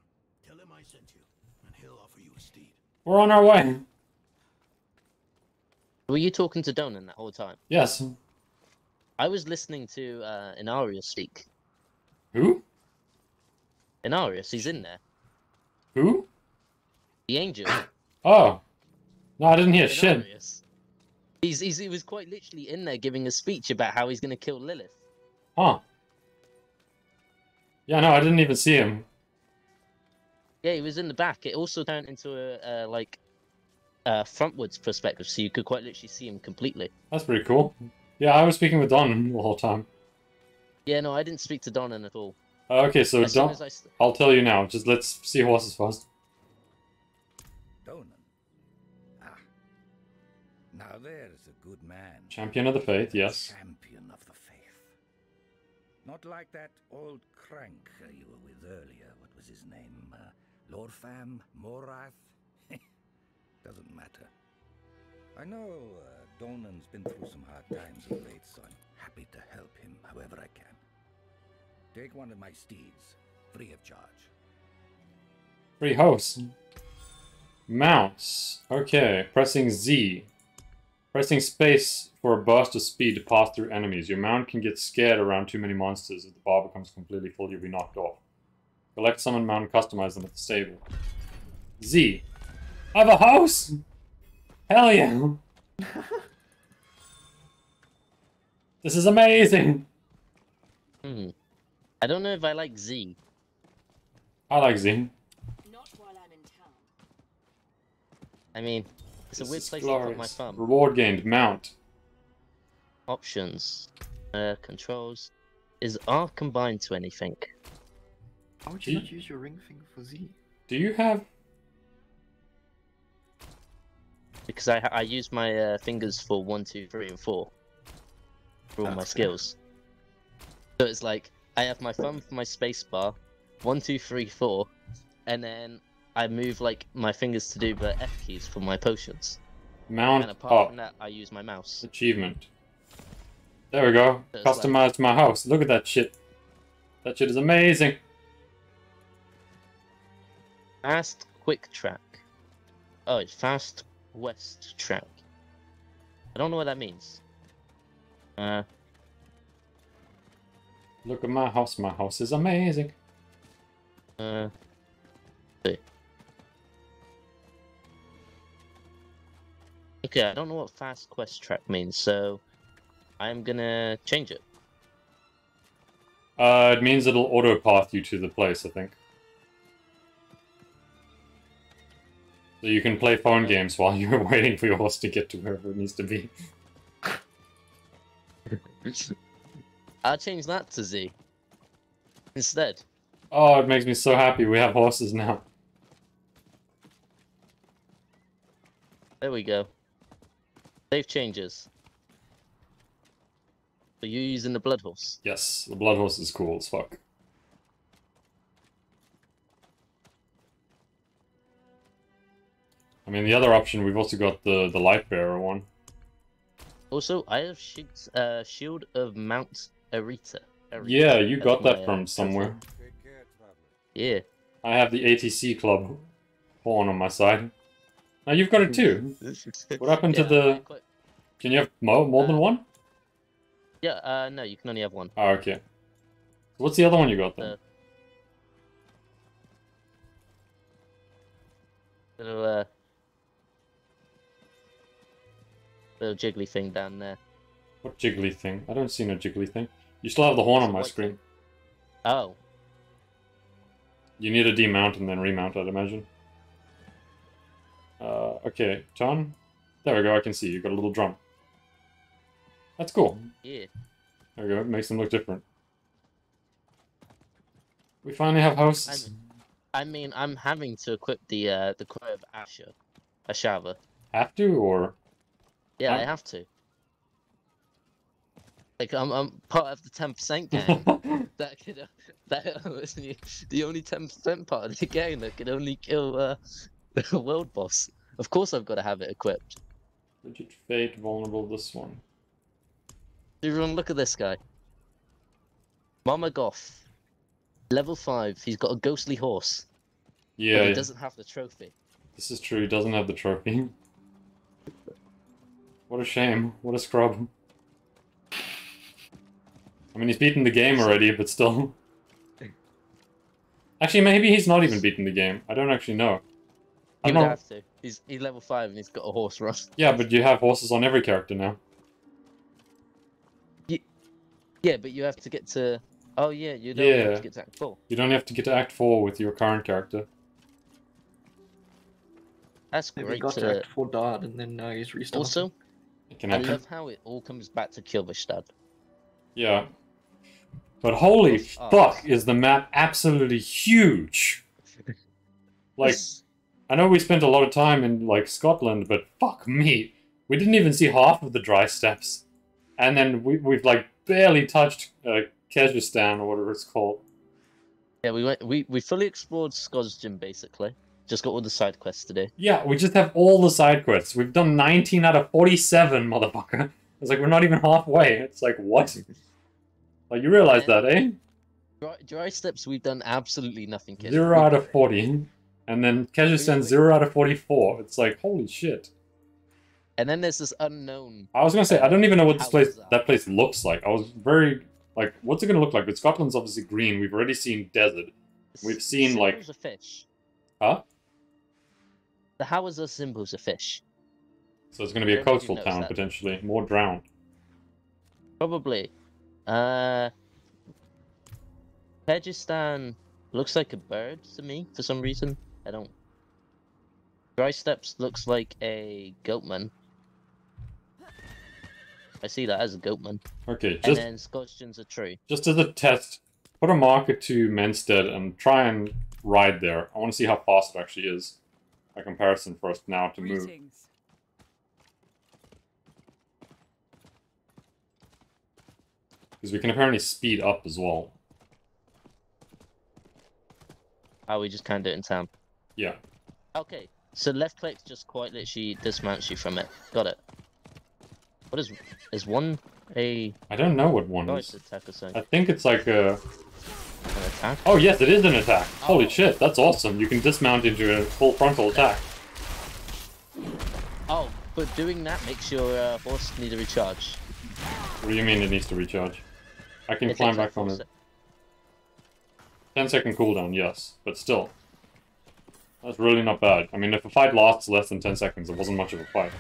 Tell him I sent you, and he'll offer you a steed. We're on our way. Were you talking to Donan that whole time? Yes. I was listening to Inarius speak. Who? Inarius, he's in there. Who? The angel. Oh. No, I didn't hear shit. Inarius. He was quite literally in there giving a speech about how he's going to kill Lilith. Huh. Yeah, no, I didn't even see him. Yeah, he was in the back. It also turned into a frontwards perspective, so you could quite literally see him completely. That's pretty cool. Yeah, I was speaking with Donan the whole time. Yeah, no, I didn't speak to Donan at all. Okay, so As soon as I I'll tell you now. Just let's see horses first. Donan. Ah. Now there's a good man. Champion of the faith, yes. Champion of the faith. Not like that old crank you were with earlier. What was his name? Lord Fam? Morath? Doesn't matter. I know Donan's been through some hard times of late, so I'm happy to help him however I can. Take one of my steeds, free of charge. Free host. Mounts. Okay, pressing Z. Pressing space for a burst of speed to pass through enemies. Your mount can get scared around too many monsters. If the bar becomes completely full, you'll be knocked off. Collect, summon, mount, and customize them at the stable. Z. I have a house! Hell yeah! This is amazing! I don't know if I like Z. I like Z. Not while I'm in town. I mean, it's a This weird is place to put my glorious. thumb. Reward gained. Mount. Options. Controls. Is R combined to anything? How would you not use your ring finger for Z? Do you have... Because I use my fingers for 1, 2, 3, and 4 for all my skills. So it's like I have my thumb for my space bar, 1, 2, 3, 4, and then I move like my fingers to do the F keys for my potions. Mount and apart up. from that, I use my mouse. Achievement. There we go. So it's Customized my house. Look at that shit. That shit is amazing. Fast quick track. Oh, it's fast west track. I don't know what that means. Look at my house. My house is amazing. See. Okay, I don't know what fast quest track means, so I'm gonna change it. It means it'll auto path you to the place, I think. So you can play phone games while you're waiting for your horse to get to wherever it needs to be. I'll change that to Z instead. Oh, it makes me so happy we have horses now. There we go. Save changes. So you're using the blood horse? Yes, the blood horse is cool as fuck. I mean, the other option, we've also got the light bearer one. Also, I have Shield of Mount Arita. Yeah, you That's got that my, from somewhere. Yeah. I have the ATC club horn on my side. Now you've got it too. What happened to the... Can you have more than one? Yeah, no, you can only have one. Oh, okay. So what's the other one you got then? Little jiggly thing down there. What jiggly thing? I don't see no jiggly thing. You still have the horn on my screen. Oh. You need to demount and then remount, I'd imagine. Okay, John. There we go, I can see. You've got a little drum. That's cool. Yeah. There we go, it makes them look different. We finally have houses. I mean, I'm having to equip the Crow of Ashava. Have to, or...? Yeah, I have to. Like, I'm part of the 10% gang. that was the only 10% part of the gang that could only kill the world boss. Of course I've got to have it equipped. Rigid Fate, vulnerable, this one. Everyone, look at this guy. Mama Goth. Level 5, he's got a ghostly horse. Yeah. But he doesn't have the trophy. This is true, he doesn't have the trophy. What a shame. What a scrub. I mean, he's beaten the game already, but still. Actually, maybe he's not even beaten the game. I don't actually know. He would have to. He's level 5 and he's got a horse run. Yeah, but you have horses on every character now. Yeah, but you have to get to... Oh yeah, you don't have to get to Act 4. You don't have to get to Act 4 with your current character. That's Maybe great. he got to Act 4 died and then he's restarted. Also, can I happen. love how it all comes back to Kilvestad. Yeah. But holy fuck, is the map absolutely huge! Like, I know we spent a lot of time in, like, Scotland, but fuck me! We didn't even see half of the dry steppes. And then we've like, barely touched Kyrgyzstan, or whatever it's called. Yeah, we fully explored Skosgin, basically. Just got all the side quests to do. Yeah, we just have all the side quests. We've done 19 out of 47, motherfucker. It's like, we're not even halfway. It's like, what? Like, you realize that, eh? Dry steps, we've done absolutely nothing. 0 out of 40. And then Kyrgyzstan, 0 out of 44. It's like, holy shit. And then there's this unknown... I was gonna say, I don't even know what that place looks like. I was very, like, what's it gonna look like? But Scotland's obviously green. We've already seen desert. We've seen, like... Symbols of fish. Huh? The Howitzer symbols of fish. So it's gonna be a coastal town, potentially. More drowned. Probably. Kyrgyzstan looks like a bird to me for some reason. I don't. Dry Steppes looks like a goatman. I see that as a goatman. Okay, And then Scotchton's a tree. just as a test, put a marker to Menstead and try and ride there. I want to see how fast it actually is. By comparison for us now to move. Because we can apparently speed up as well. Oh, we just can't do it in town. Yeah. Okay, so left click just quite literally dismounts you from it. Got it. What is one a? I don't know what one is. Attack or something. I think it's like a... An attack? Oh yes, it is an attack. Holy shit, that's awesome. You can dismount into a full frontal attack. Oh, but doing that makes your horse need a recharge. What do you mean it needs to recharge? I can It climb takes back on it. 10-second cooldown, yes, but still. That's really not bad. I mean, if a fight lasts less than 10 seconds, it wasn't much of a fight.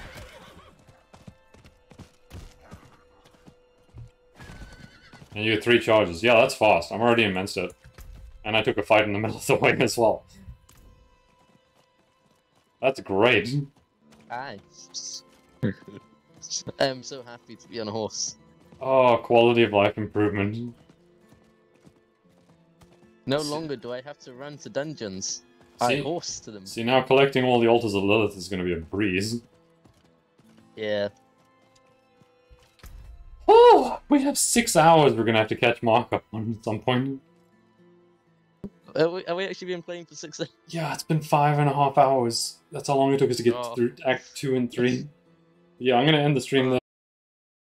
And you get 3 charges. Yeah, that's fast. I'm already in Menstead. And I took a fight in the middle of the way as well. That's great. I am so happy to be on a horse. Oh, quality of life improvement. No longer do I have to run to dungeons. I horse to them. See, now collecting all the Altars of Lilith is going to be a breeze. Yeah. Oh, we have 6 hours we're going to have to catch Mark up on at some point. Are we actually been playing for 6 hours? Yeah, it's been 5.5 hours. That's how long it took us to get through Act 2 and 3. Yeah, I'm going to end the stream there.